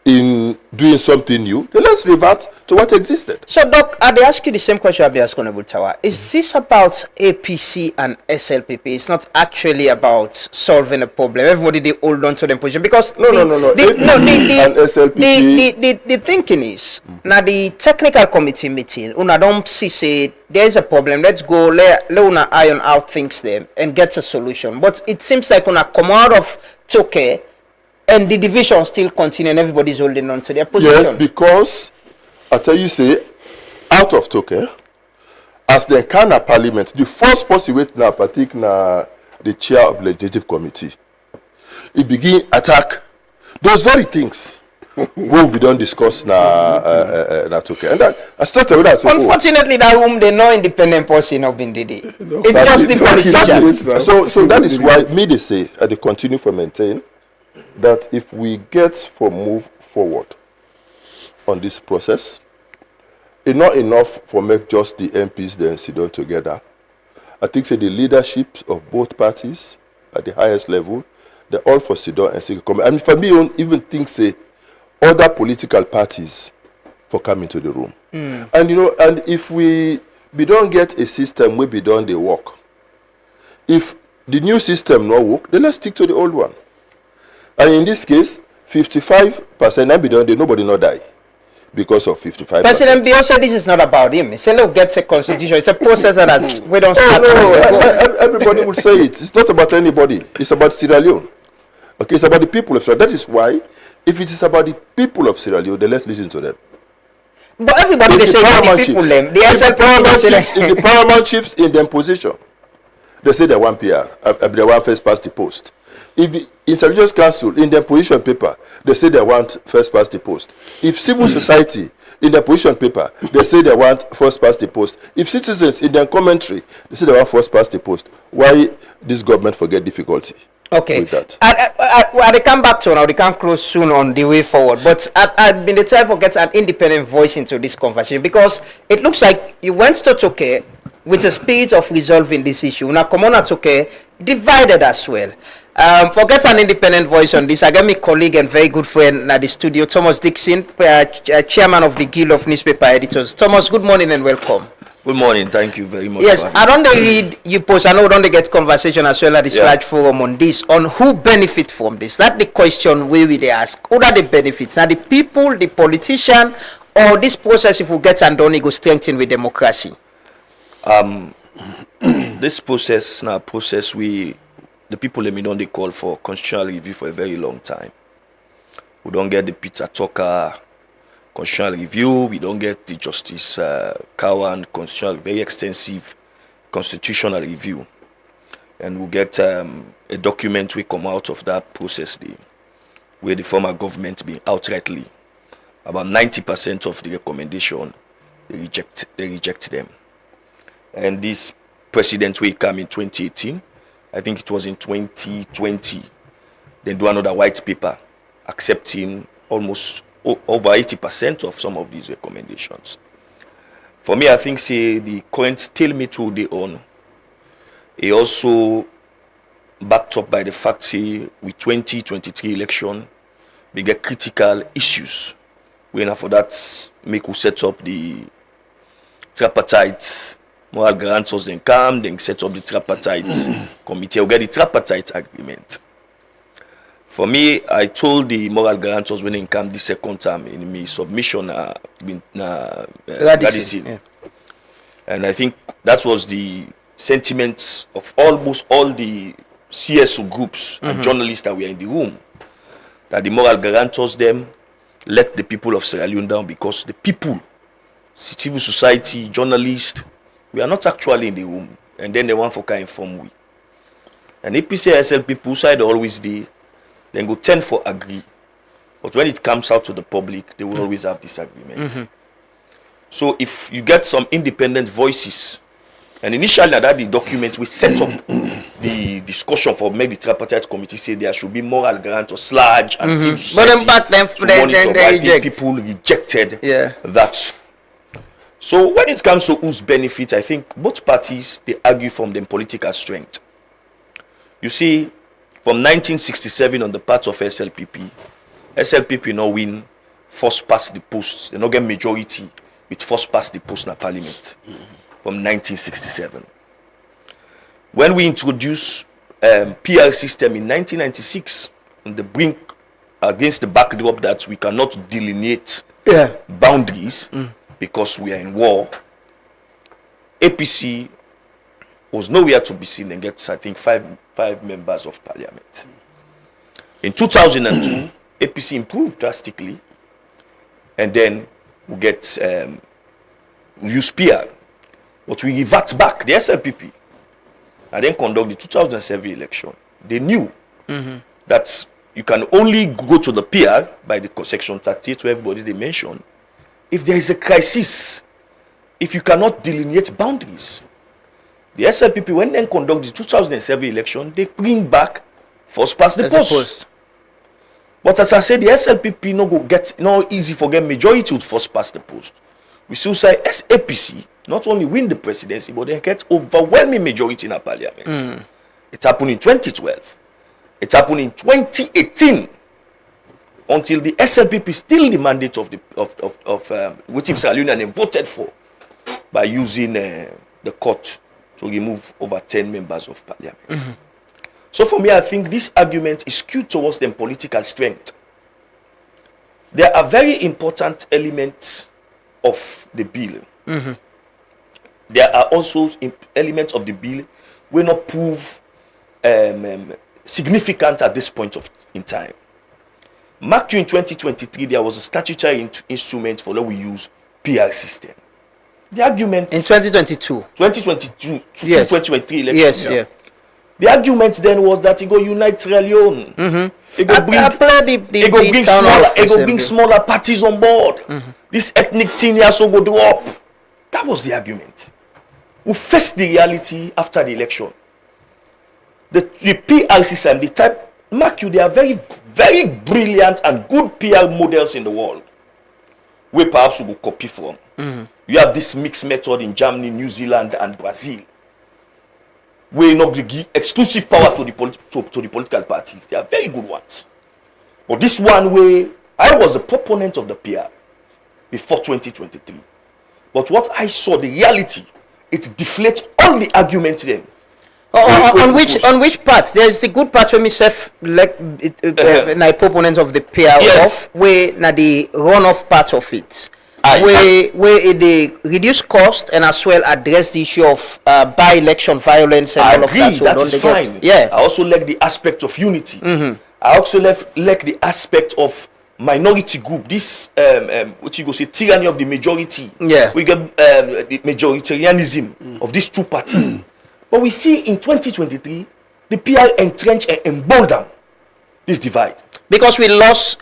in doing something new, then let's revert to what existed. So, Doc, I'll ask you the same question I'll be asking Honorable Tawa. Is this about APC and SLPP? It's not actually about solving a problem. Everybody, they hold on to their position. Because no. The thinking is, now the technical committee meeting, una don't say there's a problem, let's go, let una iron out things there and get a solution. But it seems like una come out of Toke, and the division still continue, and everybody's holding on to their position. Yes, because I tell you, say, out of Toke, as the Nkana Parliament, the first person wait now, particularly the chair of legislative committee, he begin attack those very things when we don't discuss na Toke. And that I started with that. Unfortunately, that room they no independent person of Bindidi. It's just the politicians. So that is why me they say, and they continue to maintain, that if we get for move forward on this process, it's not enough for make just the MPs then sit down together. I think say the leadership of both parties at the highest level, they all for sit down and say, I mean, for me, I don't even think say other political parties for coming to the room. And you know, and if we don't get a system where we don't they work, if the new system not work, then let's stick to the old one. And in this case, 55% and beyond, nobody not die because of 55%. President Bio said this is not about him. He said, look, get a constitution. It's a process that has, we don't start. Everybody would say it. It's not about anybody. It's about Sierra Leone. Okay, it's about the people of Sierra Leone. That is why, if it is about the people of Sierra Leone, then let's listen to them. But everybody, they say the people, them. The If the paramount chiefs in their position, they say they want PR, they want first past the post. If the Intelligence Council in their position paper, they say they want first past the post. If civil society in their position paper, they say they want first past the post. If citizens in their commentary, they say they want first past the post. Why this government forget difficulty? Okay. With that. I come back to now. They can close soon on the way forward. But I've been the time for get an independent voice into this conversation, because it looks like you went to Toke with the spirit of resolving this issue. Now, come on, Toke divided as well. Forget an independent voice on this. I got my colleague and very good friend at the studio, Thomas Dixon, chairman of the Guild of Newspaper Editors. Thomas, good morning and welcome. Good morning. Thank you very much. Yes, I don't read you post. I know don't get conversation as well at the large forum on this, on who benefit from this. That's the question we ask. Who are the benefits? Are the people, the politician, or this process, if we get and done, it go strengthen with democracy? This process, now process the people let me know they call for constitutional review for a very long time. We don't get the Peter Tucker constitutional review. We don't get the Justice Cowan constitutional, very extensive constitutional review. And we get a document we come out of that process where the former government being outrightly, about 90% of the recommendation, they reject them. And this president will come in 2018. I think it was in 2020. Then do another white paper accepting almost over 80% of some of these recommendations. For me, I think say the current stalemate will be on. It also backed up by the fact say with 2023 election, we get critical issues. When for that make we set up the tripartite moral guarantors, then come, then set up the tripartite committee. We'll get the tripartite agreement. For me, I told the moral guarantors when they come the second time in my submission, Radisson. Yeah. And I think that was the sentiment of almost all the CSO groups and journalists that were in the room, that the moral guarantors them let the people of Sierra Leone down, because the people, civil society, journalists, we are not actually in the room, and then they want for kind inform we. And APC SL people side always they then go tend for agree, but when it comes out to the public, they will always have disagreement. So if you get some independent voices And initially, that the document we set up the discussion for maybe the tripartite committee say there should be moral grant or sludge and civil society. But then back then, I think people rejected that. So when it comes to whose benefit, I think both parties they argue from their political strength. You see, from 1967 on the part of SLPP now win first past the post. They not get majority with first past the post in parliament from 1967. When we introduced PR system in 1996 on the brink against the backdrop that we cannot delineate boundaries because we are in war, APC was nowhere to be seen and gets, I think, five members of parliament. In 2002, APC improved drastically, and then we get use PR. But we revert back, the SLPP, and then conduct the 2007 election. They knew that you can only go to the PR by the section 38 where everybody they mentioned if there is a crisis, if you cannot delineate boundaries. The SLPP, when they conduct the 2007 election, they bring back first past the post. But as I said, the SLPP no easy for get majority with first past the post. We still say APC not only win the presidency, but they get overwhelming majority in our parliament. It happened in 2012. It happened in 2018. Until the SLPP still the mandate of which Sierra Leone voted for by using the court to remove over 10 members of parliament. So for me, I think this argument is skewed towards them political strength. There are very important elements of the bill. There are also elements of the bill will not prove significant at this point in time. Mark in 2023, there was a statutory instrument for that we use PR system. The argument in 2022, 2023 election. Yes. The argument then was that it go unite Sierra Leone. It go bring smaller parties on board. This ethnic thing also go drop. That was the argument. We faced the reality after the election. The PR system, the type, mark you, they are very, very brilliant and good PR models in the world. We perhaps we will copy from. You have this mixed method in Germany, New Zealand, and Brazil. We not give exclusive power to the political parties. They are very good ones. But this one way, I was a proponent of the PR before 2023. But what I saw, the reality, it deflates all the arguments then. On which part? There's a good part when me self like na proponents of the PR off where na the runoff part of it. Where they reduce cost and as well address the issue of by-election violence and all of that. So that is fine. I also like the aspect of unity. I also like the aspect of minority group. This what you go say tyranny of the majority. We get the majoritarianism of these two parties. But we see in 2023 the PR entrench and embolden this divide. Because we not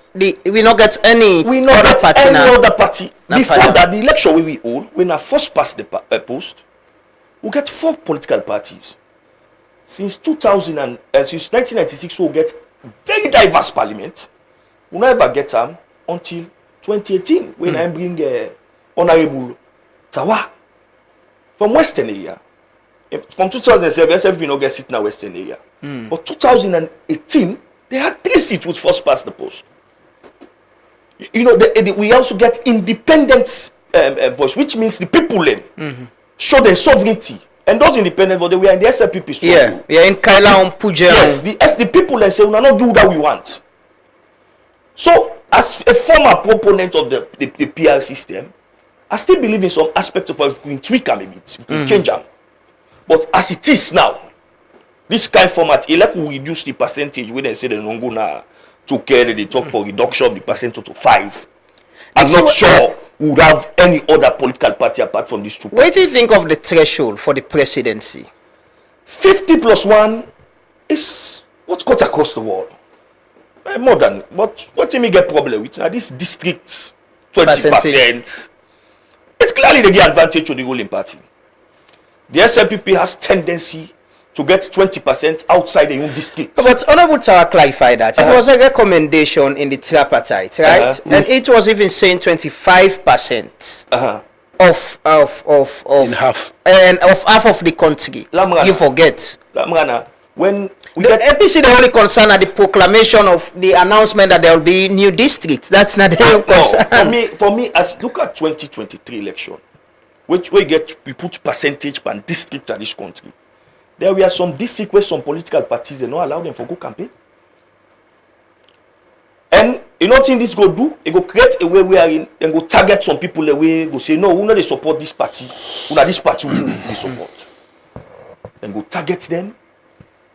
get any other party. Before that, the election we hold, when I first passed the post, we get 4 political parties. Since 1996, we'll get very diverse parliament. We never get them until 2018, when I bring Honorable Tawa from Western area. From 2007, SLP no get seat in the Western area. But 2018, they had 3 seats which first passed the post. You know, we also get independent voice, which means the people show their sovereignty. And those independent voices, we are in the SLPP struggle. In Kaila on Puja. Yes, the people say, we will not do what we want. So, as a former proponent of the PR system, I still believe in some aspects of it. We can tweak them a bit, we can change them. But as it is now, this kind of format, like we reduce the percentage when they say they don't go now to care, they talk for reduction of the percentage to 5. I'm not sure we would have any other political party apart from these two parties. What do you think of the threshold for the presidency? 50 plus 1 is what's got across the world. More than, but what do you get problem with? Now this district 20%, it's clearly they give advantage to the ruling party. The SLPP has tendency to get 20% outside the own district. But Honorable Tawa clarified that. It was a recommendation in the tripartite, right? And it was even saying 25% of in half. And of half of the country. You forget. When the APC, the only concern at the proclamation of the announcement that there will be new districts. That's not the only concern. For me, as look at 2023 election, which we put percentage per district at this country. There were some districts where some political parties they not allow them for go campaign. And you know what this go do? It go create a way where and go target some people the way go say no, we not they support this party, we not this party we support. And go target them,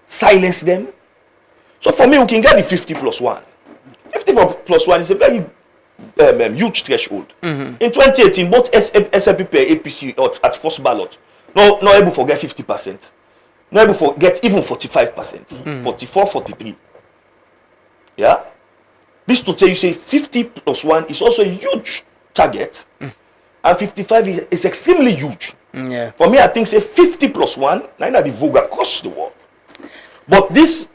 silence them. So for me, we can get the 50 plus 1. 50 plus 1 is a very huge threshold. In 2018, both SLPP and APC at first ballot, not able to get 50%. Not able to get even 45%. 44, 43. Yeah? This to tell you, say 50 plus 1 is also a huge target. And 55 is extremely huge. For me, I think say 50 plus 1, now the vogue across the world. But this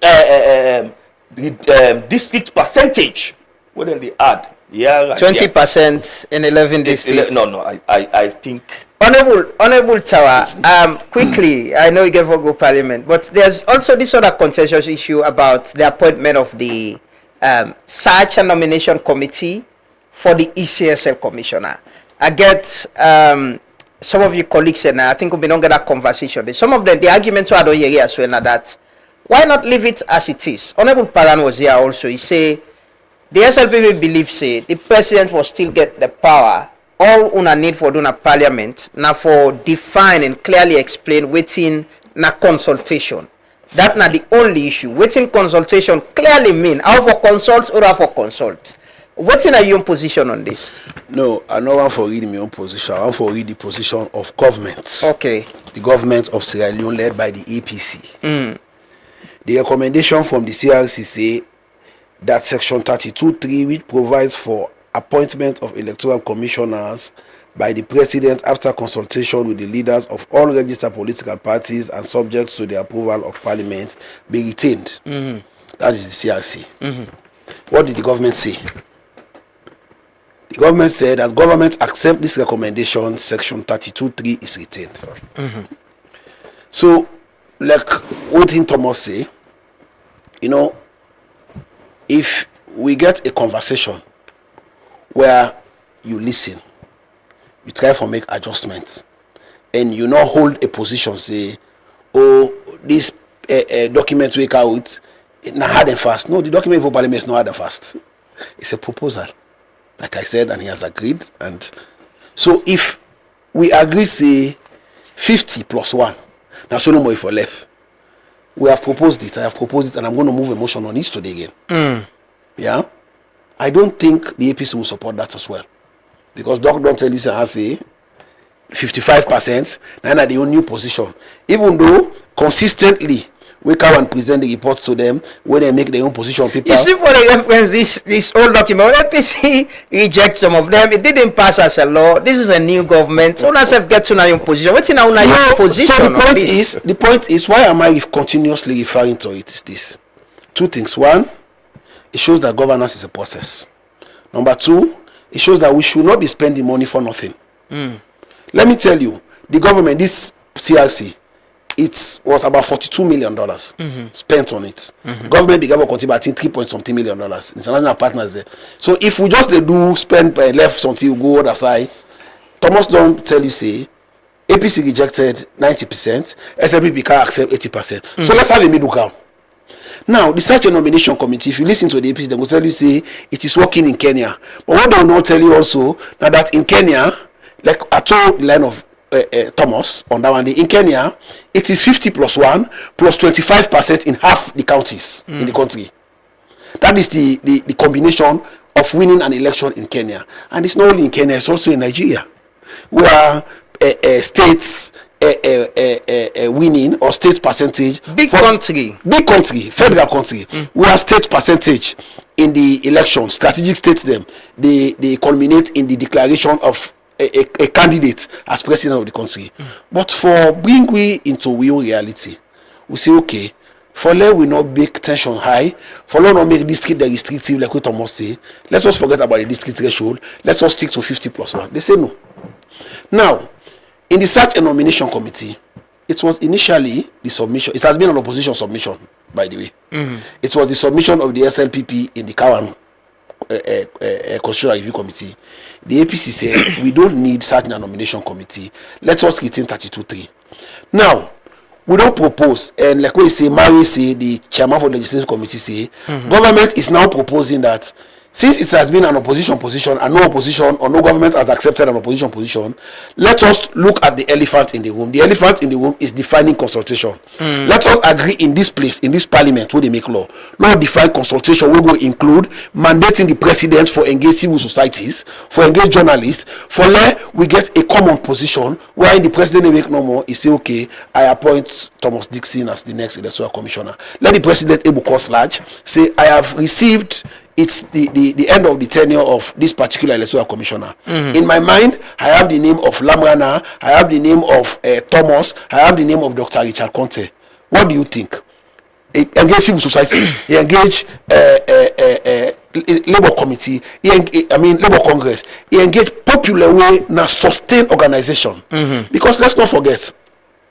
district percentage, what then they add? 20% in 11 districts. No, I think. Honorable Tawa, quickly, I know you gave a go parliament, but there's also this other contentious issue about the appointment of the search and nomination committee for the ECSL commissioner. I get some of your colleagues, and I think we've been on that conversation. Some of them, the arguments I don't hear as well, that why not leave it as it is? Honorable Palan was here also. He say the SLPP believes say the president will still get the power. All una need for doing a parliament now for define and clearly explain waiting na consultation. That not the only issue. Waiting consultation clearly mean how for consult or how for consult. What's in your own position on this? No, I don't want to read my own position. I want to read the position of government. Okay. The government of Sierra Leone led by the APC. The recommendation from the CRC say that section 32(3, which provides for appointment of electoral commissioners by the president after consultation with the leaders of all registered political parties and subject to the approval of parliament, be retained. That is the CRC. What did the government say? The government said that government accept this recommendation, section 32(3 is retained. So, like what Thomas say, you know, if we get a conversation where you listen, you try to make adjustments, and you not hold a position, say, oh, this document we out, it's not hard and fast. No, the document for parliament is not hard and fast. It's a proposal, like I said, and he has agreed. And so if we agree, say, 50 plus 1, now so no more if we're left. We have proposed it, I have proposed it, and I'm going to move a motion on it today again. Yeah? I don't think the APC will support that as well. Because Doc don't tell you, I say 55%, now the new position. Even though consistently we come and present the report to them when they make their own position paper. You see, for the reference, this old document, APC reject some of them. It didn't pass as a law. This is a new government. So let's get to your position. What's in your position? So the point is, why am I continuously referring to it? Is this two things? One, it shows that governance is a process. Number two, it shows that we should not be spending money for nothing. Let me tell you, the government, this CRC, it was about $42 million spent on it. Government, the government contributing $3.something million. International partners there. So if we just do spend left something, we go other side. Thomas don't tell you say APC rejected 90%, SLPP can accept 80%. So let's have a middle ground. Now, the search and nomination committee, if you listen to the APC, they will tell you say it is working in Kenya. But what they will not tell you also, now that in Kenya, like I told the line of Thomas on that one day, in Kenya, it is 50 plus 1 plus 25% in half the counties in the country. That is the combination of winning an election in Kenya. And it's not only in Kenya, it's also in Nigeria, where states winning or state percentage, big country, federal country, where state percentage in the election, strategic states them, they culminate in the declaration of a candidate as president of the country. But for bring we into real reality, we say okay, for let we not make tension high, for let not make district the restrictive like we Thomas say, let us forget about the district threshold, let us stick to 50+1. They say no. Now, in the search and nomination committee, it was initially the submission, it has been an opposition submission, by the way. It was the submission of the SLPP in the Kawan Constitutional Review Committee. The APC said, we don't need search and nomination committee, let us retain 32-3. Now, we don't propose, and like we say, Mary say, the chairman for the legislative committee say, government is now proposing that since it has been an opposition position and no opposition or no government has accepted an opposition position, let us look at the elephant in the room. The elephant in the room is defining consultation. Let us agree in this place, in this parliament, where they make law. Not define consultation, we will include mandating the president for engage civil societies, for engage journalists, for let we get a common position where the president make no more, he say, okay, I appoint Thomas Dixon as the next electoral commissioner. Let the president able cost large, say, I have received it's the end of the tenure of this particular electoral commissioner. In my mind, I have the name of Lamrana, I have the name of Thomas, I have the name of Dr. Richard Conte. What do you think? Engage civil society, engage Labour Committee, Labour Congress, engage popular way na sustain organization. Because let's not forget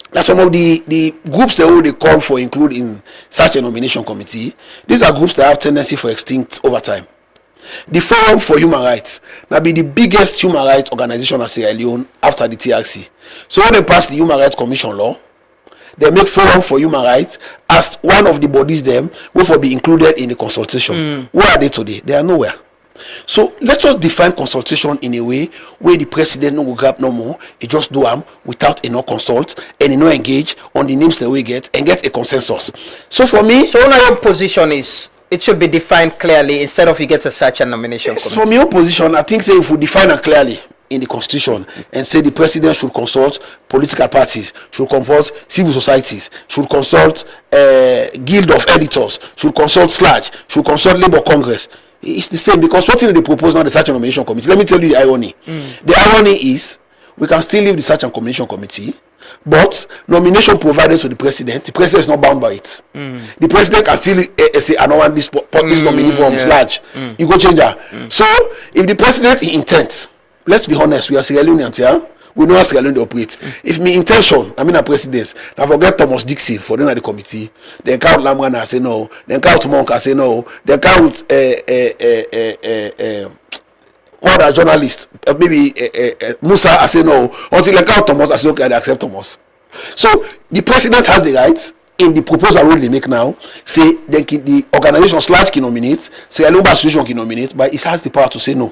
that some of the groups that they call for include in such a nomination committee, these are groups that have tendency for extinct over time. The Forum for Human Rights now be the biggest human rights organization in Sierra Leone after the TRC. So when they pass the Human Rights Commission law, they make Forum for Human Rights as one of the bodies them will for be included in the consultation. Where are they today? They are nowhere. So let us define consultation in a way where the president no will grab no more, he just do without a no consult and he no engage on the names that we get and get a consensus. So for me, so now your position is it should be defined clearly instead of you get a search and nomination committee. From your position, I think say if we define it clearly in the constitution and say the president should consult political parties, should consult civil societies, should consult guild of editors, should consult SLAJ, should consult Labour Congress. It's the same because what they propose now the search and nomination committee. Let me tell you the irony. The irony is we can still leave the search and nomination committee, but nomination provided to the president is not bound by it. The president can still say I don't want this nominee from SLAJ. You go change that. So if the president is intent, let's be honest, we are Sierra Leoneans here. We know how Sierra Leone operate. If my intention, I mean a president, I forget Thomas Dixon for the committee, then count Lamrana say no, then count Monk say no, then count what a journalist, maybe Musa I say no, until I count Thomas I say okay, I accept Thomas. So the president has the right in the proposal they make now, say the organization SLAJ can nominate, Sierra Leone Association can nominate, but it has the power to say no.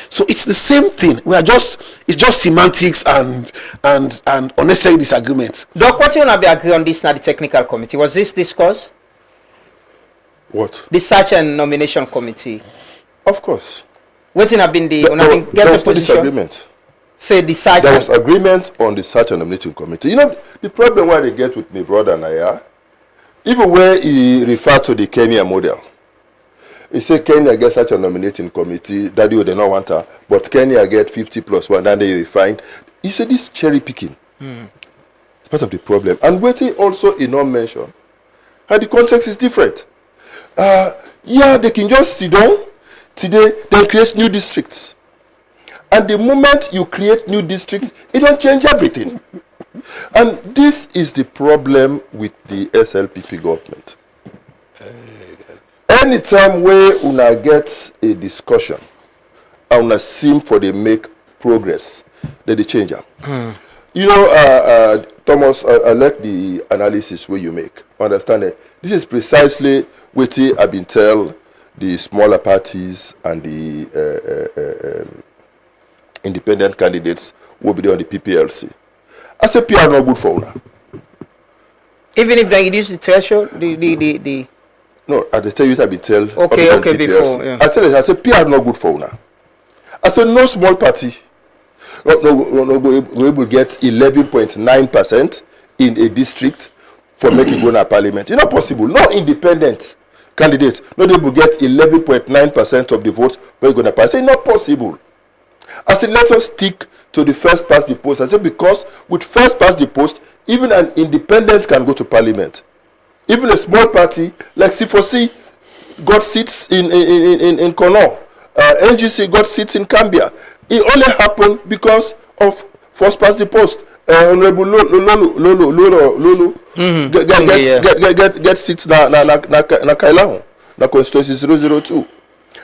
So it's the same thing. It's just semantics and unnecessary disagreement. Doc, what you want to agree on this now, the technical committee? Was this discussed? What? The search and nomination committee. Of course. What have been the there was no disagreement. Say the search. There was agreement on the search and nomination committee. You know the problem why they get with my brother Naya, even where he referred to the Kenya model. He said Kenya gets such a nominating committee, that they don't want her, but Kenya get 50+1, then they find. He said this cherry picking. It's part of the problem. And waiting also in non mention. And the context is different. They can just sit down today, then create new districts. And the moment you create new districts, it don't change everything. And this is the problem with the SLPP government. Anytime where una get a discussion and una seem for they make progress, they change them. You know, Thomas, I like the analysis where you make. Understand it? This is precisely what I've been tell the smaller parties and the independent candidates will be there on the PPLC. I say PR not good for una. Even if they reduce the threshold, No, I tell you that I be tell. Okay, before. Yeah. I said, PR not good for una. I said, no small party. No, we able to get 11.9% in a district for making go to parliament. It's not possible. No independent candidate, not able to get 11.9% of the votes when you go to parliament. It's not possible. I said, let us stick to the first past the post. I said, because with first past the post, even an independent can go to parliament. Even a small party like C4C got seats in Kono. NGC got seats in Cambia. It only happened because of first past the post. Honorable Lolo get seats na Kailahu, na constituency 002.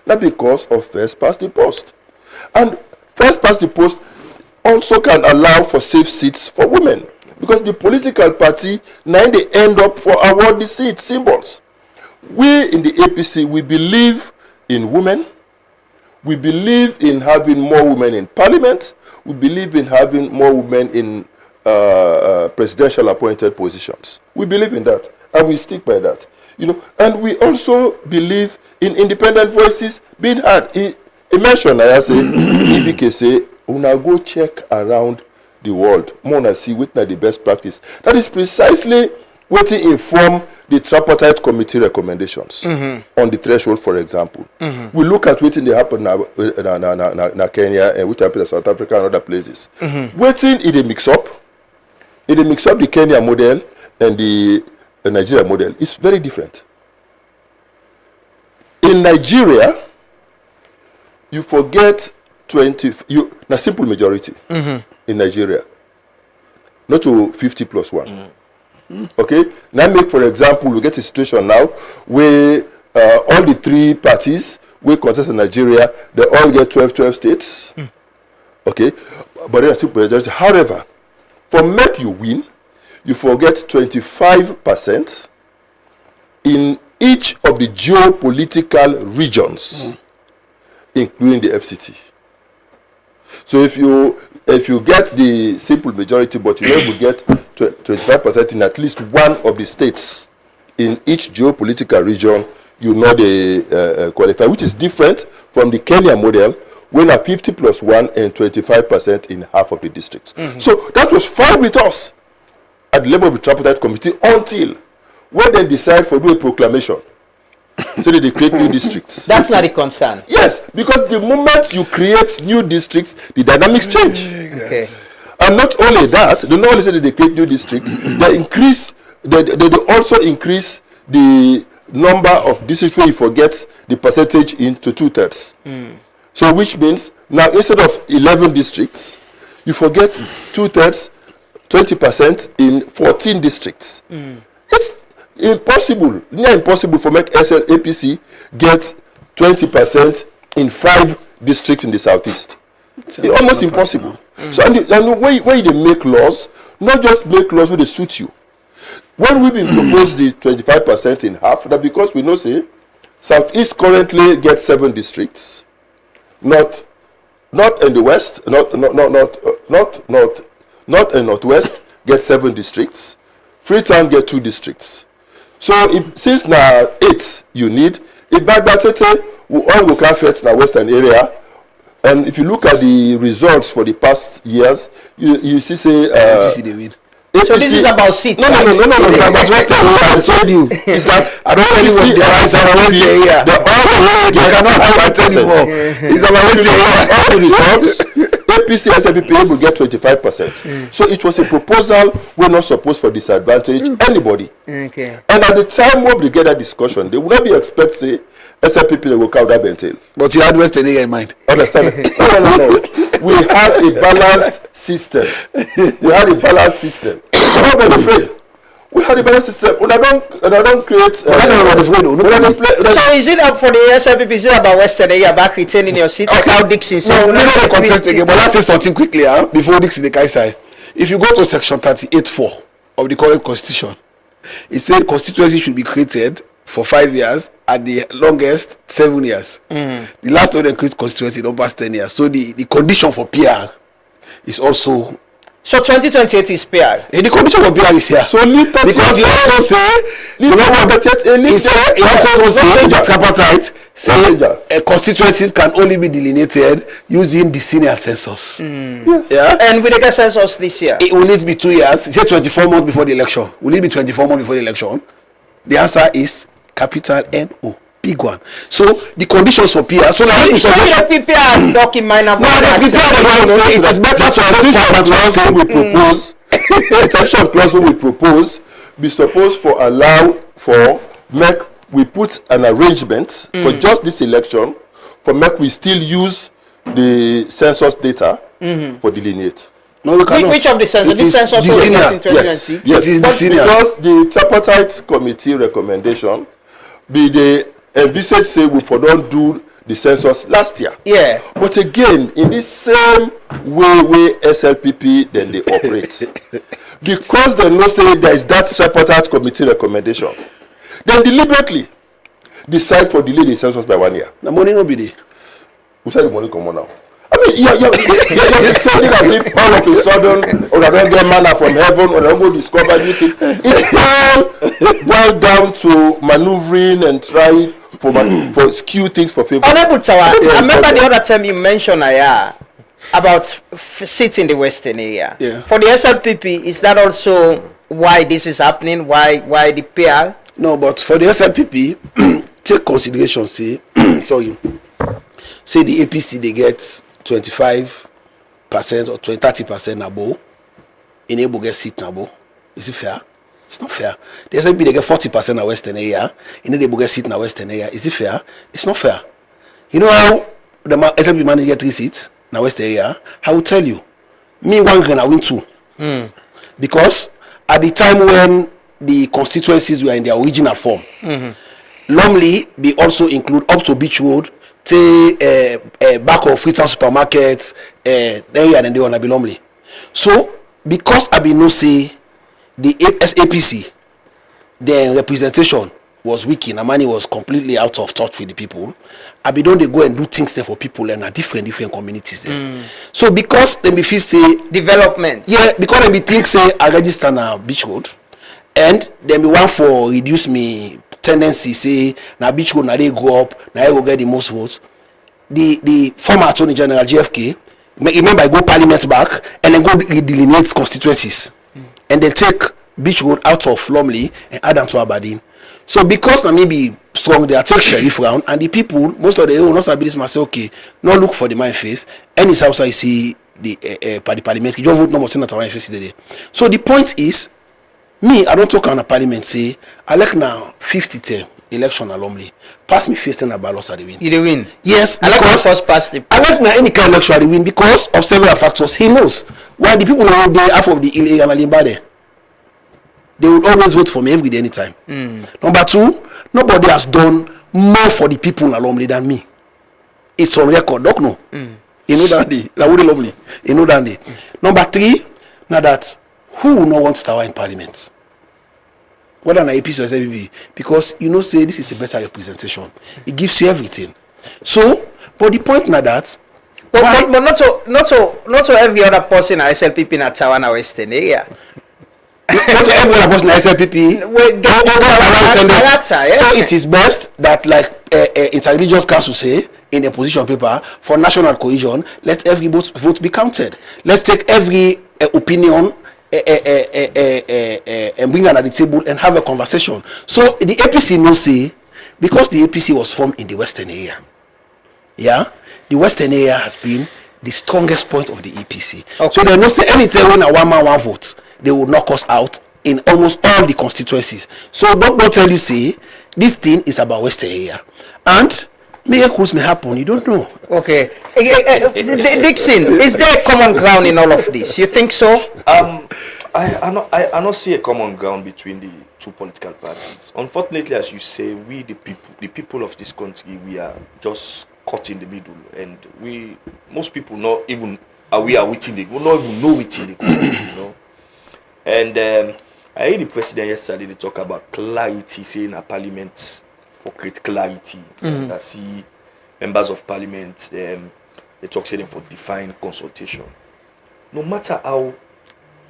Not because of first past the post. And first past the post also can allow for safe seats for women. Because the political party, now they end up for award the seat symbols. We in the APC, we believe in women. We believe in having more women in parliament. We believe in having more women in presidential appointed positions. We believe in that, and we stick by that. You know, and we also believe in independent voices being heard. He mentioned, I say, EBK say, una go check around the world. Mona see which are the best practice. That is precisely what to inform the tripartite committee recommendations on the threshold, for example. We look at what they happen now in Kenya and what happened in South Africa and other places. Waiting in the mix up, the Kenya model and the Nigeria model is very different. In Nigeria, you forget 20, na simple majority in Nigeria, not to 50 plus 1. Okay, now make, for example, we get a situation now where all the three parties we contest in Nigeria, they all get 12 states. Okay, but then a simple majority. However, for make you win, you forget 25% in each of the geopolitical regions, including the FCT. So if you get the simple majority, but you will get 25% in at least one of the states in each geopolitical region, you know they qualify, which is different from the Kenya model, when a 50 plus 1 and 25% in half of the districts. So that was fine with us at the level of the tripartite committee until when they decide for do a proclamation. So they create new districts. That's not a concern. Yes, because the moment you create new districts, the dynamics change. Okay. And not only that, they not only say that they create new districts, they also increase the number of districts where you forget the percentage into 2/3. So which means now instead of 11 districts, you forget 2/3, 20% in 14 districts. It's impossible, near impossible for make APC get 20% in 5 districts in the southeast. It's almost impossible. So and the way they make laws, not just make laws where they suit you. When we've been proposed the 25% in half, that because we know say southeast currently gets 7 districts, not in the west, not in northwest get 7 districts, Freetown get 2 districts. So since now 8 you need, if Bagbatete will all go carpet in the western area, and if you look at the results for the past years, you see say APC they win. APC, so this is about seats. No. It's about western area. I told you. It's like I don't really want the western area. You cannot highlight anymore. It's about western area. All the results. APC SLPP will get 25%. So it was a proposal we're not supposed to disadvantage anybody. Okay. And at the time when we get that discussion, they would not be expect say SLPP will count that bentel. But you had Western area in mind. Understand? No. We had a balanced system. We had a balanced system. Don't be afraid. We had a balanced system. When I don't create. So is it up for the SLPP? Is it about Western area back retaining your seat? Like how Dixon said? No, the contest again. But let's say something quickly before Dixon the Kaisai. If you go to section 38(4) of the current constitution, it said constituency should be created for 5 years, at the longest 7 years. The last one they create constituency don't pass 10 years. So the condition for PR is also. So 2028 is PR. The condition for PR is here. So leave that because you also say tripartite say constituencies can only be delineated using the senior census. Yes. Yeah. And with the census this year, it will need to be 2 years. It's 24 months before the election. Will it be 24 months before the election? The answer is capital NO. big one. So the conditions for PR. So now you prepare talking minor. No, they prepare. It is better to transition clause we propose. The transition clause we propose be supposed for allow for make we put an arrangement for just this election for make we still use the census data for delineate. No, we cannot. Which of the census? This census was in 2020. Yes, it is because the tripartite committee recommendation be the envisage say we for don't do the census last year. Yeah. But again, in this same way SLPP then they operate. Because they know say there is that tripartite committee recommendation, then deliberately decide for delay the census by 1 year. The money no be there. Who said the money come on now? I mean, you're pretending as if all of a sudden, or I don't get manna from heaven, or I don't go discover anything. It's all boiled down to maneuvering and trying for skew things for favor. Honorable Tawa, I remember the other time you mentioned about seats in the Western area. Yeah. For the SLPP, is that also why this is happening? Why the PR? No, but for the SLPP, take consideration, say the APC they get 25% or 30% above, enable get seat above. Is it fair? It's not fair. The SLP they get 40% in Western area, enable get seat in Western area. Is it fair? It's not fair. You know how the SLP manage get 3 seats in Western area? I will tell you. Me 1 grand I win 2. Because at the time when the constituencies were in their original form, Lumley be also include up to Beach Road, back of Freetown Supermarket, there and they wanna be Lumley. So because I be no say the SAPC, the representation was weak and money was completely out of touch with the people. I be don't they go and do things there for people and different communities there. So because they be feel say development. Yeah, because they be think say I register now Beach Road, and then be one for reduce me tendency say now Beach Road now they go up, now I go get the most votes. The former Attorney General JFK, remember I go Parliament back and then go delineate constituencies, and then take Beach Road out of Lumley and add them to Aberdeen. So because na maybe strong, they take Sheriff round, and the people, most of the will not be this man say okay, no look for the mind face. Any house I see the parliament, you just vote no more senator mind face there. So the point is, me I don't talk on a parliament say I like now 50 term election alumni. Pass me first and a ballot at the win. You the win? Yes, I like the first pass the. I like now any kind of election at the win because of several factors. He knows why the people now there half of the illegal and there. They will always vote for me every day, anytime. Number 2, nobody has done more for the people in Lumley than me. It's on record, don't know. You know that day. That would Lumley. You know that day. Number 3, now that who will not want Tawa in Parliament? Whether an APC or SLPP, because you know say this is a better representation. It gives you everything. So, but the point now that. But not so every other person at SLPP in Tawa na Western area. Not every other person at SLPP. So it is best that like interreligious council say in a position paper for national cohesion, let every vote be counted. Let's take every opinion and bring it at the table and have a conversation. So the APC no say because the APC was formed in the Western area. Yeah, the Western area has been the strongest point of the APC. Okay. So they no say anything when a one man one vote, they will knock us out in almost all the constituencies. So don't tell you say this thing is about Western area and miracles may happen. You don't know. Okay, Dixon, is there a common ground in all of this? You think so? I not see a common ground between the two political parties. Unfortunately, as you say, we the people of this country, we are just caught in the middle, and most people not even we not even know within the country, you know. And I heard the president yesterday they talk about clarity, saying a parliament for create clarity. I see members of parliament they talk saying for defined consultation. No matter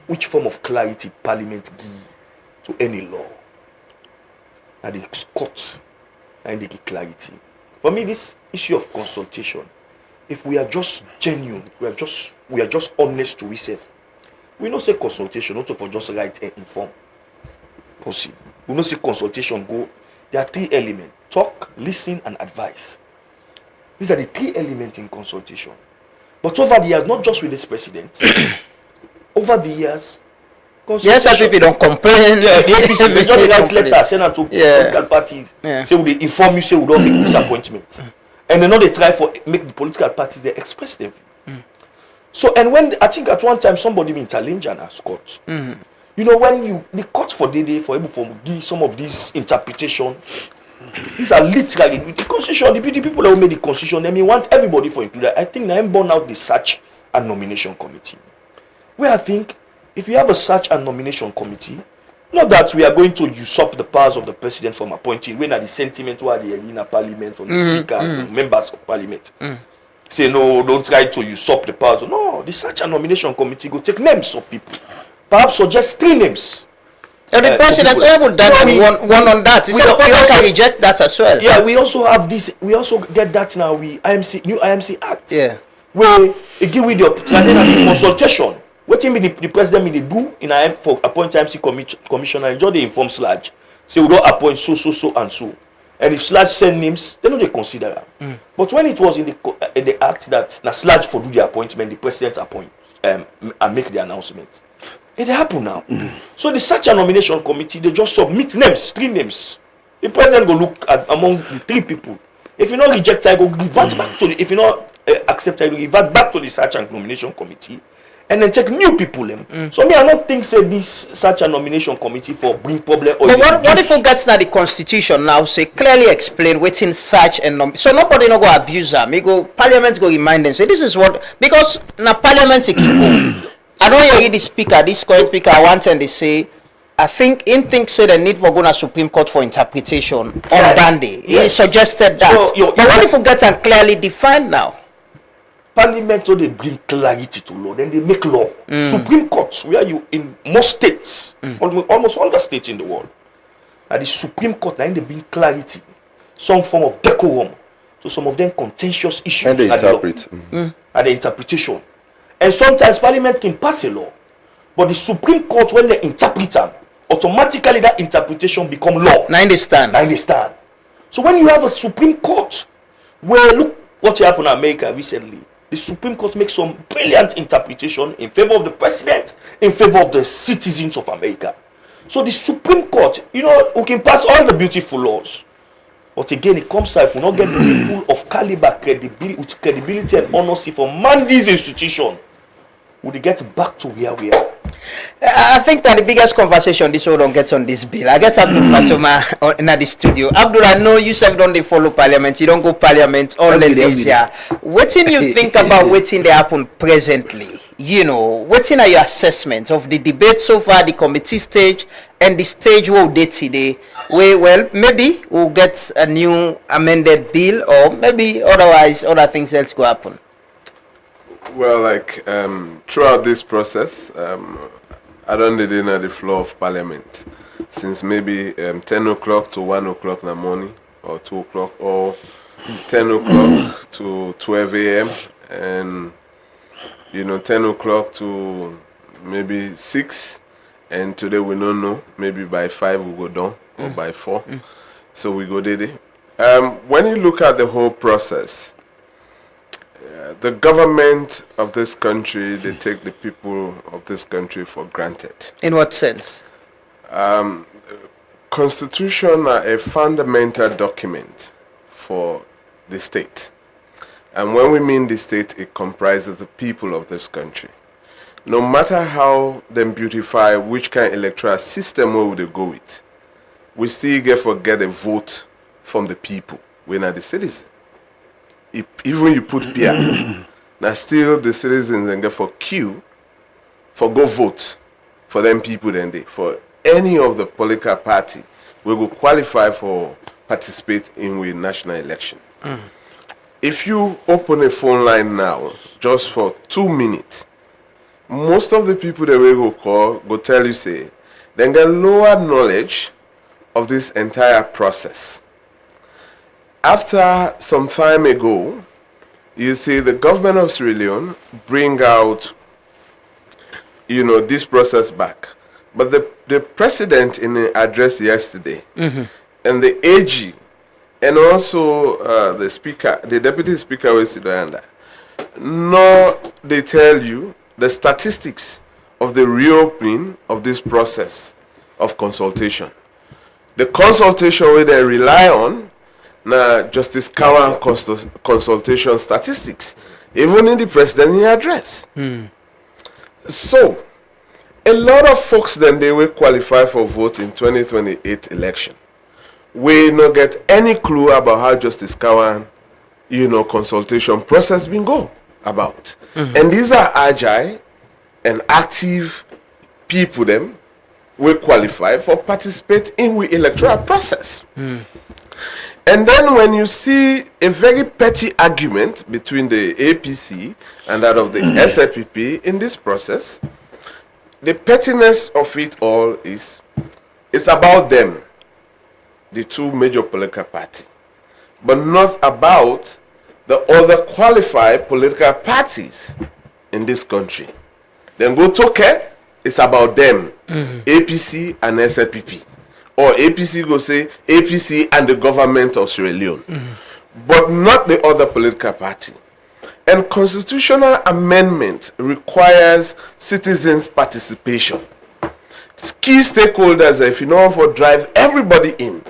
which form of clarity parliament give to any law, and the court and they give clarity. For me, this issue of consultation, if we are just genuine, we are just honest to ourselves, we don't say consultation, not for just right and inform. Possible. We don't say consultation go. There are 3 elements talk, listen, and advise. These are the 3 elements in consultation. But over the years, not just with this president, over the years, yes, as people don't complain. Yeah, the APC, they just write letters, send them to political parties. Say, we inform you, say we don't make disappointment. And then they try for make the political parties, they express them. So, and when, I think at one time, somebody been challenged and asked court. You know, when the court for able to give some of these interpretation, these are literally, the constitution, the people that made the constitution, they may want everybody for included. I think they born out the search and nomination committee. Where I think, if you have a search and nomination committee, not that we are going to usurp the powers of the president from appointing, when are the sentiment where the in parliament, or the speakers, the members of parliament. Say, no, don't try to usurp the powers. No, the search and nomination committee go take names of people. Perhaps suggest 3 names. And the president able done one on that. We also reject that as well. Yeah, we also have this. We also get that now. New IMC Act. Yeah. Where it give with the opportunity consultation. What the president may do in for appoint IMC commissioner and just they inform Sludge. Say we don't appoint so and so. And if Sludge send names, they don't they consider them. But when it was in the act that now Sludge for do the appointment, the president appoint and make the announcement. It happened now. So the search and nomination committee, they just submit names, 3 names. The president go look at among the 3 people. If you not reject, I go revert back to the. If you not accept, I go revert back to the search and nomination committee, and then take new people. So me, I don't think say this search and nomination committee for bring problem. But what if we get now the constitution now say clearly explain waiting search and so nobody no go abuse them. Me go parliament go remind them say this is what because now parliament keep go. I know you read the speaker, this current speaker, one time they say, I think in things say the need for going to Supreme Court for interpretation on Dandy. He suggested that. So, but what if we get and clearly defined now? Parliament, so they bring clarity to law, then they make law. Supreme Court, where you in most states, almost all the states in the world, at the Supreme Court, now they bring clarity, some form of decorum, to some of them contentious issues. And they interpret. And the interpretation. And sometimes Parliament can pass a law, but the Supreme Court, when they interpret them, automatically that interpretation become law. Now they stand. So when you have a Supreme Court, where look what happened in America recently, the Supreme Court makes some brilliant interpretation in favor of the president, in favor of the citizens of America. So the Supreme Court, you know, we can pass all the beautiful laws, but again, it comes out if we not get people of caliber, credibility and honesty for man this institution, would get back to where we are. I think that the biggest conversation this world don't get on this bill. I get Abdul Fatuma in the studio. Abdul, I know you said don't they follow parliament. You don't go parliament all the days. Yeah. What do you think about waiting they happen presently? You know, what's in your assessment of the debate so far, the committee stage, and the stage we'll date today? Well, maybe we'll get a new amended bill, or maybe otherwise other things else go happen. Well, like throughout this process, I don't need in the floor of parliament since maybe 10 o'clock to 1 o'clock in the morning, or 2 o'clock, or 10 o'clock to 12 a.m. and 10 o'clock to maybe 6, and today we don't know, maybe by 5 we go down, or by 4, so we go there. When you look at the whole process, the government of this country, they take the people of this country for granted. In what sense? Constitution are a fundamental document for the state. And when we mean the state, it comprises the people of this country. No matter how they beautify which kind of electoral system where would they go with, we still get a vote from the people. We're not the citizens. Even you put Pierre, now still the citizens and get for queue for go vote for them people then they for any of the political party we will qualify for participate in with national election. If you open a phone line now just for 2 minutes, most of the people that we go call go tell you say they get lower knowledge of this entire process. After some time ago, you see the government of Sierra Leone bring out, this process back. But the president in the address yesterday, and the AG, and also the speaker, the deputy speaker will sit under. Nor they tell you the statistics of the reopening of this process of consultation. The consultation where they rely on na Justice Kawan consultation statistics, even in the presidential address. So, a lot of folks then they will qualify for vote in 2028 election. We not get any clue about how Justice Kawan, consultation process been go about. And these are agile and active people them will qualify for participate in the electoral process. And then when you see a very petty argument between the APC and that of the SLPP in this process, the pettiness of it all is it's about them, the two major political parties, but not about the other qualified political parties in this country. Then go to care, it's about them, APC and SLPP. Or APC go say APC and the government of Sierra Leone, but not the other political party. And constitutional amendment requires citizens' participation. Key stakeholders, if you know, for drive everybody in,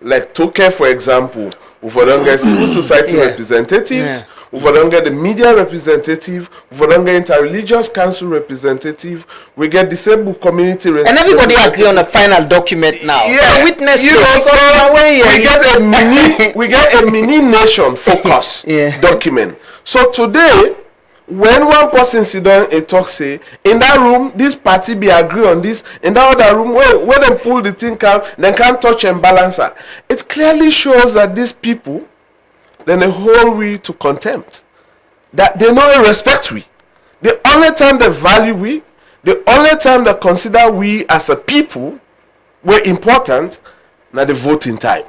like Toke, for example, we don't get civil society representatives, we don't get the media representative, we don't get interreligious council representative, we get disabled community and everybody agree on a final document now. Yeah, witness we get a mini nation focus document. So today, when one person sit down and talk, say, in that room, this party be agree on this, in that other room, where they pull the thing out, then can't touch and balance her. It clearly shows that these people, then they hold we to contempt. That they not respect we. The only time they value we, the only time they consider we as a people were important, now the voting time.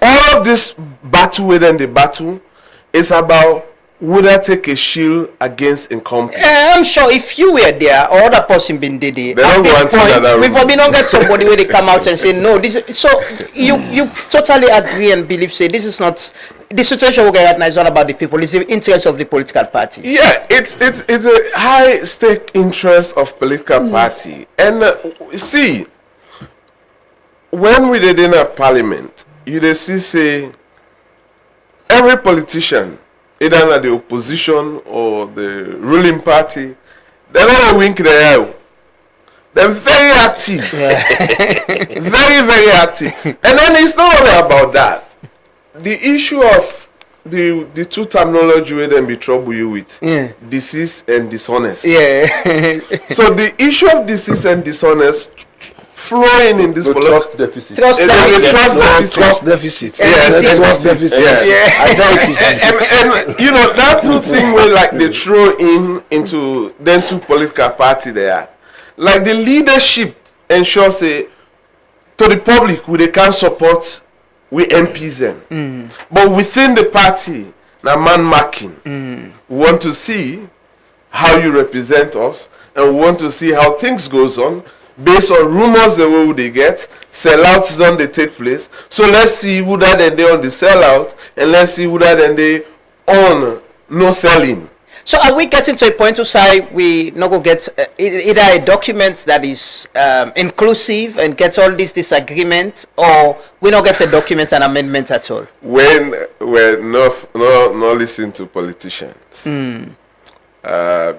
All of this battle within the battle is about would I take a shield against incumbents? I'm sure if you were there or other person been did it, at this point, we've not get somebody where they come out and say no. This so you totally agree and believe say this is not the situation we're right now is not about the people. It's the interest of the political party. Yeah, it's a high stake interest of political party. And see, when we did in a parliament, you did see say every politician, either at the opposition or the ruling party, they don't wink their eye. They're very active. Very, very active. And then it's not only about that. The issue of the two terminology where they be trouble you with, deceased and dishonest. So the issue of deceased and dishonest flowing in this trust deficit. Trust deficit. And you know that two thing where like they throw into then two political party there. Like the leadership ensure say to the public who they can support we MPs them. But within the party, now man marking. We want to see how you represent us and we want to see how things goes on. Based on rumors the way they get, sellouts don't they take place. So let's see who that and they on the sellout, and let's see who that and they on no selling. So are we getting to a point to say we not go get either a document that is inclusive and gets all this disagreement, or we not get a document and amendment at all? When we're not listening to politicians.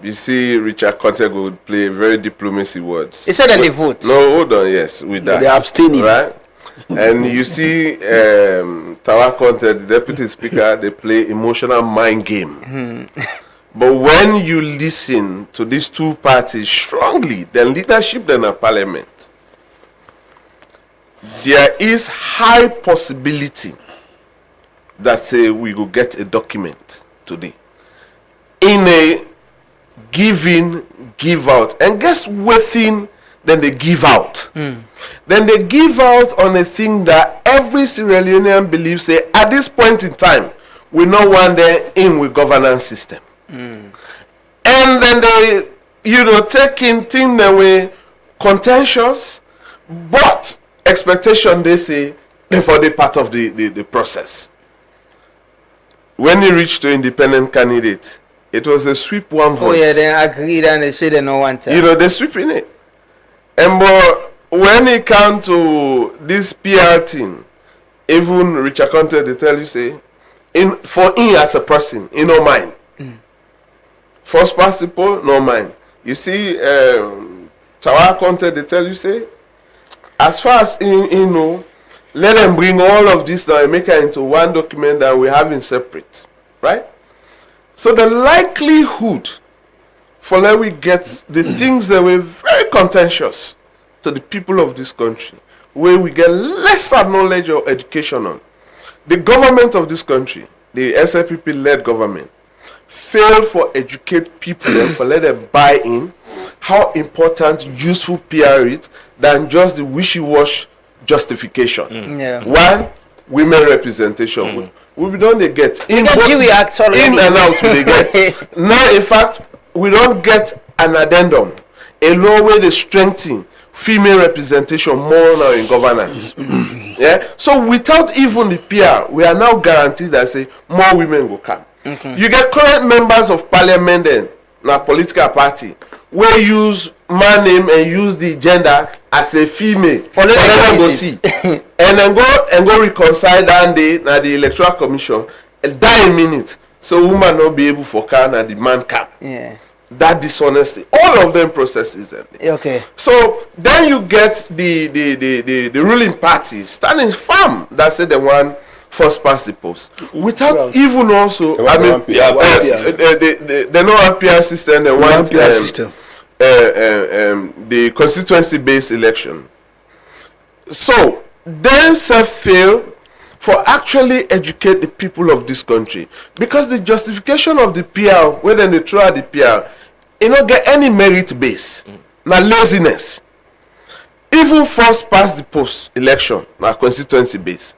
You see, Richard Conte would play very diplomacy words. He said that they vote. No, hold on, yes, with that. They're abstaining. Right? And you see, Tawa Conte, the deputy speaker, they play emotional mind game. But when you listen to these two parties strongly, the leadership, then a parliament, there is high possibility that say we will get a document today in a give in, give out. And guess what thing then they give out? Then they give out on a thing that every Sierra Leonean believes say at this point in time we not want them in with governance system. And then they taking things that were contentious, but expectation they say for the part of the process. When he reached to independent candidate, it was a sweep one voice. Oh yeah, they agreed and they said they no want to. You know, they sweep in it. And but when it comes to this PR thing, even Richard Conte, they tell you, say, for him as a person, he no mind. First past the poll, no mind. You see, Tawa Conte, they tell you, say, as far as he know, let them bring all of this now and make it into one document that we have in separate, right? So the likelihood for let we get the things that were very contentious to the people of this country, where we get lesser knowledge or education on. The government of this country, the SLPP-led government, failed for educate people and for let them buy in how important, useful PR is than just the wishy-washy justification. Yeah. One, women representation. We don't they get In and out we they get. Now, in fact, we don't get an addendum, a law where they strengthen female representation more now in governance. Yeah. So without even the PR, we are now guaranteed that say more women will come. You get current members of parliament and now political party where use man name and use the gender as a female for them go see and then go reconcile that day now the electoral commission and die a minute so woman not be able for car and the man can. Yeah. That dishonesty, all of them processes. Okay. So then you get the ruling party standing firm that said they want first past the post without even also they no want PR system, they want PR system. The constituency based election. So them fail for actually educate the people of this country, because the justification of the PR, when they throw out the PR, you don't get any merit base. Now laziness. Even first past the post election, now constituency base.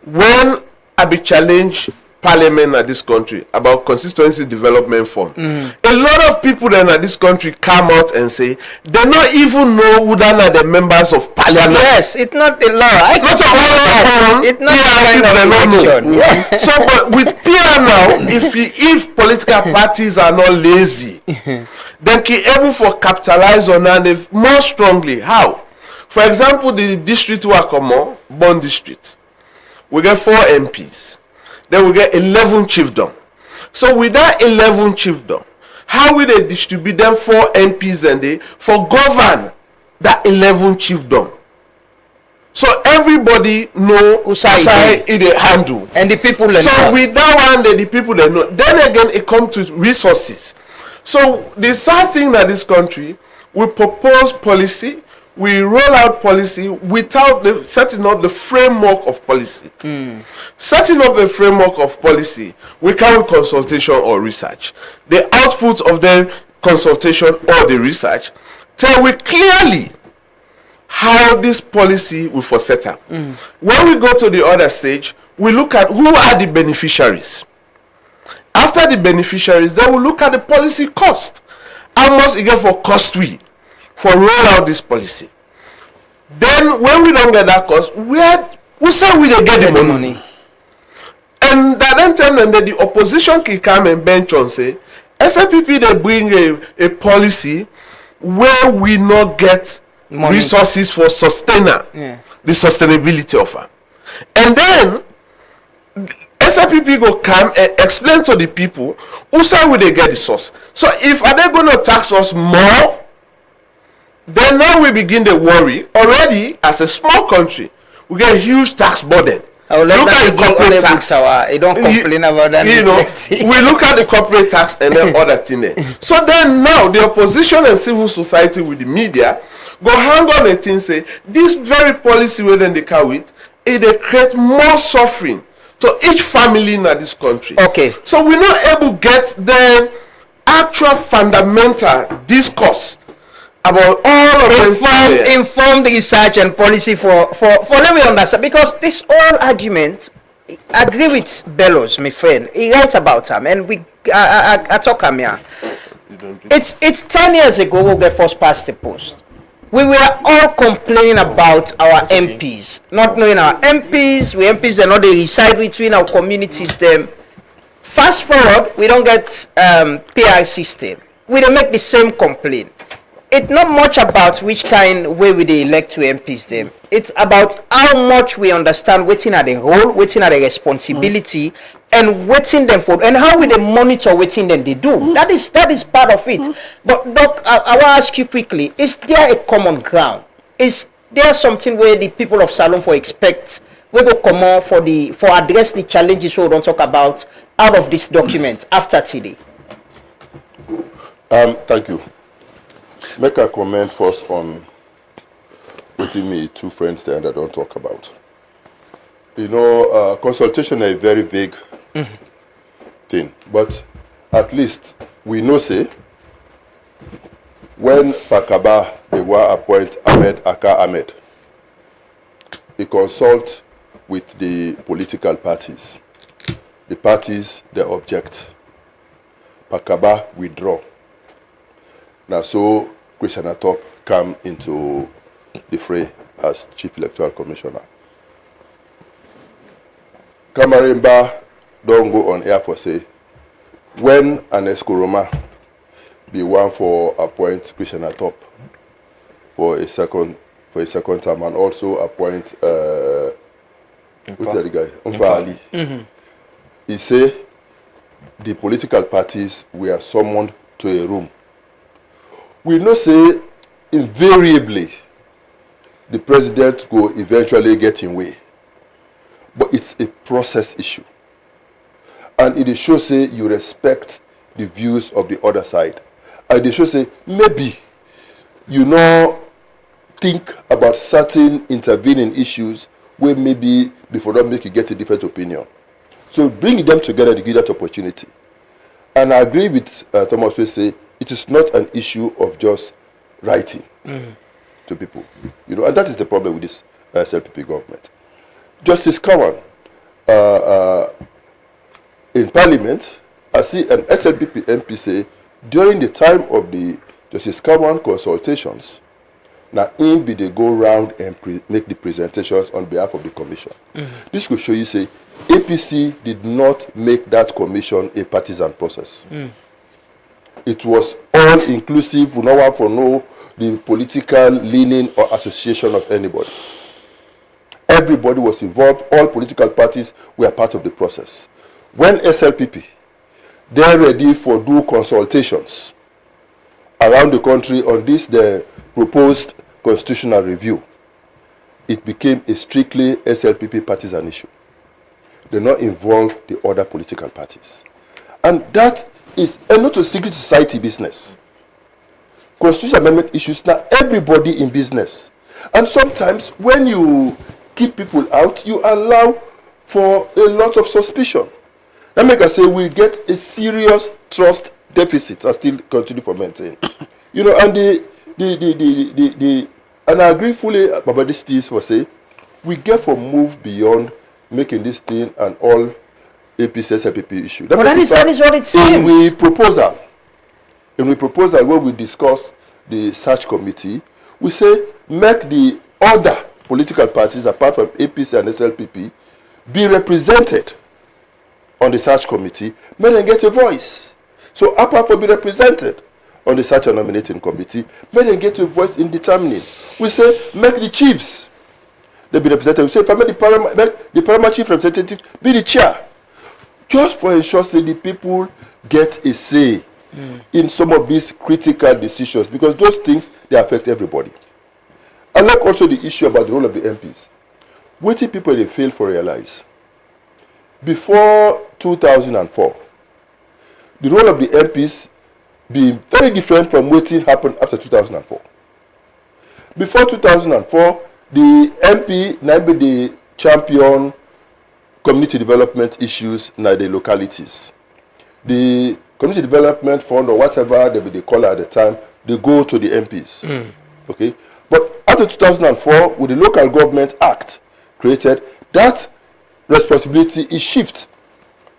When I be challenge parliament at this country about constituency development fund, a lot of people then at this country come out and say they don't even know who are the members of parliament. Yes, it's not the law. It's not the kind of election. Yeah. So but with PR now, if political parties are not lazy, then can able for capitalize on and more strongly. How? For example, the district Wakomo, Bond district, we get 4 MPs. Then we get 11 chiefdom. So with that 11 chiefdom, how will they distribute them 4 MPs and they for govern that 11 chiefdom? So everybody know Usai it handle. And the people so with that one, the people they know. Then again, it comes to resources. So the sad thing that this country, we propose policy, we roll out policy without setting up the framework of policy. Setting up a framework of policy, we can with consultation or research. The output of the consultation or the research tell we clearly how this policy will for set up. When we go to the other stage, we look at who are the beneficiaries. After the beneficiaries, then we look at the policy cost. How much it get for cost for roll out this policy. Then when we don't get that cost, we say we get the money. And that then and then the opposition can come and bench on say, SLPP they bring a policy where we not get resources for sustainer, the sustainability of it. And then SLPP go come and explain to the people who say will they get the source. So if are they going to tax us more? Then now we begin to worry. Already, as a small country, we get a huge tax burden. Look at the corporate tax. You don't complain about that. You know, we look at the corporate tax and then other thing there. So then now the opposition and civil society with the media go hang on a thing say this very policy where then they carry it they create more suffering to each family in this country. Okay. So we're not able to get the actual fundamental discourse about all of informed research and policy for let me understand, because this whole argument, I agree with Bellows, my friend. He writes about him, and I talk him here. It's 10 years ago we get first past the post. we were all complaining about our MPs, not knowing our MPs. We MPs, they're not they reside between our communities. Them. Fast forward, we don't get PI system. We don't make the same complaint. It's not much about which kind way we they elect to MPs them. It's about how much we understand waiting at the role, waiting at the responsibility, and waiting them for, and how we they monitor waiting them they do. That is part of it. But Doc, I want to ask you quickly: is there a common ground? Is there something where the people of Salone for expect we go come on for address the challenges we don't talk about out of this document after today? Thank you. Make a comment first on waiting me two friends there that I don't talk about. You know, consultation is a very vague thing, but at least we know say when Pakaba they were appoint Ahmed Aka Ahmed, he consult with the political parties. The parties they object. Pakaba withdraw. Now so Christian Atop come into the fray as Chief Electoral Commissioner. Kamarimba don't go on air for say when Anesco Roma be one for appoint Christian Atop for a second term and also appoint what's the guy? Umfa Ali. He say the political parties were summoned to a room. We know say invariably the president will eventually get in way. But it's a process issue. And it shows say you respect the views of the other side. And it shows say maybe you know think about certain intervening issues where maybe before that make you get a different opinion. So bring them together to give that opportunity. And I agree with Thomas who say it is not an issue of just writing to people. You know, and that is the problem with this SLPP government. Justice Kawan, in Parliament, I see an SLPP MP say during the time of the Justice Kawan consultations, now in be they go round and make the presentations on behalf of the commission. This could show you say APC did not make that commission a partisan process. It was all inclusive, no one for no the political leaning or association of anybody. Everybody was involved, all political parties were part of the process. When SLPP, they're ready for do consultations around the country on this, the proposed constitutional review, it became a strictly SLPP partisan issue. They not involve the other political parties. And that is not a secret society business. Constitutional amendment issues now everybody in business. And sometimes when you keep people out, you allow for a lot of suspicion. Let me say we get a serious trust deficit and still continue to maintain. You know, and and I agree fully about this piece for say we get for move beyond making this thing an all APC SLPP issue. But that is what it seems. In the proposal where we discuss the search committee, we say make the other political parties apart from APC and SLPP be represented on the search committee, make them get a voice. So apart from being represented on the search and nominating committee, make them get a voice in determining. We say make the chiefs they be represented. We say if I make the paramount chief representative be the chair. Just for ensure that the people get a say in some of these critical decisions, because those things they affect everybody. I like also the issue about the role of the MPs. What did people they fail to realize? Before 2004, the role of the MPs be very different from what happened after 2004. Before 2004, the MP now be the champion community development issues in the localities. The community development fund or whatever they call it at the time, they go to the MPs. Okay, but after 2004, with the Local Government Act created, that responsibility is shifted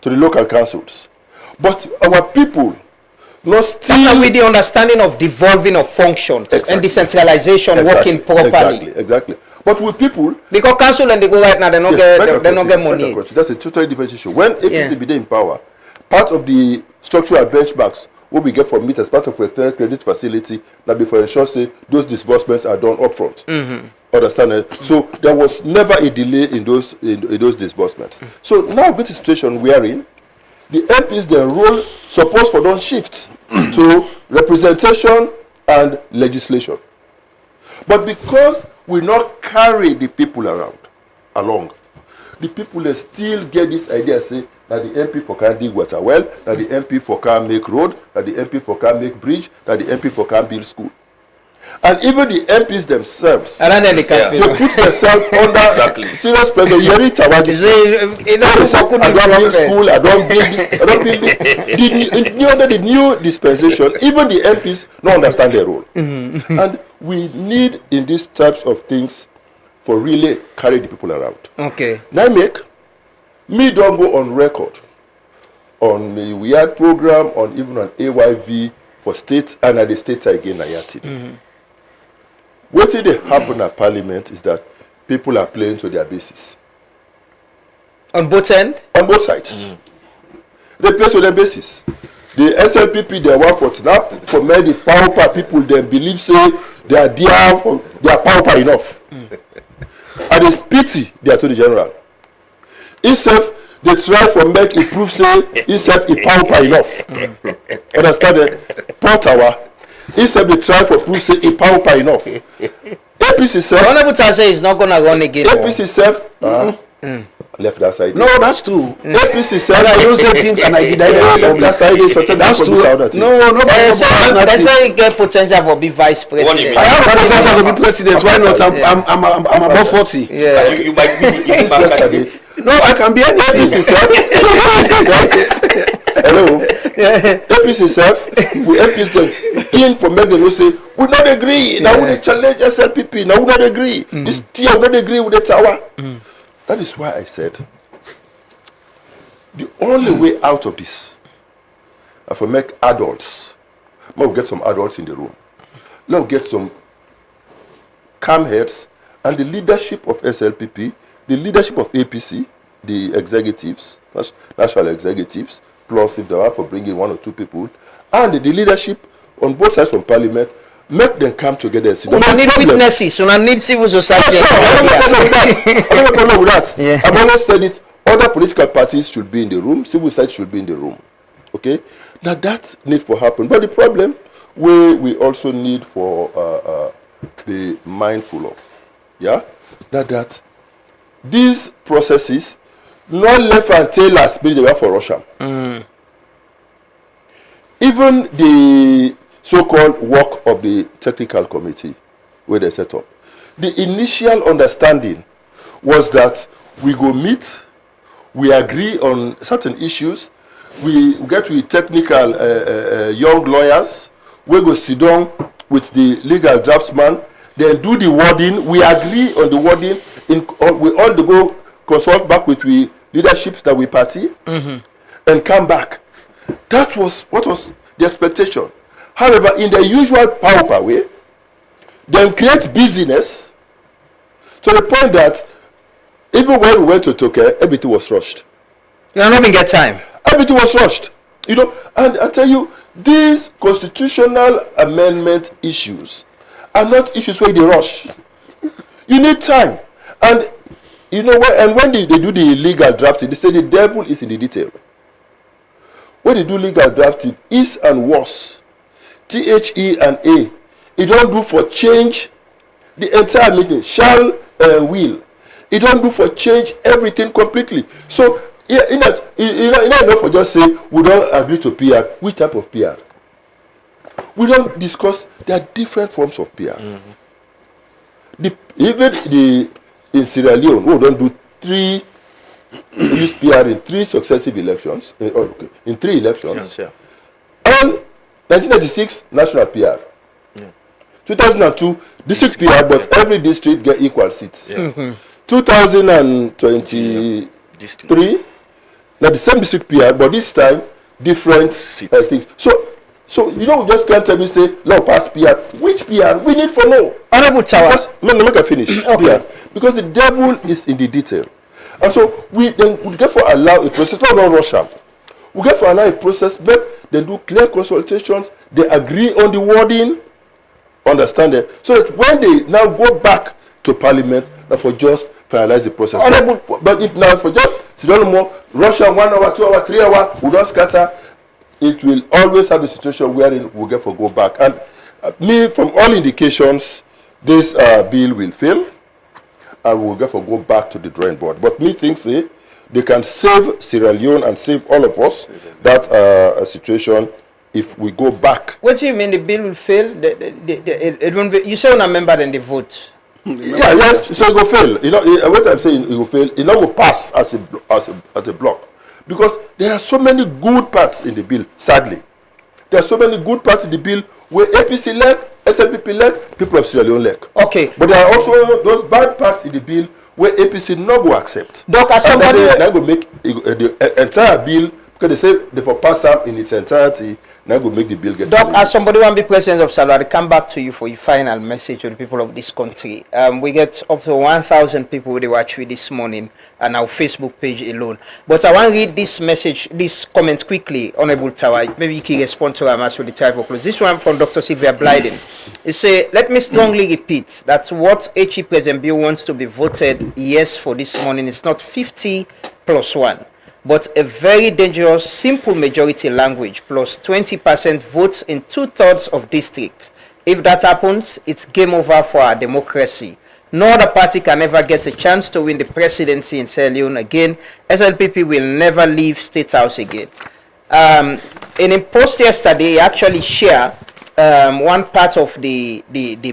to the local councils. But our people not still with the understanding of devolving of functions and decentralization working properly. Exactly. But with people, because council and they go right now, they don't get money. That's a totally different issue. When APC be in power, part of the structural benchmarks what we get from it as part of external credit facility, that before ensure say those disbursements are done upfront. Understand it? So there was never a delay in those disbursements. So now with the situation we are in, the MPs their role supposed for don't shift to representation and legislation. But because we not carry the people along, the people they still get this idea say that the MP for can dig water well, that the MP for can make road, that the MP for can make bridge, that the MP for can build school. And even the MPs themselves, they put themselves under serious pressure. I don't build school, I don't build this, I don't build this. Under the new dispensation, even the MPs don't understand their role. And we need in these types of things for really carry the people around. Okay. Now me don't go on record on the WIAD program, on even on AYV for state and at the state again Ayati. What did happen at Parliament is that people are playing to their bases. On both ends? On both sides. They play to their bases. The SLPP they work for snap for many power people they believe say they are power enough. And it's pity they are to the general. Itself they try for make it prove say itself is power enough. Understand it? Power. Itself they try for prove say it power enough. APC self. Honorable say is not gonna run again. APC self. Left that side. No, that's true. APC self. I use the things and I did left that side. That's true. No, that's why you get potential for be vice president. I have a potential to be president. Why not? I'm above 40. Yeah. You might be. No, I can be anything. APC self. Hello. APC self. We APC in for make them say we not agree. Now we challenge SLPP. Now we not agree. This tier not agree with the tower. That is why I said the only way out of this is for make adults. Let's get some adults in the room. Let's get some calm heads and the leadership of SLPP, the leadership of APC, the executives, national executives, plus if they are for bringing one or two people, and the leadership on both sides from Parliament, make them come together and see. We need witnesses. We need civil society. I don't have a problem with that. Yeah. I've always said it. Other political parties should be in the room. Civil society should be in the room. Okay? Now that need for happen. But the problem we also need for be mindful of. Yeah? That these processes not left until as been there for Russia. Even the so-called work of the technical committee where they set up. The initial understanding was that we go meet, we agree on certain issues, we get with technical young lawyers, we go sit down with the legal draftsman, then do the wording, we agree on the wording, we all go consult back with the leaderships that we party, and come back. That was what was the expectation. However, in the usual power way, they create busyness to the point that even when we went to Tokyo, everything was rushed. You don't even get time. Everything was rushed. You know, and I tell you, these constitutional amendment issues are not issues where they rush. You need time. And you know what? And when they do the legal drafting, they say the devil is in the detail. When they do legal drafting, is and was. THE and A. It don't do for change the entire meeting. Shall will. It don't do for change everything completely. So enough for just say we don't agree to PR. Which type of PR? We don't discuss. There are different forms of PR. In Sierra Leone, we don't do use PR in 3 successive elections. In 3 elections. Yeah. All 1996 national PR. 2002 district PR, but every district get equal seats. 2023 now the same district PR, but this time different things. So So, you know, we just can't tell me, say, no, pass PR. Which PR? We need for no. Honorable Tower. No, make I finish. Okay. PR. Because the devil is in the detail. And so, we get for allow a process, not rush out. We get for allow a process, but they do clear consultations, they agree on the wording, understand it, so that when they now go back to Parliament, for just finalize the process. But if now for just more Russia 1 hour, 2 hour, 3 hour, we don't scatter, it will always have a situation wherein we'll get for go back. And me, from all indications, this bill will fail, and we'll get for go back to the drawing board. But me thinks they can save Sierra Leone and save all of us that situation if we go back. What do you mean the bill will fail? It won't be, you say on a member then they vote. Yeah, yes, so it will fail. You know, what I'm saying, it will fail. It not will pass as a block, because there are so many good parts in the bill. Sadly, there are so many good parts in the bill where APC leg, SLPP leg, people of Sierra Leone leg. Okay, but there are also those bad parts in the bill where APC not go accept. Doc, as somebody that will make the entire bill, because they say they for pass up in its entirety. Now go make the bill get. Doc, as somebody want to be president of Salwa, I come back to you for your final message to the people of this country. We get up to 1,000 people they watch with this morning on our Facebook page alone. But I want to read this message, this comment quickly, Honorable Tower. Maybe you can respond to our match with the time of close. This one from Dr. Sylvia Blyden. It say, let me strongly repeat that what HE President Bill wants to be voted yes for this morning is not 50 plus 1. But a very dangerous simple majority language plus 20% votes in 2/3 of districts. If that happens, it's game over for our democracy. No other party can ever get a chance to win the presidency in Sierra Leone again. SLPP will never leave State House again. In a post yesterday, he actually shared one part of the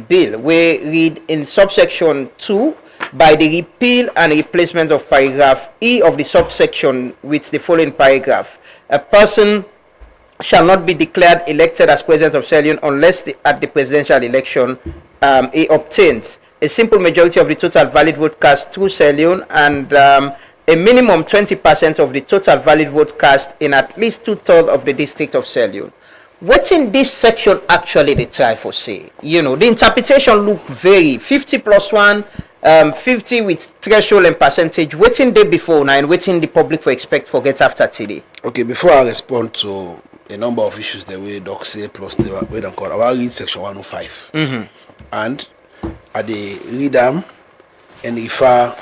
bill where read in subsection 2, by the repeal and replacement of paragraph E of the subsection with the following paragraph. A person shall not be declared elected as president of Sierra Leone unless at the presidential election he obtains a simple majority of the total valid vote cast through Sierra Leone and a minimum 20% of the total valid vote cast in at least 2/3 of the district of Sierra Leone. What's in this section actually they try for say? You know, the interpretation look very 50 plus 1, 50 with threshold and percentage. Waiting day before now and waiting the public for expect for get after today. Okay, before I respond to a number of issues the way Doc say plus the way they call, I will read section 105. And at the read them and refer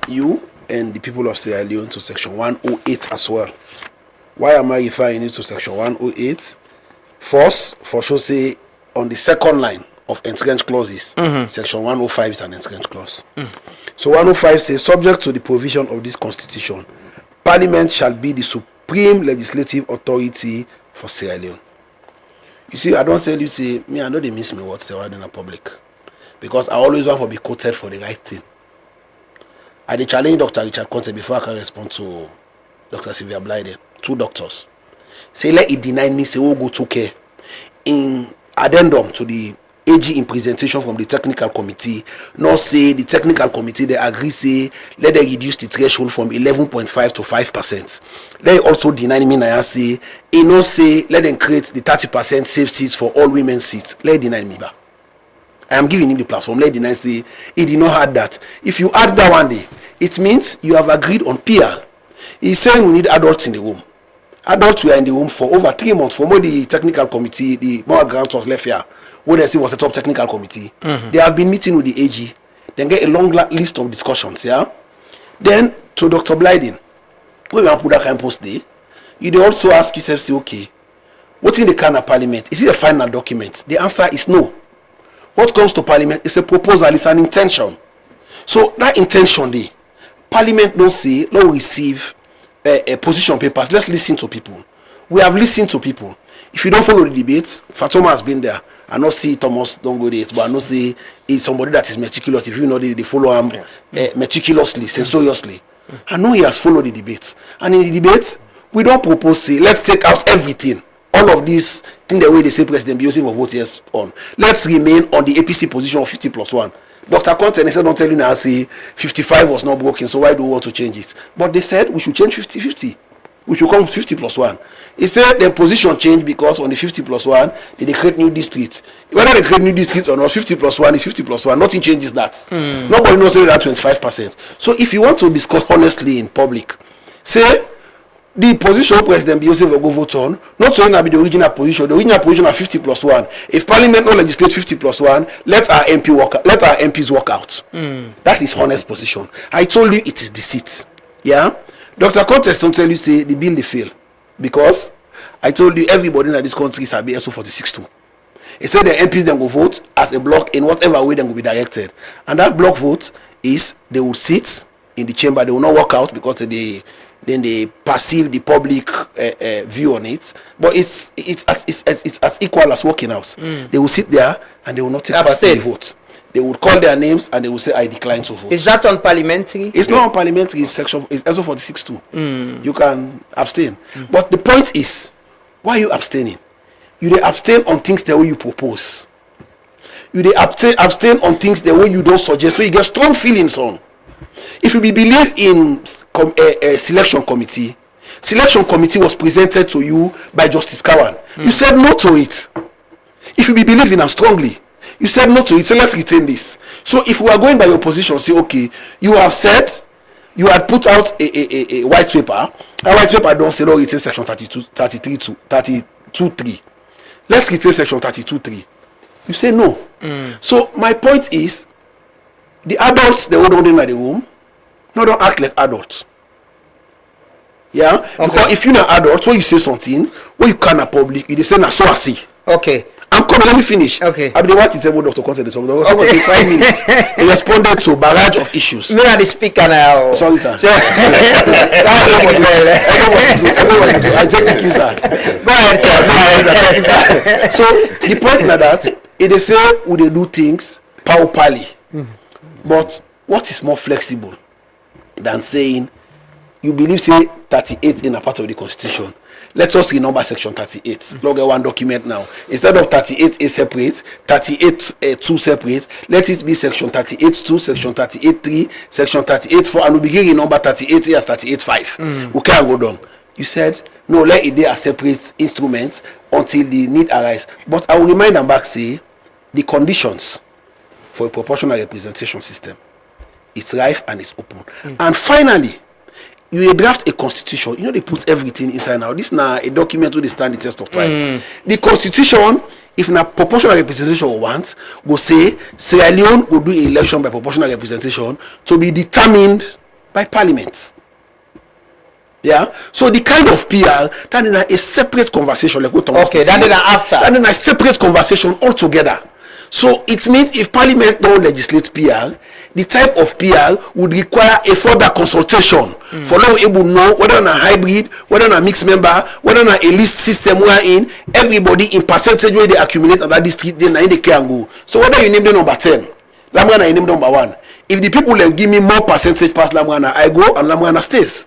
you and the people of Sierra Leone to section 108 as well. Why am I referring you to section 108? First, for sure say on the second line of entrenched clauses, section 105 is an entrenched clause. So 105 says, subject to the provision of this constitution, Parliament shall be the supreme legislative authority for Sierra Leone. You see, I don't say you say, me, I know they miss me what say in the public. Because I always want to be quoted for the right thing. I did challenge Dr. Richard Conte before I can respond to Dr. Sylvia Blyden, 2 doctors. Say, let it deny me, say, oh, go to care. In addendum to the AG in presentation from the technical committee, not say the technical committee they agree say let them reduce the threshold from 11.5 to 5%. Let it also deny me now say it not say let them create the 30% safe seats for all women's seats. Let it deny me back. I am giving him the platform. Let it deny say he did not add that. If you add that one day, it means you have agreed on PR. He's saying we need adults in the room. Adults were in the room for over 3 months. For more the technical committee, the more grants was left here. What they say was the top technical committee. They have been meeting with the AG. Then get a long list of discussions. Yeah. Then to Dr. Blyden, when you put that kind of post there, you also ask yourself, say, okay, what's in the kind of Parliament? Is it a final document? The answer is no. What comes to Parliament is a proposal, it's an intention. So that intention there, Parliament don't say, don't receive a position papers. Let's listen to people. We have listened to people. If you don't follow the debate, Fatoma has been there. I not see Thomas don't go there, but I not say he's somebody that is meticulous. If you know they follow him meticulously, censoriously. I know he has followed the debate. And in the debate, we don't propose say let's take out everything. All of this thing the way they say President Biosif will vote yes on. Let's remain on the APC position of 50 plus 1. Dr. Conte said, don't tell you now, say 55 was not broken, so why do we want to change it? But they said we should change 50-50. we should come 50 plus 1. He said the position changed because on the 50 plus 1, they create new districts. Whether they create new districts or not, 50 plus 1 is 50 plus 1. Nothing changes that. Nobody knows that 25%. So if you want to discuss honestly in public, say the position President Biose will go vote on, not to be the original position. The original position are 50 plus 1. If Parliament not legislate 50 plus 1, let our MPs walk out. That is honest position. I told you it is deceit. Yeah? Dr. Contest don't tell you say the bill they fail. Because I told you everybody in this country is be SO 46-2. He said the MPs then go vote as a block in whatever way they will be directed. And that block vote is they will sit in the chamber, they will not walk out because they perceive the public view on it. But it's as equal as walking out. They will sit there and they will not take part in the vote. They would call their names and they will say, I decline to vote. Is that unparliamentary? It's not unparliamentary, it's SO 46-2. You can abstain. But the point is, why are you abstaining? You dey abstain on things the way you propose. You dey abstain on things the way you don't suggest. So you get strong feelings on. If you believe in a selection committee was presented to you by Justice Kawan. You said no to it. If you believe in it strongly, you said no to it. So let's retain this. So if we are going by your position, say okay, you have said you had put out a white paper. A white paper don't say no retain section 32.3. Let's retain section 32.3. You say no. So my point is, the adults they hold on in the room, no don't act like adults. Yeah, because if you're not adult, so you say something when you can't public, you say na so I see. Okay. I'm coming, let me finish. Okay. I'm the one to say what Dr. Conte is talking about. Okay. 5 minutes. He responded to a barrage of issues. Me are the speaker now. Sorry, sir. I take the cue, sir. Go ahead, sir. So the point like that, they say would they do things powerfully. But what is more flexible than saying you believe say 38 in a part of the constitution? Let us renumber section 38. Log one document now. Instead of 38A separate, 38 2 separate, let it be section 38.2, section 38.3, section 38.4, and we begin in number 38A as 38.5. We can't go down. You said no, let it be a separate instrument until the need arise. But I will remind them back, say the conditions for a proportional representation system, it's rife and it's open. And finally, you draft a constitution. You know they put everything inside now. This now a document will stand the test of time. The constitution, if na proportional representation wants, go say Sierra Leone will do election by proportional representation to be determined by Parliament. Yeah. So the kind of PR that is a separate conversation. Like what Thomas okay, that is after. That is a separate conversation altogether. So it means if Parliament don't legislate PR, the type of PR would require a further consultation for now able to know whether on a hybrid, whether on a mixed member, whether on a list system we are in, everybody in percentage where they accumulate on that district, then they can go. So whether you name the number 10, Lamwana you name number 1. If the people like give me more percentage past Lamwana, I go and Lamwana stays.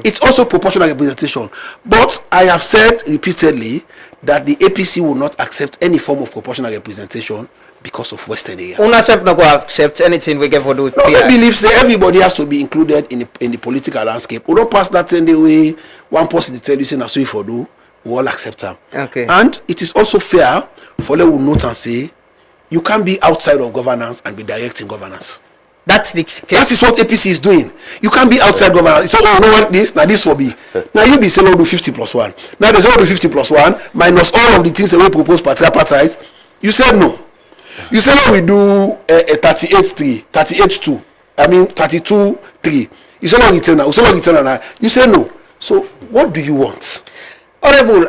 It's also proportional representation. But I have said repeatedly that the APC will not accept any form of proportional representation because of Western area. UNASEF not going to accept anything we get for do. No, I believe say everybody has to be included in the political landscape. We don't pass that in the way one person tell you say na so for do, we all accept them. Okay. And it is also fair for them to note and say you can't be outside of governance and be directing governance. That's the case. That is what APC is doing. You can't be outside governance. So oh, no what this now this will be. Now you be saying do 50 plus 1. Now there's all do 50 plus 1 minus all of the things that we propose tripartite. You said no. You said no, we do a 38.3, 38.2. I mean 32.3. You said no return now. You said no. So what do you want? Honorable,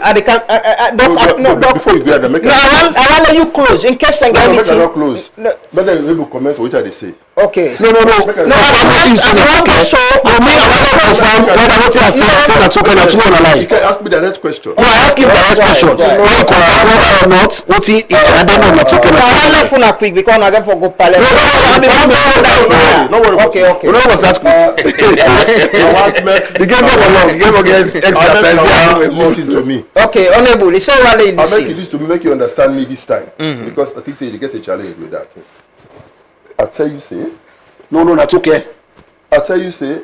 before you go there, make I want to let you close in case I get anything. No, close. But then we will comment what they say. Okay. No. I want to show. I want to say you can ask me the next question. No, I ask him the next question. Whether or not, what he I don't know not talking about. I want to quick because I get for go palace. No worry. Okay. You know what's that quick? The game against extra time. Listen to me. Okay, honorable. Listen, I'll make you listen to me, make you understand me this time. Because I think say you get a challenge with that. I tell you, say. No, that's okay. I tell you, say,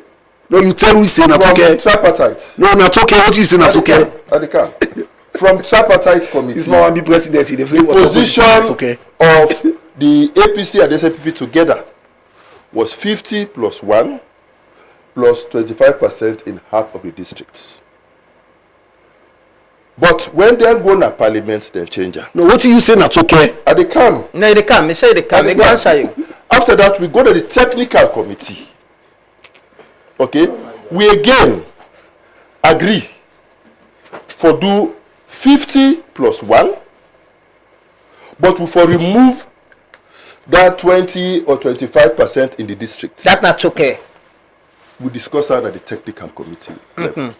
No, you tell me say Natuke. Tripartite. No, Natuke. What you say Natuke? Adika. From tripartite committee. It's not be president in the position of the APC and SLPP together was 50 plus 1 plus 25% in half of the districts. But when they go to parliament, they change. No, what do you say Natuke? They come. No, they come. They say they come. They go answer you. After that, we go to the technical committee. Okay? We again agree for do 50 plus 1, but we for remove that 20 or 25% in the district. That's not okay. We discussed that at the technical committee level.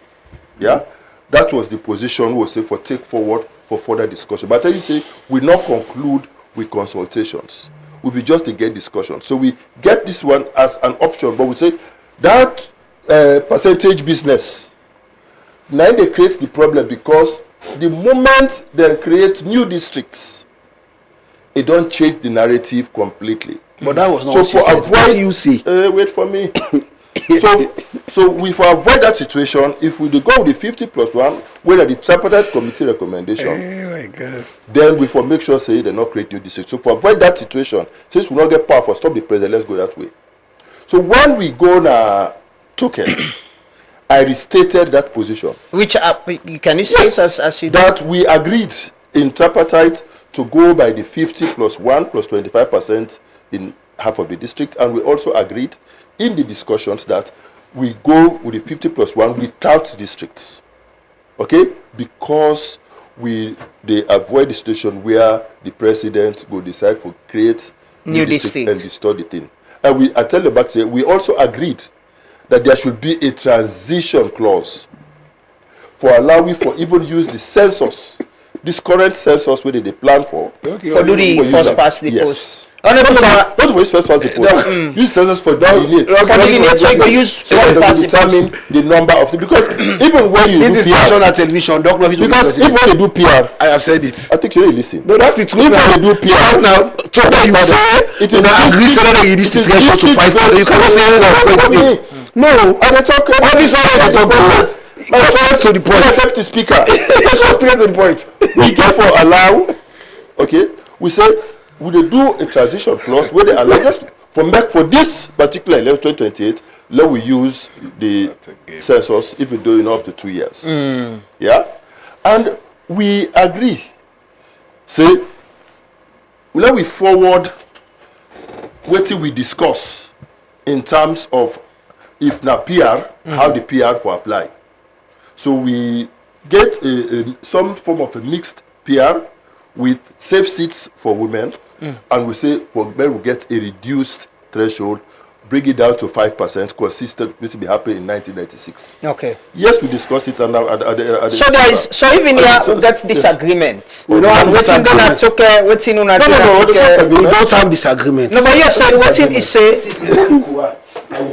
Yeah? That was the position we will say for take forward for further discussion. But as you say, we not conclude with consultations. We will just get discussion. So we get this one as an option, but we say that percentage business, now they create the problem because the moment they create new districts, it don't change the narrative completely. But that was not so what for you said. avoid, What do you see? Wait for me. so we for avoid that situation, if we go with the 50 plus 1, whether the tripartite committee recommendation, Oh my God. then we for make sure say they not create new districts. So for avoid that situation, since we not get power for stop the president, let's go that way. So when we go na token, I restated that position. Which can you say as you that we agreed in tripartite to go by the 50 plus 1 plus 25% in half of the district, and we also agreed in the discussions that we go with the 50 plus 1 without districts. Okay? Because they avoid the situation where the president will decide to create new district and distort the thing. And I tell you back, say, we also agreed that there should be a transition clause for allowing for even use the census, this current census where they plan for. Okay, for do the first past the post. Not for use first past the post. Use census for delineate. For delineate, so you can use first past the determine the number of because even when you this do is PR, national television. because even when they do PR, I have said it. I think you really listen. No, that's the truth. Even when they do PR, now, so that you say it is agree so that you reduce the threshold to 5%. You cannot say no. And they talk all this all they talk about. To the point. Accept the speaker. Straight to the point. We therefore allow. Okay, we say we dey do a transition clause where they allow just for this particular election 2028. Let we use the census even though in up to 2 years. Yeah, and we agree. Say, let we forward what we discuss in terms of if na PR, how the PR for apply. So we get some form of a mixed PR with safe seats for women, and we say for men we get a reduced threshold, bring it down to 5%, consistent with be happening in 1996. Okay. Yes, we discussed it. And so there is even here that's disagreement. We don't have disagreement. We don't have disagreement. No, but you said what in is say.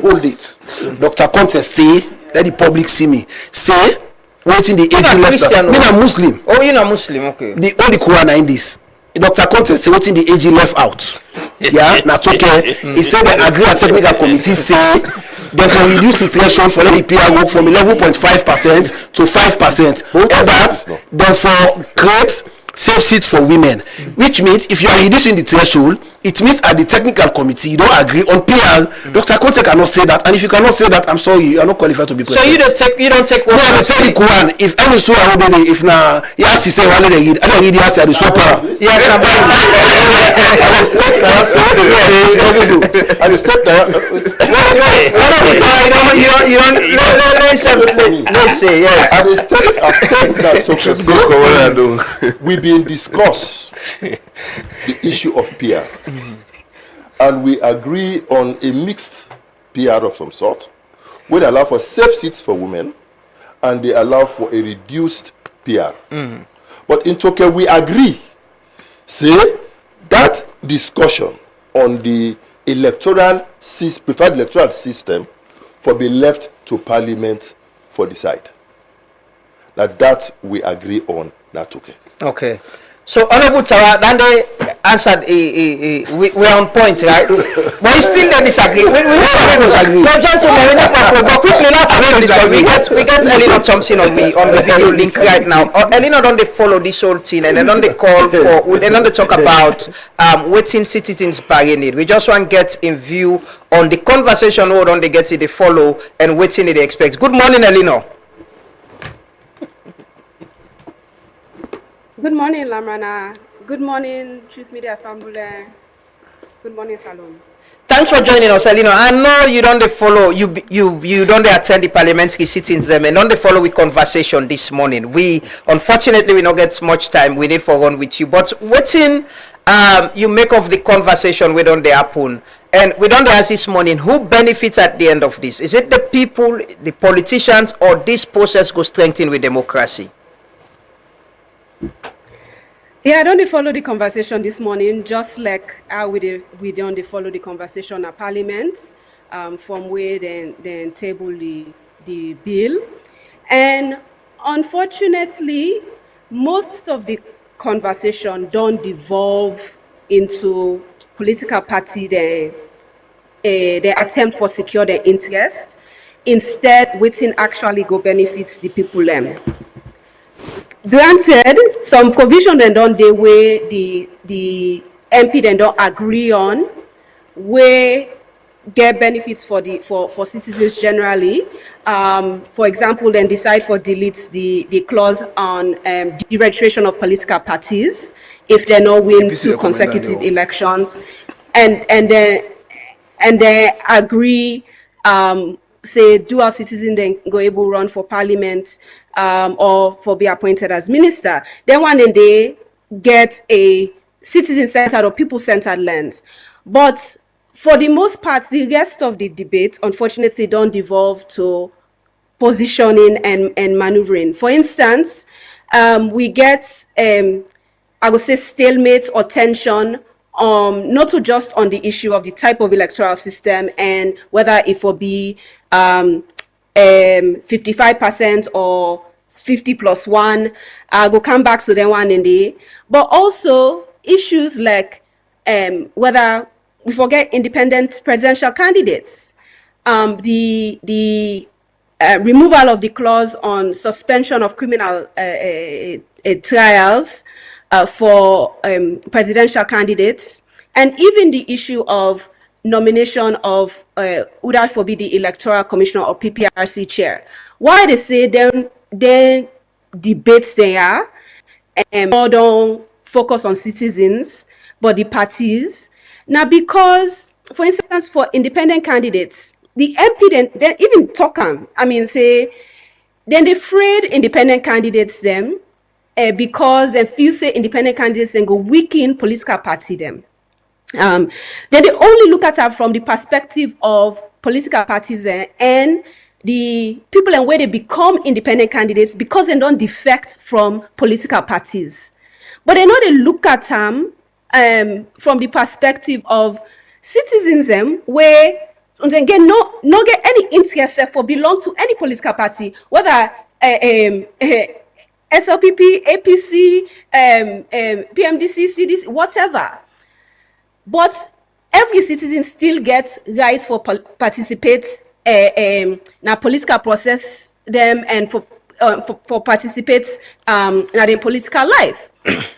Hold it. Dr. Conte say, let the public see me. Say, waiting the AG left out. Me a Muslim. Oh, you're not Muslim, okay. The only Quran in this. Dr. Conte say waiting the AG left out. Yeah, not okay. He said the agree a technical committee say therefore reduce the threshold for let the PR work from 11.5% to 5%. And that therefore create safe seats for women, which means if you are reducing the threshold, it means at the technical committee you don't agree on PR. Dr. Conte cannot say that, and if you cannot say that, I'm sorry, you are not qualified to be president. So you don't take no, I tell the Quran. If any so I will if now yes he say one they read, I don't read yes the super. Yes, and step there. Let's say yes. And the states that talk we been discuss the issue of PR, and we agree on a mixed PR of some sort, where they allow for safe seats for women, and they allow for a reduced PR. But in Tokyo, we agree, say that discussion on the preferred electoral system for be left to Parliament for decide. That we agree on, not okay. Okay. So Honorable Tawa, then they answered, we're on point, right? But you still don't disagree. We disagree. No, gentlemen, but quickly, we get Elinor Thompson on the video link right now. Elinor don't they follow this whole thing, and then don't they call for, then don't they talk about waiting citizens bargaining need. We just want to get in view on the conversation, what don't they get it, they follow, and waiting they expect. Good morning, Elinor. Good morning, Lamrana. Good morning, Truth Media family. Good morning, Salon. Thanks for joining us, Elinor. I know you don't follow, you don't attend the parliamentary sittings and don't follow with conversation this morning. We unfortunately we not get much time. We need for one with you. But waiting you make of the conversation we don't happen. And we don't ask this morning who benefits at the end of this. Is it the people, the politicians, or this process go strengthen with democracy? Yeah, I don't follow the conversation this morning, just like how we don't follow the conversation at Parliament, from where then table the bill. And unfortunately, most of the conversation don't devolve into political party, the attempt for secure their interest. Instead, waiting actually go benefits the people. Granted, some provision then don't they where the MP then don't agree on, where get benefits for citizens generally. For example, then decide for delete the clause on deregistration of political parties if they not win two consecutive elections, and then agree say dual citizen then go able run for parliament or for be appointed as minister. Then one then they get a citizen-centered or people-centered lens. But for the most part, the rest of the debate, unfortunately, don't devolve to positioning and maneuvering. For instance, we get, I would say, stalemate or tension, not to just on the issue of the type of electoral system and whether it will be 55% or 50+1. I'll come back to that one in the, but also issues like whether we forget independent presidential candidates, the removal of the clause on suspension of criminal trials for presidential candidates, and even the issue of nomination of would that forbid the electoral commissioner or PPRC chair. Why they say then debates they are and don't focus on citizens but the parties. Now, because for instance for independent candidates, the MP then even talk say then they afraid independent candidates them because they feel say independent candidates then go weaken political party them. Then they only look at it from the perspective of political parties and the people and where they become independent candidates because they don't defect from political parties. But they know they look at them from the perspective of citizens where they get no get any interest for belong to any political party, whether SLPP, APC, PMDC, CDC, whatever. But every citizen still gets rights for participate na political process them and for participate na the political life.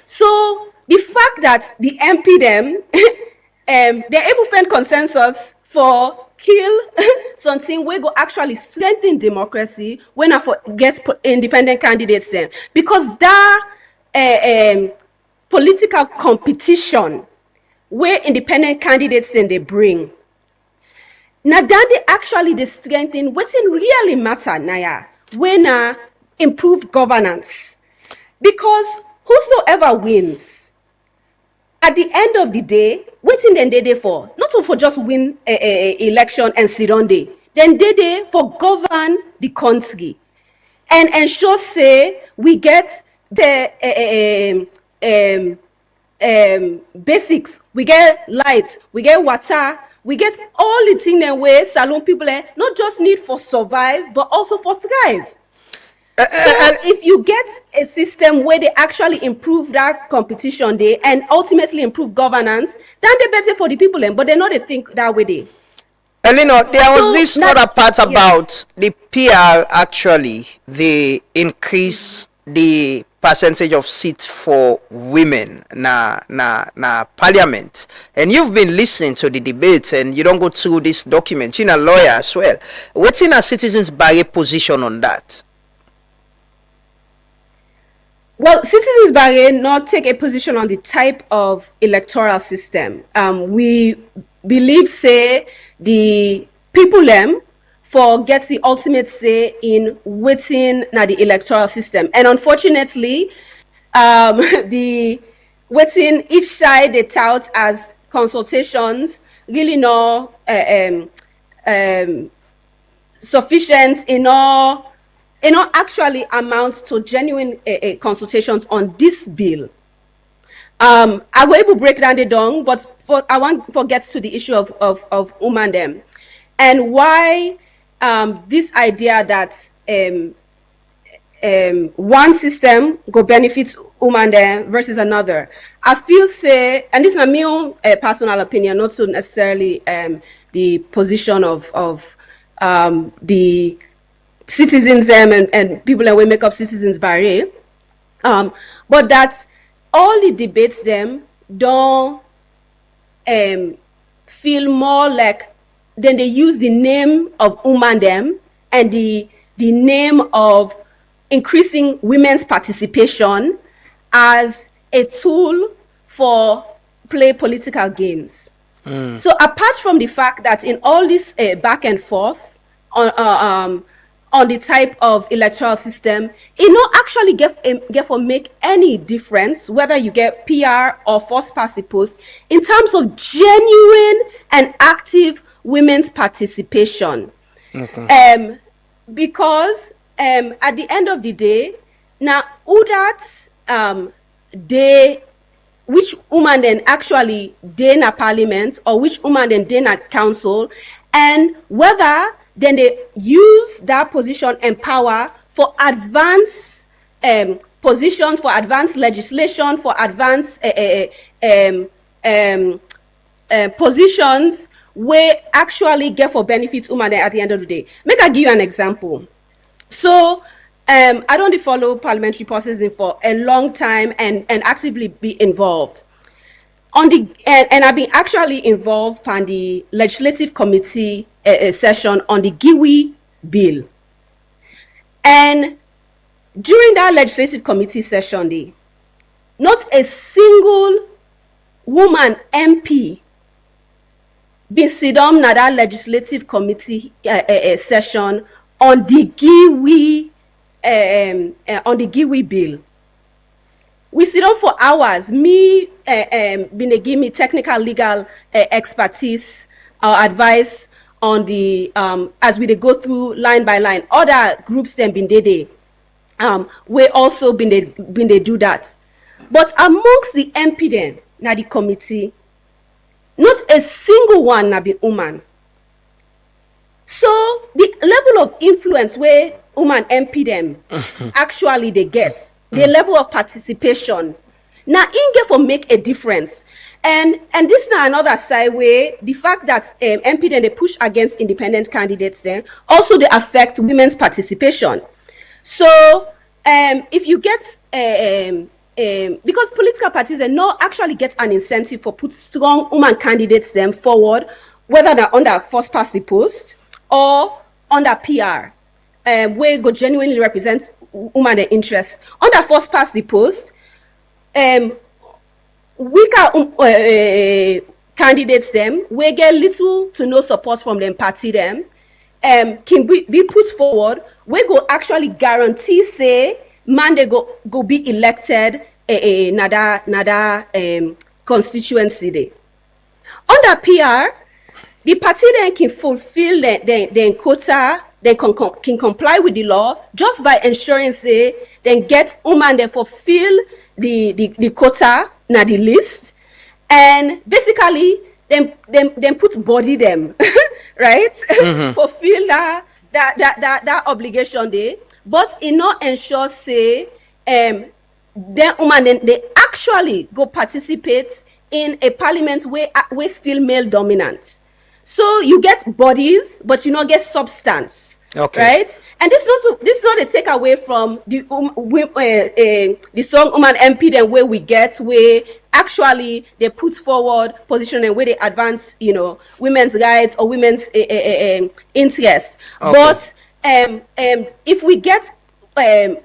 So the fact that the MP them they're able to find consensus for kill something we go actually strengthen democracy when I get independent candidates then, because that political competition where independent candidates then they bring. Now that they actually the strengthen what's in really matter now when improved governance. Because whosoever wins, at the end of the day, waiting then they for not for just win a election and sit on day. Then they for govern the country and ensure say we get the basics, we get light, we get water, we get all the things and ways salon people not just need for survive but also for thrive. So if you get a system where they actually improve that competition day and ultimately improve governance, then they better for the people, but they know they think that way. They. Elinor, there was So this now, other part yes. about the PR actually, they increase the percentage of seats for women na parliament. And you've been listening to the debates and you don't go through this document. You're a lawyer as well. What's in a Citizens Barrier position on that? Well, Citizens Barrier not take a position on the type of electoral system. We believe, say, the people for get the ultimate say in within the electoral system. And unfortunately, the within each side they tout as consultations really not sufficient enough. Actually amounts to genuine consultations on this bill. I will able to break down the down, but I want to get to the issue of women them and why this idea that one system go benefit women them versus another. I feel say, and this is my own personal opinion, not so necessarily the position of the citizens and people that will make up Citizens Barrier, but that all the debates them don't feel more like then they use the name of woman them and the name of increasing women's participation as a tool for play political games. So apart from the fact that in all this back and forth on the type of electoral system, it not actually get for make any difference whether you get PR or first past the post in terms of genuine and active women's participation. Because at the end of the day, now who that which woman then actually dey na parliament or which woman then dey na council, and whether then they use that position and power for advanced positions, for advanced legislation, for advanced positions where actually get for benefit women at the end of the day. Make I give you an example. So I don't follow parliamentary processing for a long time and actively be involved. And I've been actually involved in the legislative committee session on the GIWI bill. And during that legislative committee session, not a single woman MP been sit down na that legislative committee session on the GIWI bill. We sit down for hours. Me been give me technical legal expertise or advice on the as we go through line by line. Other groups then been they we also been they do that. But amongst the MP then na the committee, not a single one na be woman. So the level of influence where woman MP them actually they get, the level of participation, now in get for make a difference. And this is another side where the fact that MP then they push against independent candidates then also they affect women's participation. So if you get because political parties they no actually get an incentive for put strong woman candidates them forward, whether they're under first past the post or under PR, where go genuinely represent woman interests. Under first past the post, weaker candidates them we get little to no support from them party them can be put forward, we go actually guarantee say man they go be elected nada constituency day. Under PR, the party then can fulfill the quota, they can comply with the law just by ensuring say then get woman they fulfill the quota na the list, and basically then put body them right fulfill that obligation there but it not ensure say then woman they actually go participate in a parliament where still male dominant. So you get bodies, but you not get substance. Okay. Right? And this not a takeaway from the strong woman MP then where we get where actually they put forward position and where they advance, women's rights or women's interests. Okay. But if we get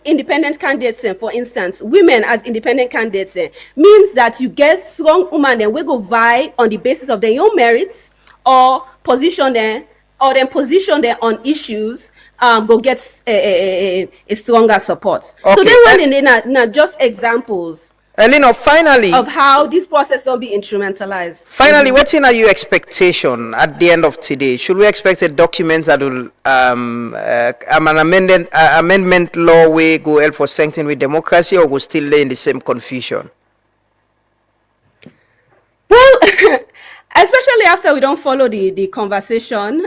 independent candidates, for instance, women as independent candidates, means that you get strong women and we go vie on the basis of their own merits or position them on issues, go get a stronger support. Okay. So then when they not just examples. Elino, finally, of how this process will be instrumentalized. Finally, what's in your expectation at the end of today? Should we expect a document that will an amendment law way go help for strengthening with democracy, or will still lay in the same confusion? Well, especially after we don't follow the conversation,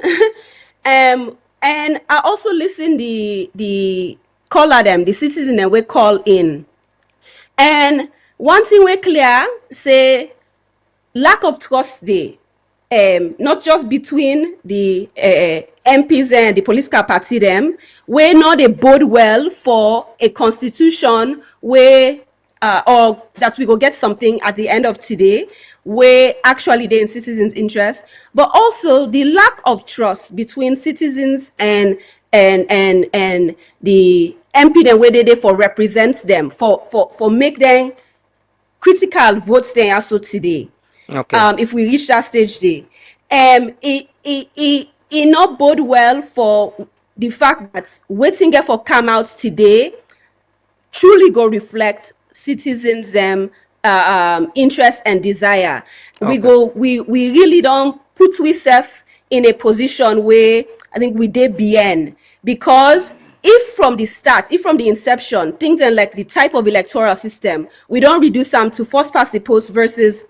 and I also listen the caller them, the citizen that we call in, and one thing we clear say lack of trust there, not just between the MPs and the political party them, where not they bode well for a constitution where or that we go get something at the end of today where actually they're in citizens' interest, but also the lack of trust between citizens and the MP then where they for represent them for make them critical votes there also today. Okay. If we reach that stage there, it not bode well for the fact that waiting there for come out today truly go reflect citizens them interest and desire. Okay. We really don't put ourselves in a position where I think we did BN, because if from the start, if from the inception, things and like the type of electoral system, we don't reduce them to first past the post versus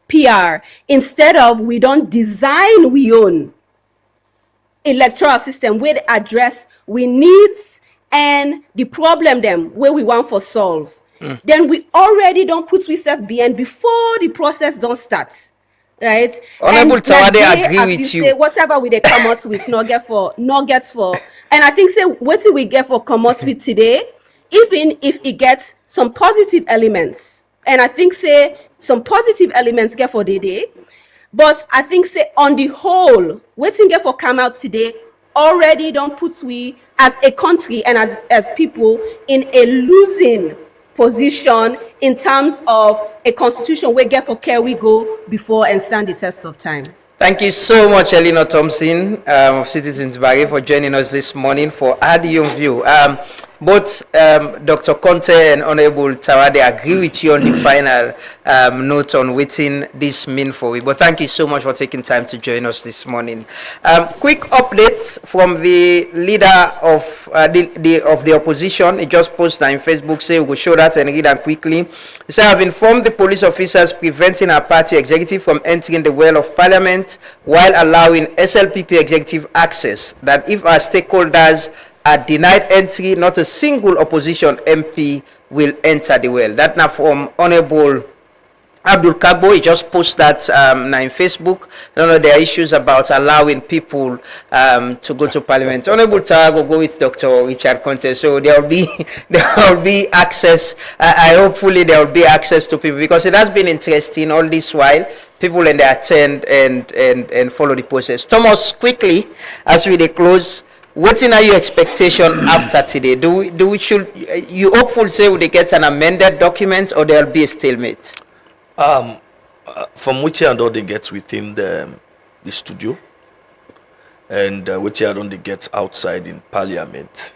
PR. Instead of we don't design we own electoral system where they address we needs and the problem them where we want for solve. Then we already don't put ourselves behind before the process don't start. Right? Honorable Tawade, I agree with you. Say, whatever we they come out with, not get for. And I think say what do we get for come out with today, even if it gets some positive elements. And I think say some positive elements get for the day. But I think say on the whole, waiting get for come out today already don't put we as a country and as people in a losing position in terms of a constitution where get for care we go before and stand the test of time. Thank you so much, Elino Thompson of Citizens Barry, for joining us this morning for Add Your View. Both Dr. Conte and Honorable Tawade agree with you on the final note on what this mean for you. But thank you so much for taking time to join us this morning. Quick update from the leader of the opposition. He just posted on Facebook, say we will show that and read that quickly. He said, I've informed the police officers preventing our party executive from entering the well of parliament while allowing SLPP executive access, that if our stakeholders are denied entry, not a single opposition MP will enter the well. That now from Honorable Abdul Kagbo. He just posted that now in Facebook. There are issues about allowing people to go to Parliament. Honorable Tarago go with Dr. Richard Conte. So there will be access. I hopefully there will be access to people, because it has been interesting all this while. People and they attend and follow the process. Thomas, quickly as we close, what's in your expectation after today? Should you hopeful say will they get an amended document, or there'll be a stalemate? From which I don't they get within the studio, and which I don't they get outside in Parliament,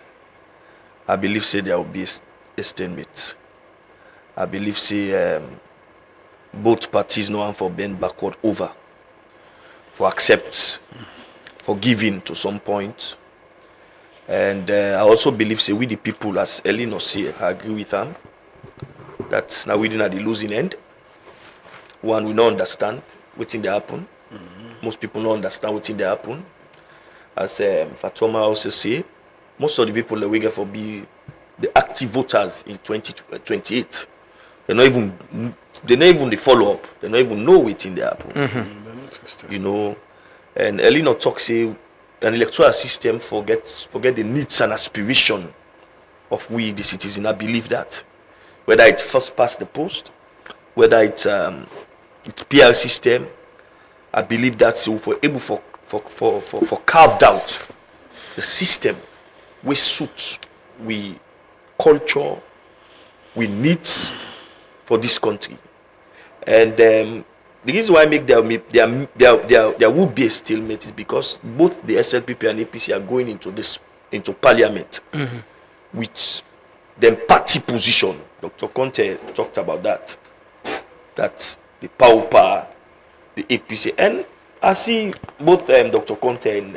I believe say there will be a stalemate. I believe say both parties know for bend backward over, for accept, for giving to some point. And I also believe, say, we the people, as Elino say, I agree with them, that now we are the losing end. One, we don't understand what's in the happen. Most people don't understand what's in the happen. As Fatoma also say, most of the people that we get for be the active voters in 2028. They're not even the follow up. They don't even know what's in the happen. You know, and Elino talks say an electoral system forget the needs and aspiration of we the citizen. I believe that whether it's first past the post, whether it's PR system, I believe that so for able for carved out the system we suit we culture we needs for this country. And the reason why I make there will be a stalemate is because both the SLPP and APC are going into parliament with them party position. Dr. Conte talked about that the power, the APC, and I see both Dr. Conte and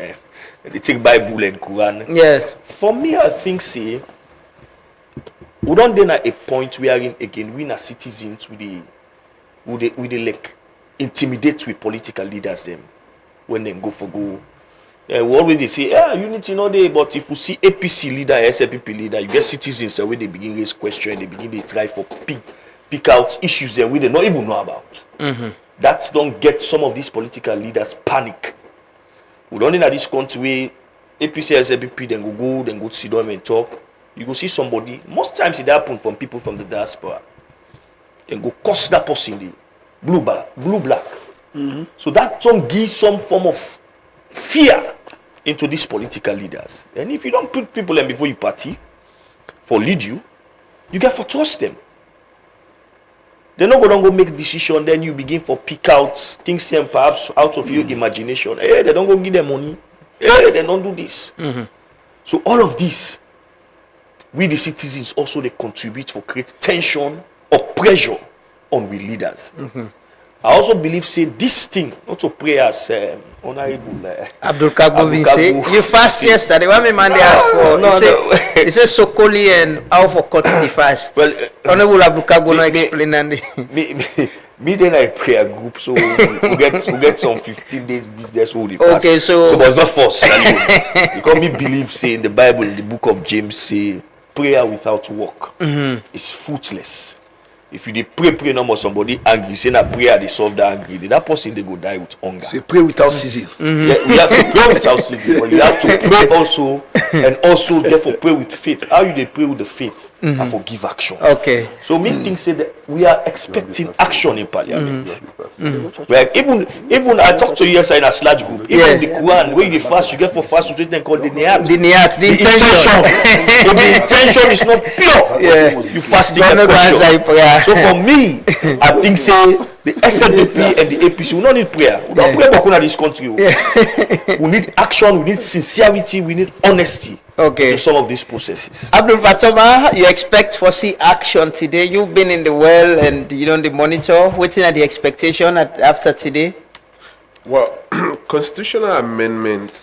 they take Bible and Quran. Yes. For me, I think we don't then at a point where again we as citizens with the like intimidate with political leaders them when they go for go. We always say, unity no day, but if you see APC leader, SLPP leader, you get citizens where they begin raise questions, they begin to try for pick out issues that we they not even know about. That don't get some of these political leaders panic. We don't in this country where APC, SLPP then go sit down and talk. You go see somebody, most times it happens from people from the diaspora. Then go cost that person the blue black. So that don't give some form of fear into these political leaders. And if you don't put people in before you party for lead you get for trust them. They're not going to go make decision, then you begin for pick out things them perhaps out of your imagination. Hey, they don't go give them money. Hey, they don't do this. So all of this, we the citizens also they contribute for create tension or pressure on we leaders. I also believe say this thing, not to pray as Honorable Abdul Kagbo say you fast yesterday. What me man they ask for? He says Sokoli and how for cut the fast. Well, Honorable Abdul Kagbo no explain and me then I pray a group so we get some 15 days business who the fast. Okay, so but it's not force. Because me believe say in the Bible in the book of James say prayer without work is fruitless. If you pray no more somebody angry, say na prayer they solve that angry, that person they go die with hunger. Say pray without ceasing. Yeah, we have to pray without ceasing, but you have to pray also, and also therefore pray with faith. How you they pray with the faith and forgive action. Okay. So me think say that we are expecting action in parliament. Like even I talked to you yesterday in a slash group. Even the Quran where you fast, you get for fast with them called the niyat. The niyat, the intention. So the intention is not pure. Yeah. You fasting a question. So for me, I think say the SLPP and the APC will not need prayer. We don't pray about this country. We need action, we need sincerity, we need honesty to some of these processes. Abdul Fatoma, you expect for see action today. You've been in the well and you know the monitor. Waiting at the expectation after today. Well, constitutional amendment,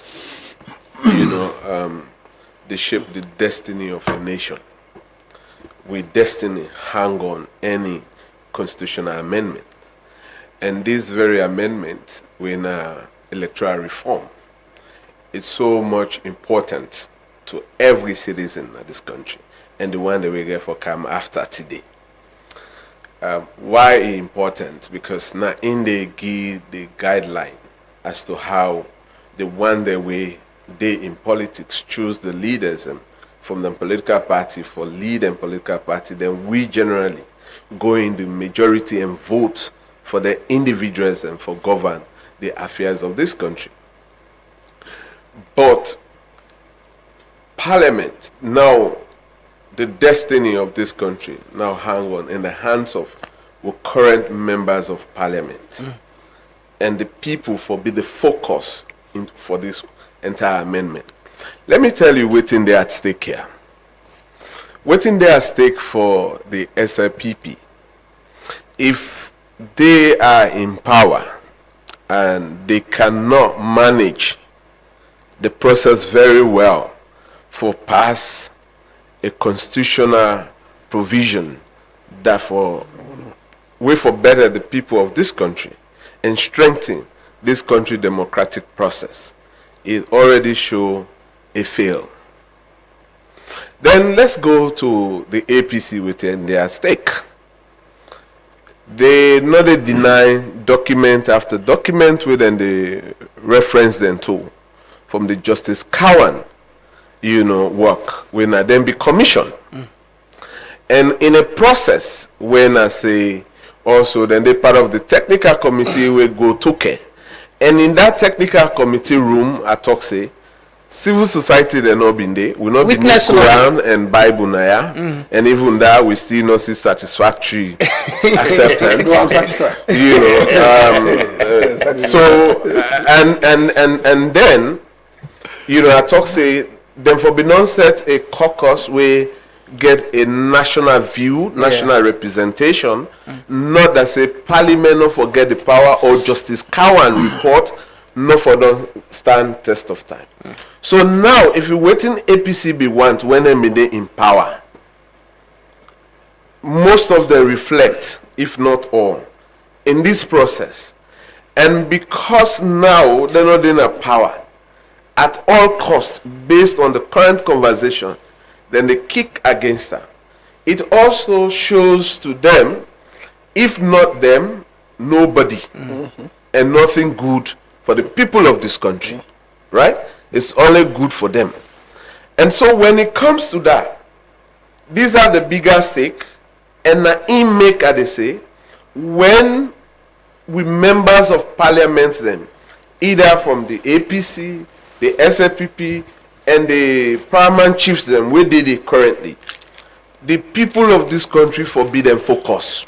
they shape the destiny of a nation. With destiny hang on any constitutional amendment. And this very amendment, when electoral reform, it's so much important to every citizen of this country, and the one that we get for come after today. Why is important? Because now in they give the guideline as to how the one that they in politics choose the leaders from the political party for lead and political party, then we generally go in the majority and vote for the individuals and for govern the affairs of this country. But Parliament, now the destiny of this country now hang on in the hands of the current members of Parliament. And the people for be the focus for this entire amendment. Let me tell you what's in there at stake here. What's in there at stake for the SLPP? If they are in power and they cannot manage the process very well for pass a constitutional provision that for better the people of this country and strengthen this country democratic process, it already show a fail. Then let's go to the APC within their stake. They not they deny document after document within the reference them to from the Justice Cowan, work when I then be commissioned. And in a process, when I say also then they part of the technical committee will go to care. And in that technical committee room, I talk say, civil society they not been there. We not been in Quran and Bible naya, and even that we still not see satisfactory acceptance. So and then I talk say then for be non set a caucus where get a national view, national representation, not that say parliament not forget the power or Justice Cowan report, not for don't stand test of time. So now if you waiting APC be want when they in power, most of them reflect, if not all, in this process. And because now they're not in a power, at all costs, based on the current conversation, then they kick against her. It also shows to them, if not them, nobody, and nothing good for the people of this country, right? It's only good for them. And so when it comes to that, these are the bigger stake, and in make they say, when we members of parliament then, either from the APC, the SLPP, and the paramount chiefs them where did it currently, the people of this country forbid them focus.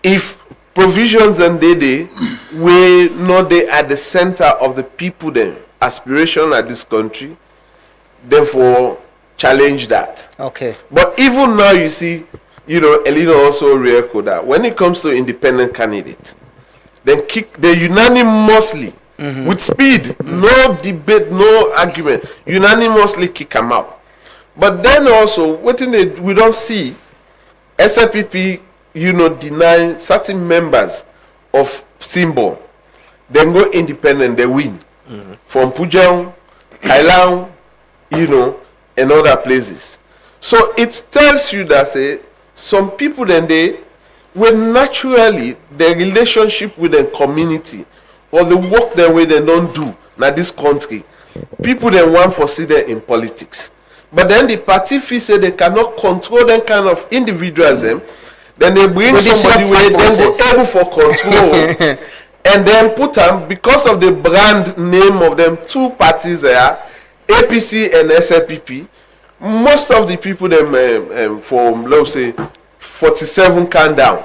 If provisions and they were not they at the center of the people then aspiration at this country, therefore challenge that. Okay. But even now you see, Elena also re-echoed that when it comes to independent candidates, then they unanimously with speed, no debate, no argument, unanimously kick them out. But then also, we don't see SLPP, deny certain members of Symbol, then go independent, they win. From Pujang, Kailang, and other places. So it tells you that say some people then they when naturally their relationship with the community or the work the way they don't do now this country, people then want for see them in politics. But then the party feel say they cannot control them kind of individualism, then they bring somebody where they go able for control and then put them because of the brand name of them two parties there, APC and SLPP. Most of the people them from let's say 47 can down,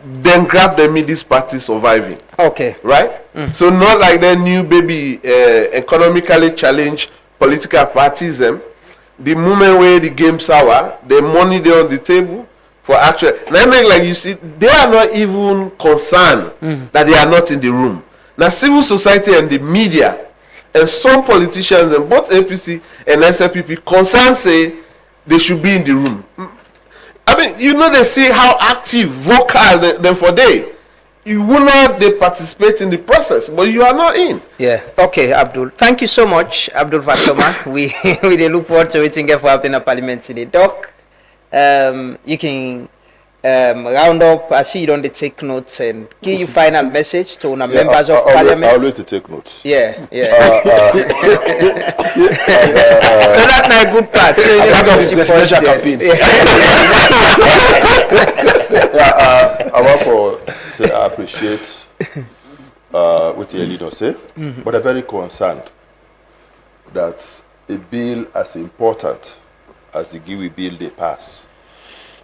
then grab them in this party surviving. Okay. Right? So not like the new baby economically challenged political parties them. The moment where the game sour, the money they on the table for actual. Now make like you see, they are not even concerned that they are not in the room. Now civil society and the media and some politicians and both APC and SLPP concerned say they should be in the room. I mean, they see how active, vocal them for they. You will not they participate in the process, but you are not in. Yeah. Okay, Abdul. Thank you so much, Abdul Fatoma. we look forward to waiting for helping the parliament today. Doc, you can round up. I see you don't take notes and give you final message to the members of parliament. I always take notes. Yeah. So that's not a good part. Presidential campaign. I want to say I appreciate what your leader say, but I'm very concerned that a bill as important as the Giwi bill they pass,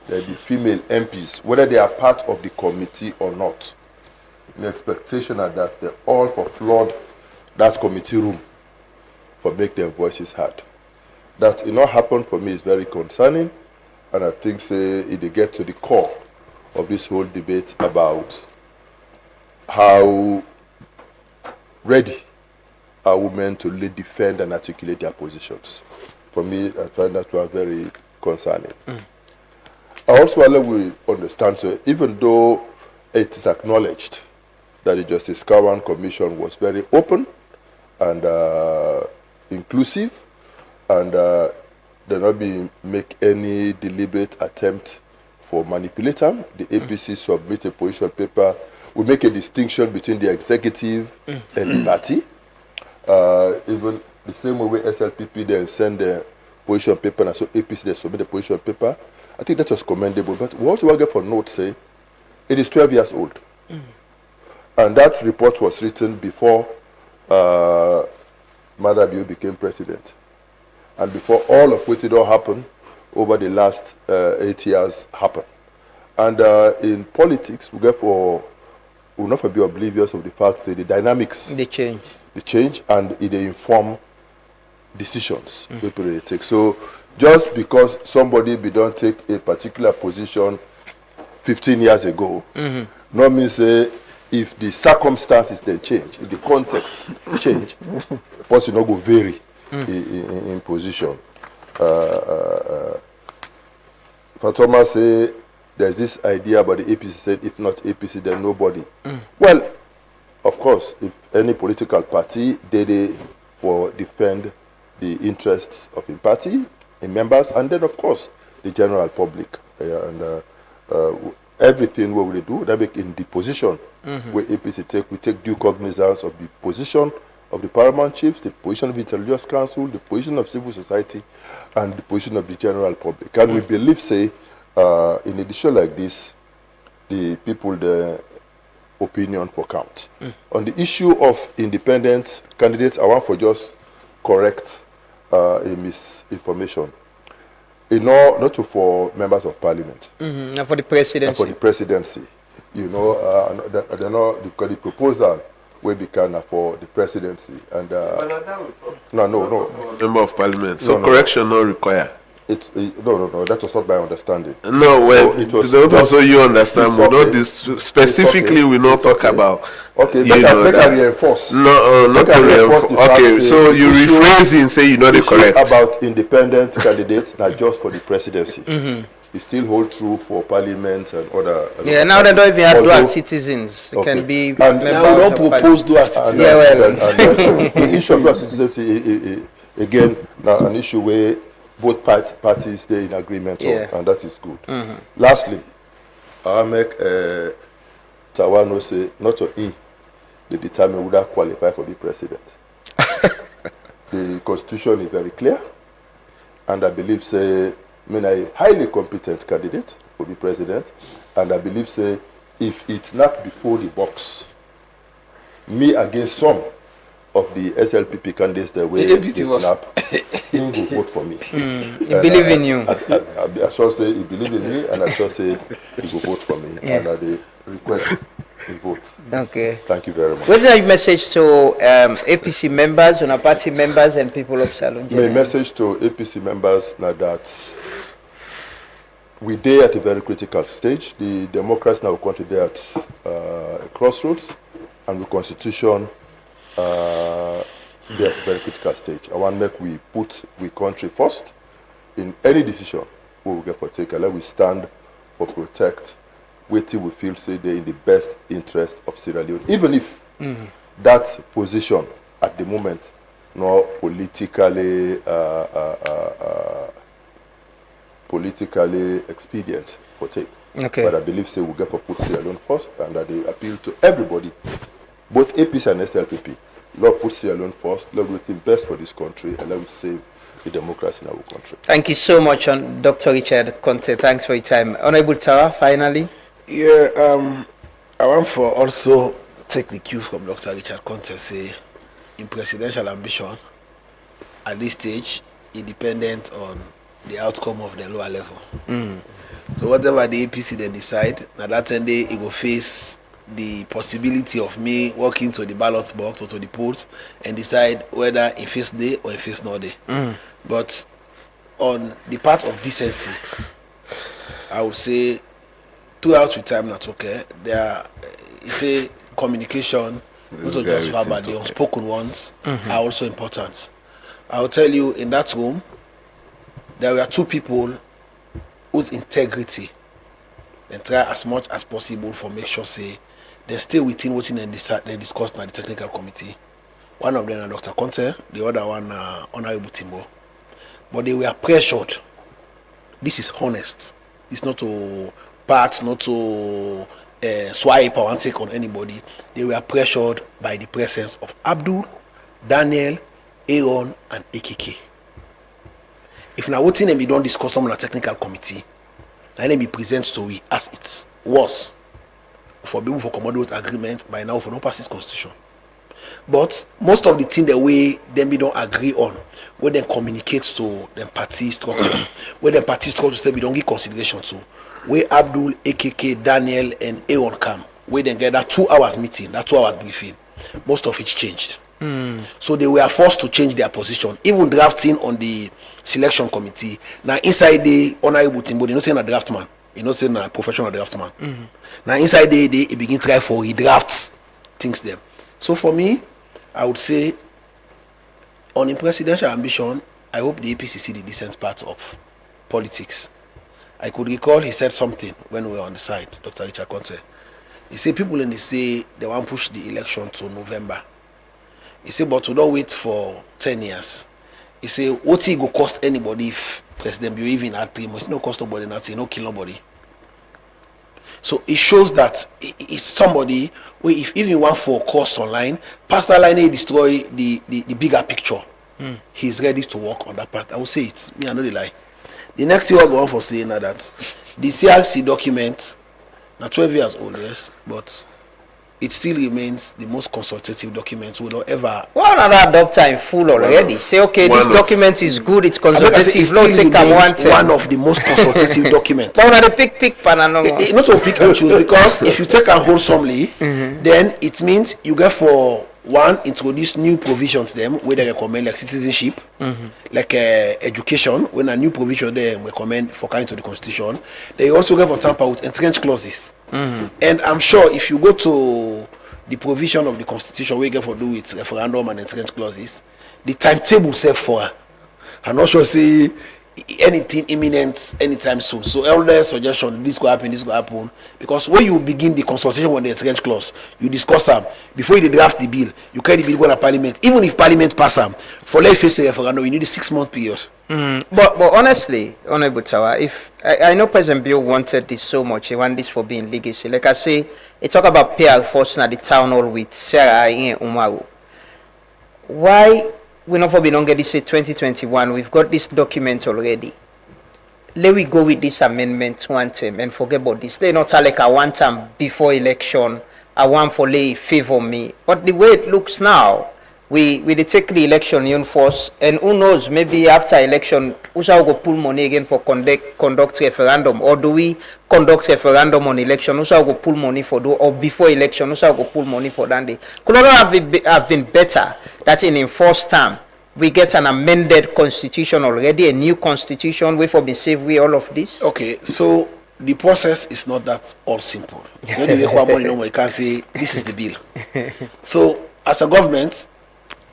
there be female MPs, whether they are part of the committee or not. The expectation are that they all for flood that committee room for make their voices heard. That it not happen for me is very concerning, and I think say it get to the core of this whole debate about how ready are women to really defend and articulate their positions. For me, I find that one very concerning. I also will understand, so even though it is acknowledged that the Justice Cowan Commission was very open and inclusive, and there not be make any deliberate attempt for manipulating. The APC submit a position paper. We make a distinction between the executive and the party. Even the same way SLPP then send the position paper, and so APC they submit the position paper. I think that was commendable. But we also want to get for note say it is 12 years old. And that report was written before Madabiu became president. And before all of what it all happened over the last 8 years happened. And in politics, we will not be oblivious of the fact that the dynamics, the change, and it inform decisions people they take. So just because somebody don't take a particular position 15 years ago, no means say if the circumstances they change, if the context change, the person not go vary in position. Fatoma say there's this idea about the APC said if not APC then nobody. Well, of course, if any political party they for defend the interests of the party, in members, and then of course the general public. Everything what we do, that make in the position where APC take, we take due cognizance of the position of the paramount chiefs, the position of the Inter-Religious Council, the position of civil society, and the position of the general public. And we believe, say, in addition like this, the people, the opinion for count. On the issue of independent candidates, I want for just correct a misinformation. Not for members of parliament. And for the presidency. And for the presidency. You know, the proposal will be kind of for the presidency. And no. Member of parliament. So correction not required. No. That was not my understanding. No, well, so it was also you understand. We not this specifically. We not talk about. Okay, they can reinforce. No, not to reinforce. Okay, so you rephrasing say you know the correct about independent candidates, not just for the presidency. You still hold true for parliament and other. Yeah, now they don't even have dual citizens. It can be. And now don't propose dual citizens. Yeah, well. The issue of dual citizency again, now an issue where both parties they in agreement on, and that is good. Lastly, I make Tawano say not to him they determine who that qualify for the president. The constitution is very clear, and I believe say a highly competent candidate will be president, and I believe say if it's not before the box, me against some of the SLPP candidates that way they snap, he will vote for me. He believe in you. I shall say he believe in me, and I shall say he will vote for me. And I request he vote. Okay. Thank you very much. What's your message to APC members, and party members, and people of Salone? My message to APC members now that we there at a very critical stage. The democracy now country there at a crossroads, and the constitution they're at a very critical stage. I want to make we put we country first in any decision we will get for take. Let we stand for protect waiting we feel say they're in the best interest of Sierra Leone. Even if that position at the moment not politically expedient for take. Okay. But I believe say we'll get for put Sierra Leone first, and that they appeal to everybody, both APC and SLPP. Lord put Sierra Leone first, Lord do the best for this country, and let us save the democracy in our country. Thank you so much, Dr. Richard Conte. Thanks for your time. Honorable Tara, finally. Yeah, I want for also take the cue from Dr. Richard Conte, say in presidential ambition at this stage, independent on the outcome of the lower level. So whatever the APC then decide, now that time day it will face the possibility of me walking to the ballot box or to the polls and decide whether in face day or in face no day. But on the part of decency, I would say throughout the time that's okay. There is a communication, not just verbal, the unspoken ones are also important. I will tell you in that room there were two people whose integrity and try as much as possible for make sure say they stay within what they discussed in the technical committee. One of them Dr. Conte, the other one Honorable Timbo. but they were pressured. This is honest. It's not to pat, not to swipe or take on anybody. They were pressured by the presence of Abdul, Daniel, Aaron, and AKK. If now what thing we don't discuss on a technical committee, then we present story as it was for people for commodity agreement by now for no pass this constitution. But most of the thing the way then we don't agree on, where they communicate to them party structure, where the party structure say we don't give consideration to, where Abdul, AKK, Daniel, and Aaron come, where they get that 2 hours meeting, that 2 hours briefing, most of it changed. So they were forced to change their position, even drafting on the selection committee. Now inside the honorable team, but they not saying a draftman, you know, saying a professional draftsman. Now inside they begin to try for redraft things them. So for me, I would say on a presidential ambition, I hope the APC see the decent part of politics. I could recall he said something when we were on the side, Dr. Richard Conte. He said people in the say they want to push the election to November. He said, but we don't wait for 10 years. He said, what it go cost anybody if President Bio even had 3 months? No cost nobody nothing, no kill nobody. So it shows that it's somebody where if even one for a course online, Pastor Line destroy the bigger picture. He's ready to work on that part. I will say it. Me, I know the lie. The next thing I'll go on for saying that the CRC document, now 12 years old, yes, but it still remains the most consultative document we will ever. Well, another adopter in full already. Say, okay, this document is good, it's consultative. One of the most consultative documents. But when they pick panano. Not to pick and choose, because if you take and wholesomely, then it means you get for one introduce new provisions them where they recommend like citizenship, like education. When a new provision they recommend for kind to the constitution, they also get for tamper with entrenched clauses. And I'm sure if you go to the provision of the constitution we get for do with referendum and entrenched clauses, the timetable set for I'm not sure say anything imminent anytime soon. So elder suggestion this go happen, because when you begin the consultation on the entrenched clause, you discuss them before you draft the bill, you carry the bill go to parliament. Even if parliament pass them, for let face a referendum, you need a 6-month period. But honestly, Honorable Tawa, if I know President Bill wanted this so much, he wanted this for being legacy. Like I say, he talk about PR force at the town hall with Sarah in Umaru. Why we not for be longer this say 2021? We've got this document already. Let we go with this amendment one time and forget about this. They not like a one time before election. I want for lay favor me. But the way it looks now, we take the election in force, and who knows, maybe after election, we shall go pull money again for conduct referendum, or do we conduct referendum on election? We shall go pull money for do, or before election, we shall go pull money for that day. Could not have been better that in enforced term we get an amended constitution already, a new constitution. We for be safe with all of this. Okay, so the process is not that all simple. You can't say this is the bill. So as a government,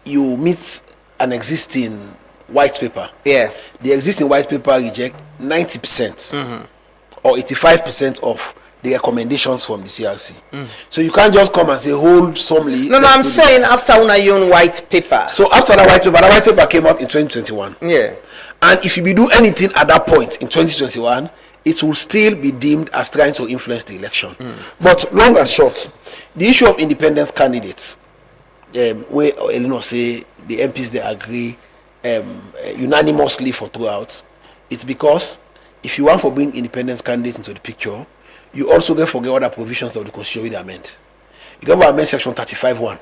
you meet an existing white paper. Yeah. The existing white paper reject 90% or 85% of the recommendations from the CRC. So you can't just come and say wholesomely. No, I'm saying after una own white paper. So after that white paper came out in 2021. Yeah. And if you do anything at that point in 2021, it will still be deemed as trying to influence the election. But long and short, the issue of independent candidates, where Eleanor say the MPs they agree unanimously for throughout, it's because if you want to bring independent candidates into the picture, you also get forget other provisions of the constitution with the amend. You get to amend section 35(1).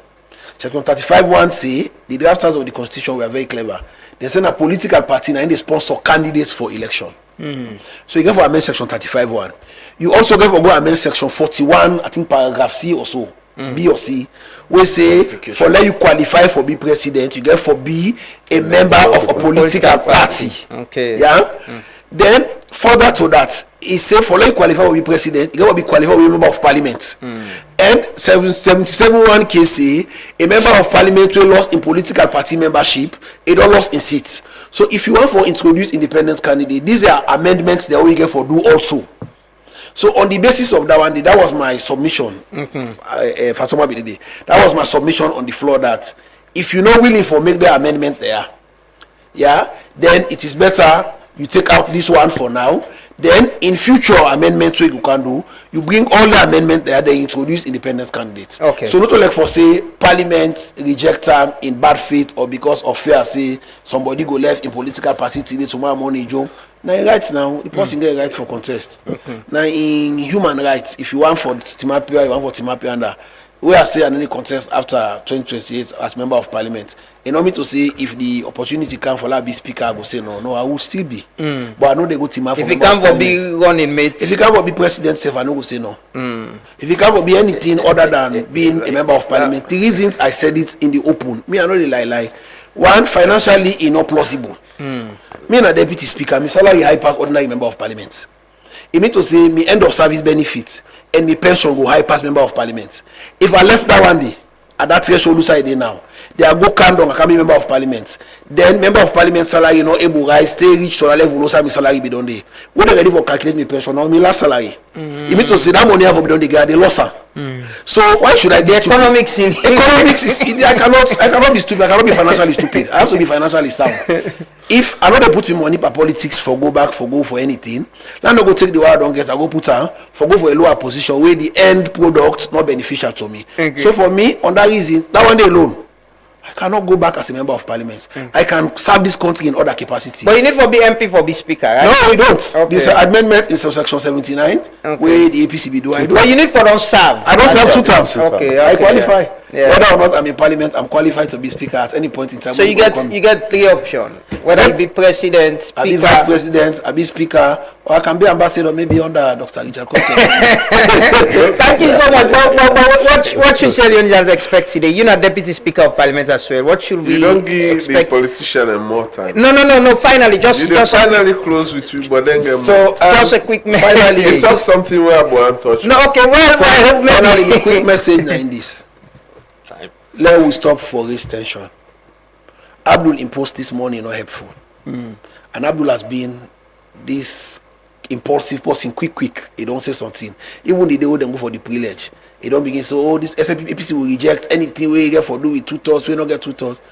Section 35(1) say the drafters of the constitution were very clever. They send a political party and they sponsor candidates for election. So you get for amend section 35(1). You also get for go amend section 41, I think paragraph C or so. B or C, we say for let you qualify for be president, you get for be a member of a political party. Okay. Yeah. Then further to that, he say for let you qualify for be president, you get to be qualified for be a member of parliament. And 77(1) case say a member of parliament will lost in political party membership, it don't lost in seats. So if you want for introduce independent candidate, these are amendments that we get for do also. So on the basis of that one, that was my submission. Fatoma Bidede, that was my submission on the floor that if you're not willing for make the amendment there, yeah, then it is better you take out this one for now. Then in future amendments you can do, you bring all the amendments that they introduce independent candidates. Okay. So not like for say Parliament reject them in bad faith or because of fear, say somebody go left in political party today tomorrow morning, Joe. Now right now, the person get right for contest. Now in human rights, if you want for Timapia, you want for Timapia under. We are saying any contest after 2028 as member of parliament. You know me to say if the opportunity come for that be speaker, I go say no, I will still be. But I know they go team up for if it come for be running mate. If it come for be president self, I no go say no. If it come for be anything other than being a member of parliament, the reasons I said it in the open, me I know they lie. One, financially it's not plausible. Me and a deputy speaker, my salary high pass ordinary member of parliament. It means to say me end of service benefits and me pension go high pass member of parliament. If I left that one day, at that threshold side day now, they are go count down, I can be member of parliament. Then member of parliament salary not able rise, stay rich to the level, also my salary be done day. When they ready for calculate my pension, now my last salary. It means to say that money have be done the guy, they lost her. So why should I be economics in economics is I cannot be stupid, I cannot be financially stupid. I have to be financially sound. If I don't put me money for politics for go back for go for anything, now no go take the one I don't get, I go put her for go for a lower position where the end product not beneficial to me. Okay. So for me, on that reason, that one day alone, I cannot go back as a member of parliament. I can serve this country in other capacity. But you need for be MP for be speaker, right? No, we don't. Okay. There's an amendment in subsection 79 where the APC be do. I do. But you need for don't serve. I don't serve 2 terms. Okay, I qualify. Yeah. Whether or not I'm in parliament, I'm qualified to be speaker at any point in time. So you get 3 options. Whether you be president, speaker, I be vice president, I be speaker, or I can be ambassador, maybe under Dr. Richard Kote. Thank you so much. But what should Sierra expect today? You're not deputy speaker of parliament as well. What should we don't give expect? The politician more time. No. Finally, just finally close with you, but then so just a quick message. Finally, you talk something where I want touch. No, okay. Well, finally, a quick message in this. Let we stop for this tension. Abdul imposed this morning not helpful. And Abdul has been this impulsive person, quick. He don't say something. Even the day when they go for the privilege, he don't begin so this APC will reject anything we get for do with 2 thoughts, we not get 2 thoughts.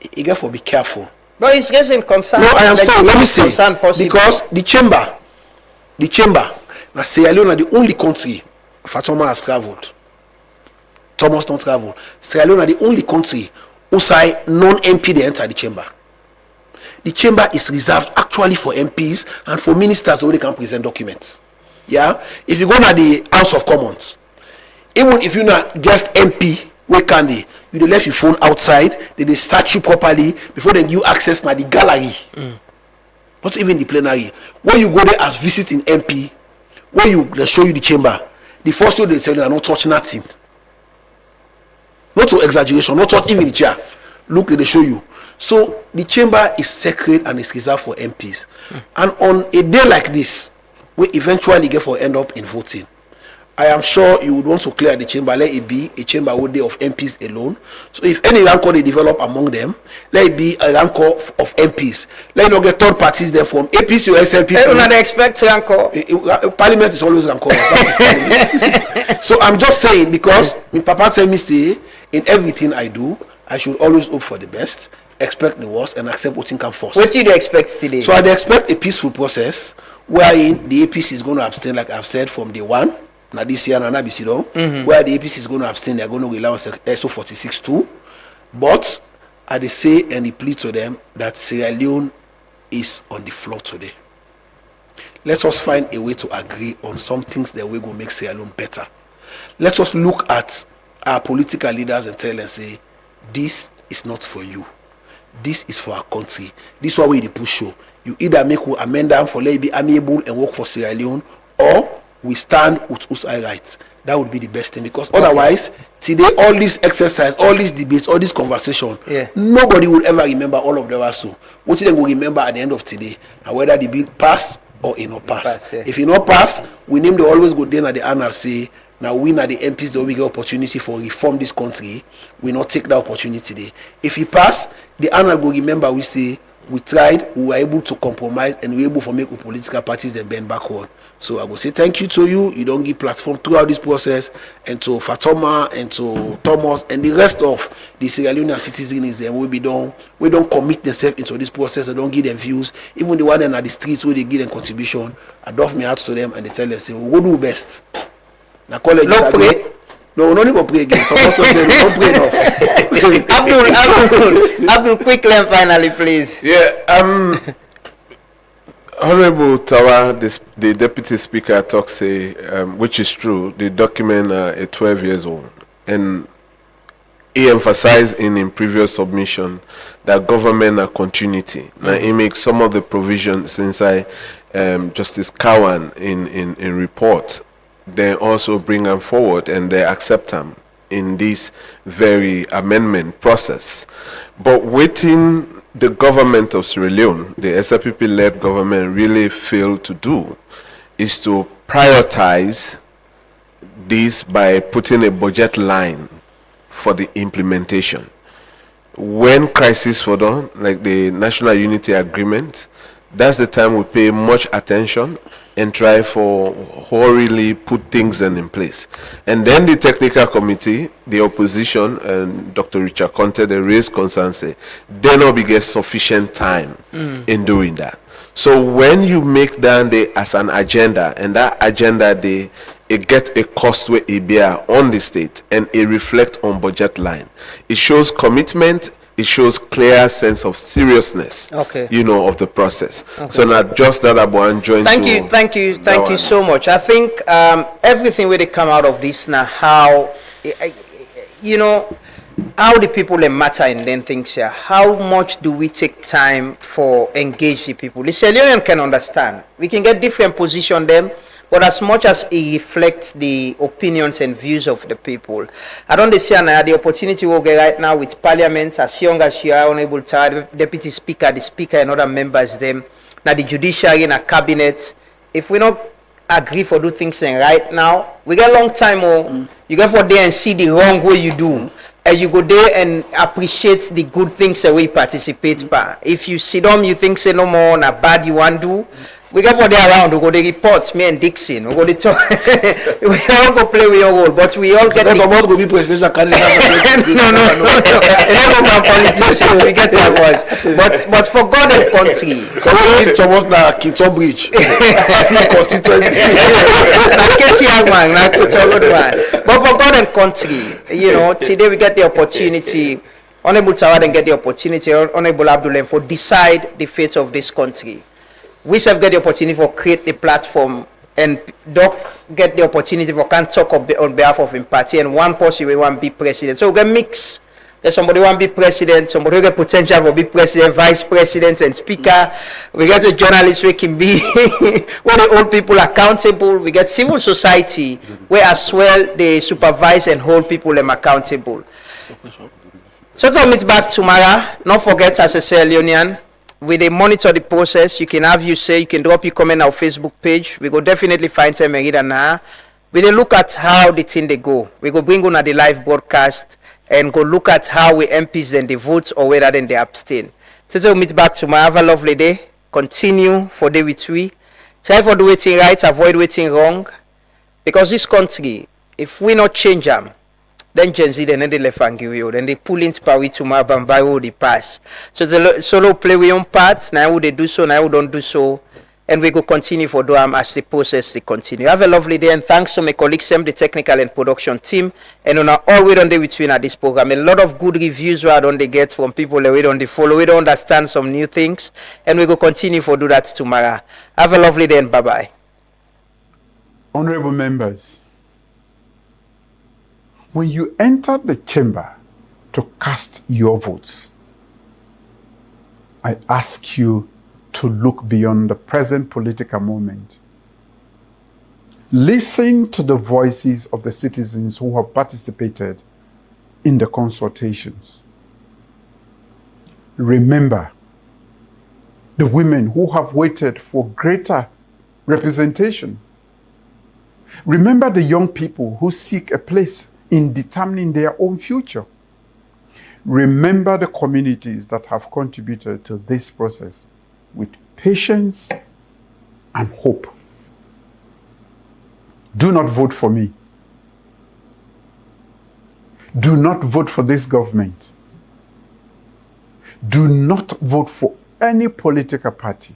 He get for be careful. But it's getting concerned. No, I am sorry, let me say because the chamber, now Sierra Leone are the only country Fatoma has traveled. Thomas don't travel. Sierra Leone are the only country who say non-MP they enter the chamber. The chamber is reserved actually for MPs and for ministers who they can present documents. Yeah? If you go to the House of Commons, even if you're not guest MP, where can they? You left your phone outside, they search you properly before they give you access to the gallery. Not even the plenary. When you go there as visiting MP, when they show you the chamber, the first thing they tell you, not touch nothing. Not to exaggeration, not touch even the chair. Look, they show you. So the chamber is sacred and is reserved for MPs. And on a day like this, we eventually get for end up in voting. I am sure you would want to clear the chamber. Let it be a chamber with day of MPs alone. So if any rancor they develop among them, let it be a rancor of MPs. Let it not get third parties there from APC or SLP. They do not expect rancor. Parliament is always rancor. So I'm just saying because my papa tell me stay in everything I do, I should always hope for the best, expect the worst, and accept what can come first. What do you expect today? So I expect a peaceful process wherein the APC is going to abstain, like I've said from day one. Now this year, where the APC is going to abstain, they're going to rely on SO 46 too. But I say and I plead to them that Sierra Leone is on the floor today. Let us find a way to agree on some things that we will make Sierra Leone better. Let us look at our political leaders and tell them, say, this is not for you. This is for our country. This is what we push you. You either make we amend them for let it be amiable and work for Sierra Leone, or we stand with whose eye rights. That would be the best thing, because otherwise, today all this exercise, all these debates, all this conversation, nobody will ever remember all of them also. What they will remember at the end of today, and whether the bill pass or it not pass. If it not pass, we name the always go down at the annals say, now we are the MPs that we get opportunity for reform this country. We not take that opportunity today. If he pass, the annal will remember we say we tried, we were able to compromise, and we were able to make the political parties and bend backward. So I will say thank you to you. You don't give platform throughout this process, and to Fatoma and to Thomas and the rest of the Sierra Leonean citizens. And we don't commit themselves into this process. They don't give them views. Even the one that are the streets where they give them contribution, I doff me out to them and they tell them, say, we'll do best. Now college no pray. No, no need to pray again. Thomas don't pray enough. Abdul, quickly and finally, please. Yeah. Honorable Tawa, the Deputy Speaker talks say, which is true, the document is 12 years old. And he emphasized in previous submission that government are continuity. Now he makes some of the provisions since Justice Cowan in report, they also bring them forward and they accept them in this very amendment process. But waiting the government of Sierra Leone, the SLPP-led government, really failed to do is to prioritize this by putting a budget line for the implementation. When crisis for them, like the National Unity Agreement, that's the time we pay much attention and try for hurriedly put things in place. And then the technical committee, the opposition, and Dr. Richard Conte, they raised concerns, say, they not be get sufficient time in doing that. So when you make that as an agenda, and that agenda, it get a cost where it bear on the state, and it reflect on budget line. It shows commitment, it shows clear sense of seriousness, of the process. Okay. So not just that about join. Thank you so much. I think everything where they come out of this now, how how the people matter in then things here. How much do we take time for engage the people? The Sierra Leonean can understand. We can get different position them. But as much as it reflects the opinions and views of the people, I don't see the opportunity we'll get right now with Parliament, as young as you are, Honorable Tawa, Deputy Speaker, the Speaker and other members, them, now the Judiciary and a Cabinet. If we don't agree for do things right now, we get a long time, you go for there and see the wrong way you do. And you go there and appreciate the good things that we participate by. If you sit down, you think say no more, na bad you want to do. We go for there around, we go to report, me and Dixon, we go to talk. We all go play with your role, but we all get that's about to be presidential candidate. No. Politicians, we get our voice. But for God and country. It's almost like Kinton Bridge. Constituency. But for God and country, today we get the opportunity, Honorable Tawa then get the opportunity, Honorable Abdullah, for decide the fate of this country. We have get the opportunity for create the platform, and Doc get the opportunity for can talk on behalf of him party, and one person will want to be president. So we can mix. There's somebody want to be president, somebody who get potential for be president, vice president, and speaker. We get a journalist who can be when the old people accountable. We get civil society where as well they supervise and hold people accountable. So to meet back tomorrow. Not forget as a Sierra Leonean. With a monitor the process, you can have you can drop your comment on our Facebook page. We go definitely find time and read and now. We then look at how the thing they go. We go bring on the live broadcast and go look at how we MPs then they vote or whether then they abstain. So we'll meet back tomorrow. Have a lovely day. Continue for day with we. Try for do waiting right, avoid waiting wrong. Because this country, if we not change them, then Gen Z then they left Angrio, then they pull into Paris tomorrow and buy all the pass. So the solo play with own parts, now would they do so, now we don't do so. And we go continue for DOAM as the process they continue. Have a lovely day and thanks to my colleagues, the technical and production team. And on all we don't do between at this program. A lot of good reviews we don't they get from people that we don't follow. We don't understand some new things. And we go continue for do that tomorrow. Have a lovely day and bye-bye. Honorable members, when you enter the chamber to cast your votes, I ask you to look beyond the present political moment. Listen to the voices of the citizens who have participated in the consultations. Remember the women who have waited for greater representation. Remember the young people who seek a place in determining their own future. remember the communities that have contributed to this process with patience and hope. Do not vote for me. Do not vote for this government. Do not vote for any political party.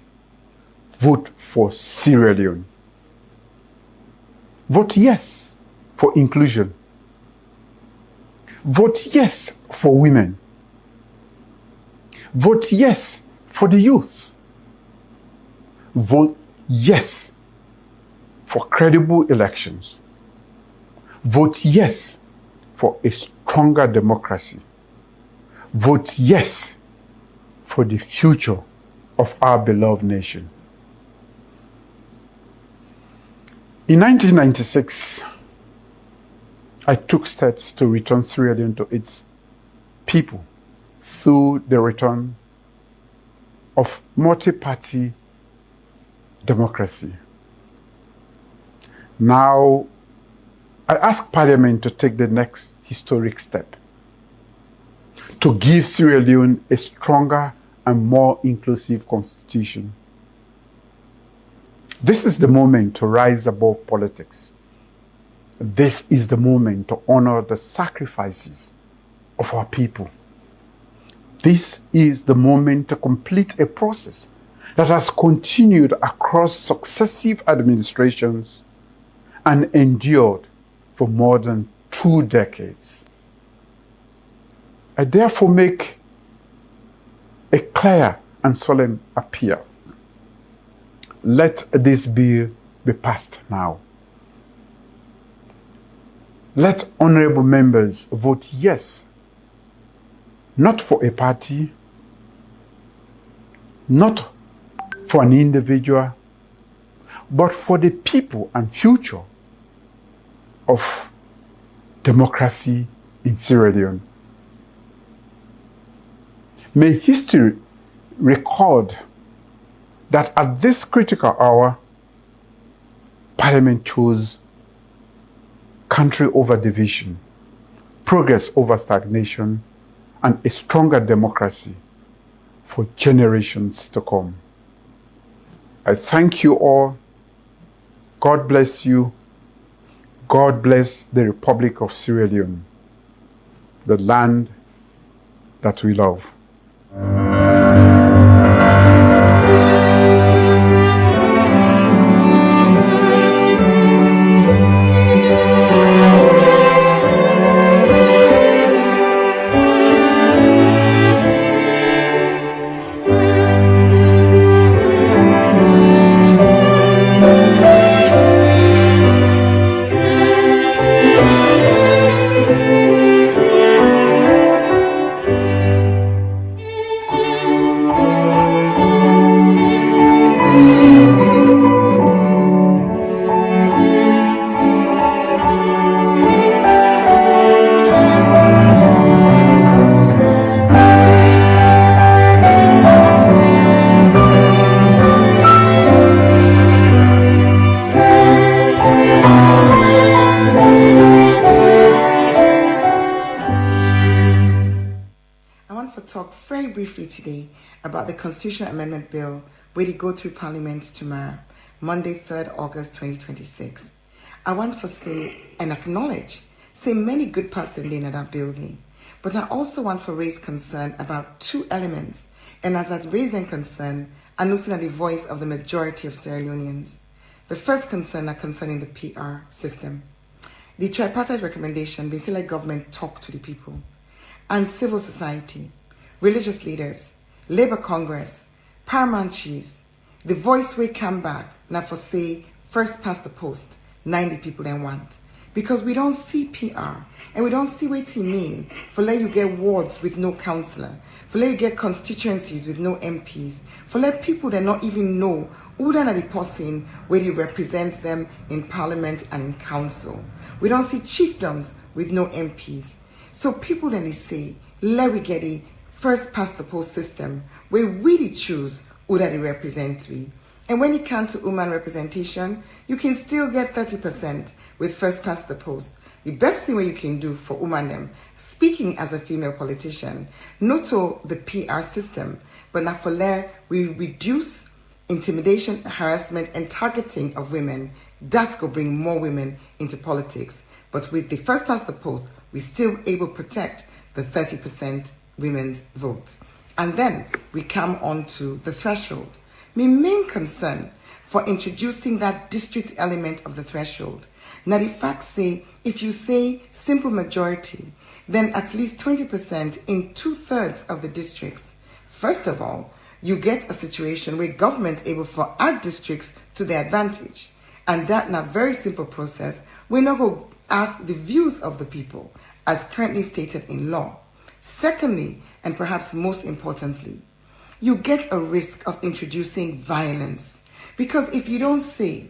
Vote for Sierra Leone. Vote yes for inclusion. Vote yes for women. Vote yes for the youth. Vote yes for credible elections. Vote yes for a stronger democracy. Vote yes for the future of our beloved nation. In 1996, I took steps to return Sierra Leone to its people through the return of multi-party democracy. Now, I ask Parliament to take the next historic step to give Sierra Leone a stronger and more inclusive constitution. This is the moment to rise above politics. This is the moment to honor the sacrifices of our people. This is the moment to complete a process that has continued across successive administrations and endured for more than 2 decades. I therefore make a clear and solemn appeal. Let this bill be passed now. Let honorable members vote yes, not for a party, not for an individual, but for the people and future of democracy in Sierra Leone. May history record that at this critical hour, Parliament chose country over division, progress over stagnation, and a stronger democracy for generations to come. I thank you all. God bless you. God bless the Republic of Sierra Leone, the land that we love. Today about the Constitutional Amendment Bill where it go through Parliament tomorrow, Monday, 3rd August 2026. I want to say and acknowledge, many good parts in that building, but I also want to raise concern about 2 elements, and as I raise them concern, I know the voice of the majority of Sierra Leoneans. The first concern are concerning the PR system. The tripartite recommendation, they say like government talk to the people, and civil society, religious leaders, Labour Congress, paramount chiefs, the voice we come back, now for say, first past the post, 90 people then want. Because we don't see PR, and we don't see what it mean for let you get wards with no councillor, for let you get constituencies with no MPs, for let people that not even know who then are the person where you represent them in Parliament and in Council. We don't see chiefdoms with no MPs. So people then they say, let we get a first past the post system where we really choose who that they represent we. And when it comes to human representation, you can still get 30% with first past the post. the best thing you can do for women, speaking as a female politician, not to the PR system, but now for we reduce intimidation, harassment, and targeting of women. That's going to bring more women into politics. But with the first past the post, we still able to protect the 30% women's vote. And then we come on to the threshold. My main concern for introducing that district element of the threshold. Now the facts say, if you say simple majority, then at least 20% in 2/3 of the districts. First of all, you get a situation where government able to add districts to their advantage. And that in a very simple process, we're not going to ask the views of the people as currently stated in law. Secondly, and perhaps most importantly, you get a risk of introducing violence. Because if you don't say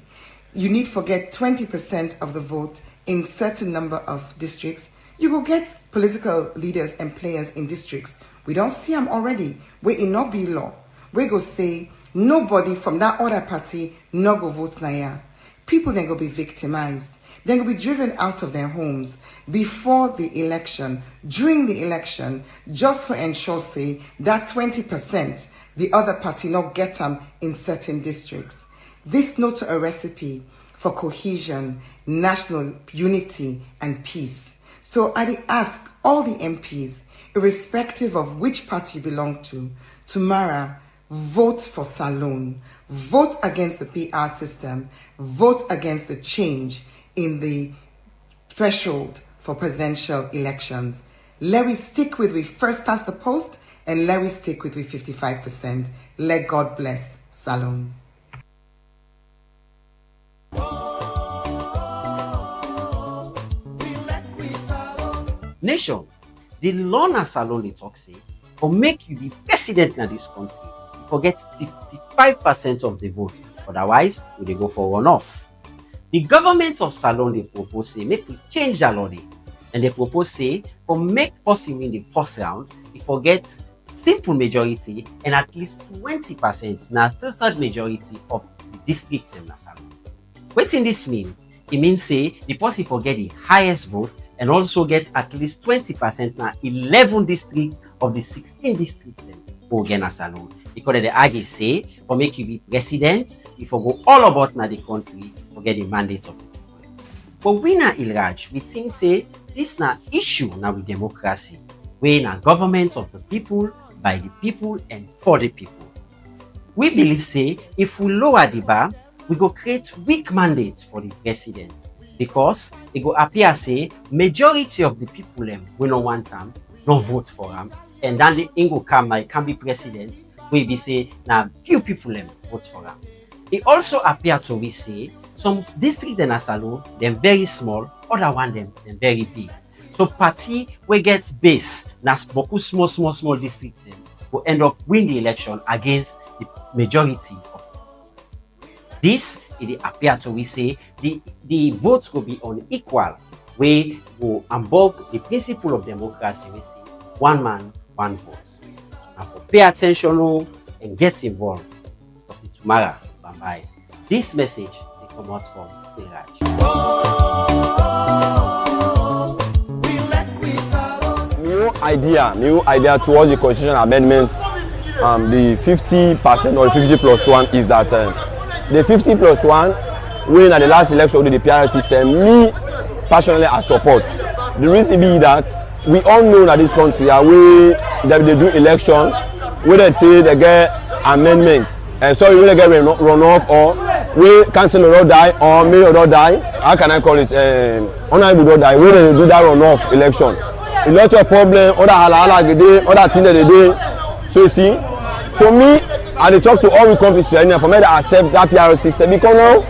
you need to get 20% of the vote in certain number of districts, you will get political leaders and players in districts. We don't see them already, where it not be law. We go say, nobody from that other party no go vote Naya. People then go be victimized. Then go be driven out of their homes before the election, during the election, just for ensure say that 20% the other party not get them in certain districts. This not a recipe for cohesion, national unity and peace. So I ask all the MPs, irrespective of which party you belong to, tomorrow, vote for Salone, vote against the PR system, vote against the change in the threshold for presidential elections. Let we stick with we first past the post, and let we stick with we 55%. Let God bless Salone. Nation, the law na Salone dey talk say, for make you be president in this country, you forget 55% of the vote. Otherwise, we dey go for runoff. The government of Salone dey propose say make we change the law, and they propose say for make person win the first round, you forget simple majority and at least 20% na 2/3 majority of the districts in Salone. Wetin this mean? It means say the person for get the highest vote and also get at least 20% na 11 districts of the 16 districts for get na Salone. Because they argue say for make you be president, you for go all about na the country for get the mandate of the people. But we na Ilraj, we think say this na issue na with democracy, where na government of the people, by the people and for the people. We believe say if we lower the bar, we go create weak mandates for the president, because it go appear say majority of the people we no want them, no vote for him, and then the go come like can be president, we be say now few people vote for him. It also appear to be say some district in Salone them very small, other one them very big. So party we get base na small districts will end up win the election against the majority of. This, it appear to we say, the votes will be unequal, where will above the principle of democracy, we see one man, one vote. So now for pay attention and get involved. Tomorrow, bye-bye. This message will come out from Ilraj. New idea towards the constitutional amendment, the 50% or 50+1 is that the 50+1 when at the last election with the PR system, me personally I support. The reason be that we all know that this country that they do election, where they say they get amendments, and so when they get runoff or we cancel or die or may or die, how can I call it? Honorable die, when they do that runoff election. A lot of problem, other halala they do, other things that they do. So you see, so me, I dey talk to all the companies for me to accept that PR system, because now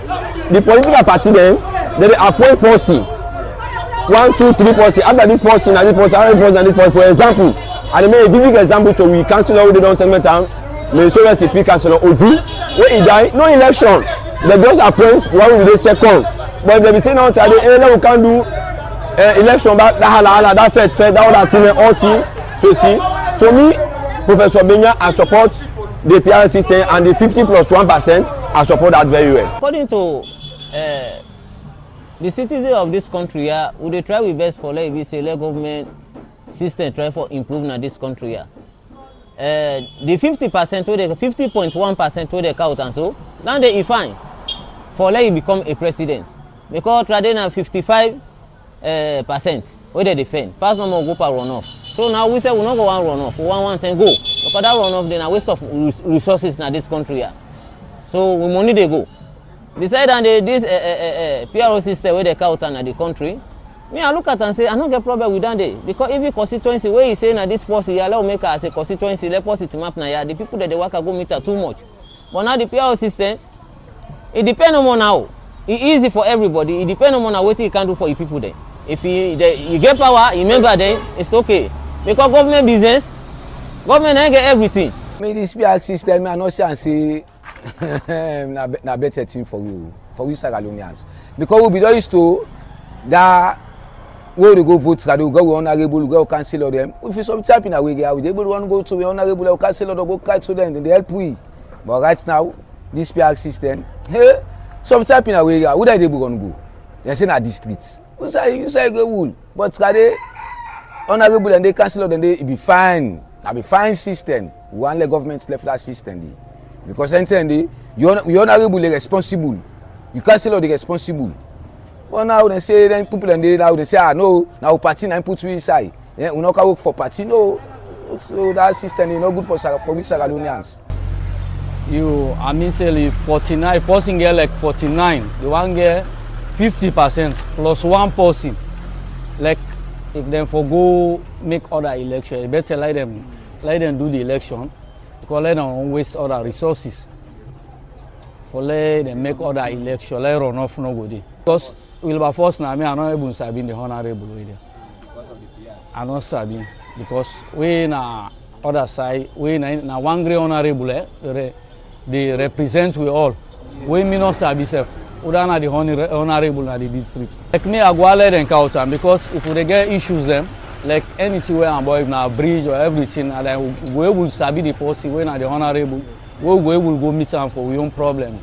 the political party then they appoint person 1, 2, 3 person after this person and this person, another person and this person. For example, I make a vivid example to we councillor wey dey don tell me time, may so rest in peace councillor Odu, when he die, no election, they just appoint one with the second. But if they be saying now today, we can't do election, that halala, that fair, that other thing, all thing. So you see, so me, Professor Benya, I support the PR system, and the 50+1%, I support that very well. According to the citizens of this country we dey try we best for like we say let government system try for improve na this country the 50% wey dey 50.1% wey dey count and so now dey fine for let you become a president because traditional 55% wey dey defend pass no more go per runoff. So now we say we no go one runoff, we want 110 go because that runoff then a waste of resources na this country so we money dey go. Beside and this PRO system where they count in the country, me I look at and say I don't get problem with that day because every constituency where you say na this policy allow make as a constituency let policy map na ya the people that they work go meter too much. But now the PRO system, it depends on now. It's easy for everybody. It depends on what you can do for the people then. If you get power, you remember then it's okay because government business, government ain't get everything. Me this PRO system I not say. na better thing for we Sierra Leoneans because we be used to that where we go vote that we go honorable we go cancel them if you some type in a way we able to go to honorable or cancel or go catch to them they help we but right now this PRO system hey some type in a way we dey able to go they say na districts you say go rule but they honorable and they cancel them they be fine na be fine system we want the government left that system dey. Because anything you honorable responsible, you cancel the responsible. But now they say then people and they now they say no now party now put you inside. Yeah, we not can work for party no. So that system is not good for we Sierra Leoneans. I mean say 49 person get like 49. The one get 50% plus one person. Like if them for go make other election, you better let them do the election. Because let them waste other resources. For let them make other election, let runoff no go there. Because Wilberforce now, me I not able to be the honorable way there. I not sabi because we na other side, we na one great honorable they represent we all. We me not sabi self. We na the honorable na the district. Like me I go let them count because if we get issues them. Like anything where I'm boy now bridge or everything, and then we will sabi the policy when are the honorable, we will go meet them for our own problem.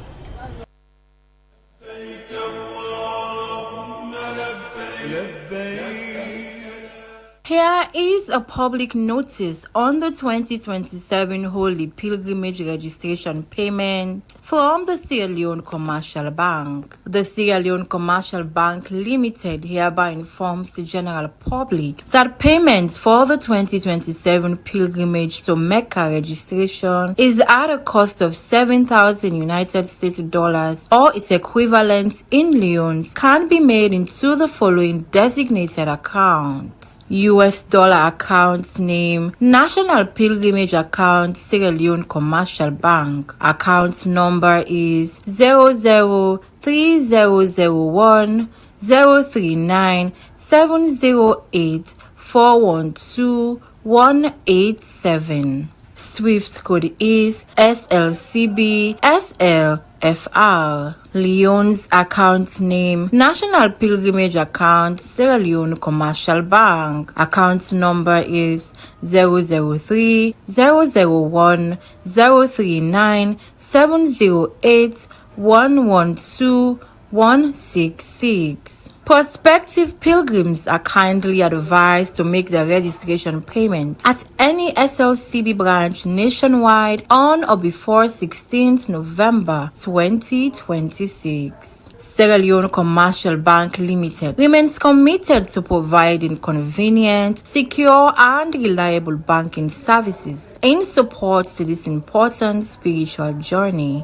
Here is a public notice on the 2027 Holy Pilgrimage Registration Payment from the Sierra Leone Commercial Bank. The Sierra Leone Commercial Bank Limited hereby informs the general public that payments for the 2027 Pilgrimage to Mecca registration is at a cost of $7,000 United States dollars or its equivalent in leones can be made into the following designated accounts. US dollar account name, National Pilgrimage Account, Sierra Leone Commercial Bank. Account number is 003001 039 708 412 187. Swift code is SLCB SLFR. Leone's account name, National Pilgrimage Account, Sierra Leone Commercial Bank. Account number is 003 001 039 708 112 166. Prospective pilgrims are kindly advised to make their registration payment at any SLCB branch nationwide on or before 16th November 2026. Sierra Leone Commercial Bank Limited remains committed to providing convenient, secure, and reliable banking services in support to this important spiritual journey.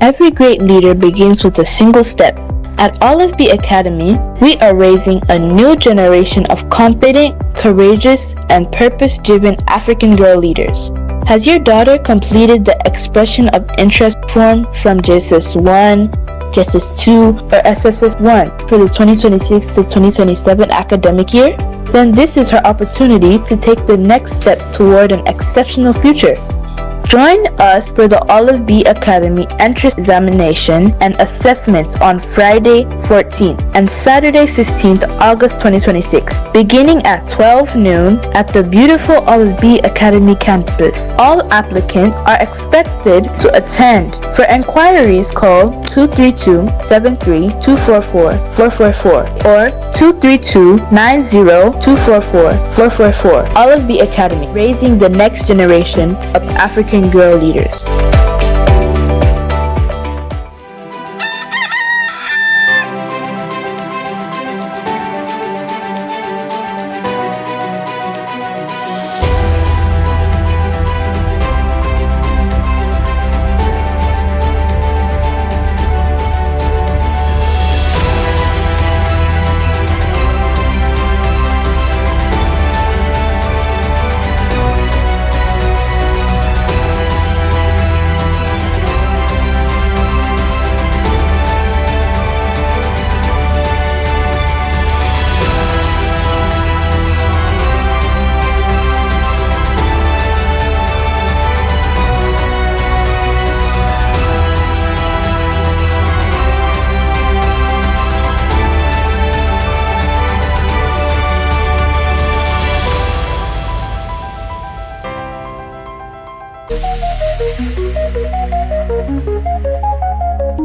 Every great leader begins with a single step. At Olive Bee Academy, we are raising a new generation of confident, courageous, and purpose-driven African girl leaders. Has your daughter completed the expression of interest form from JSS 1, JSS 2, or SSS 1 for the 2026 to 2027 academic year? Then this is her opportunity to take the next step toward an exceptional future. Join us for the Olive Bee Academy entrance examination and assessments on Friday 14th and Saturday 15th August 2026, beginning at 12 noon at the beautiful Olive Bee Academy campus. All applicants are expected to attend. For enquiries, call 232-73-244-444 or 232-90-244-444. Olive Bee Academy, raising the next generation of African girl leaders.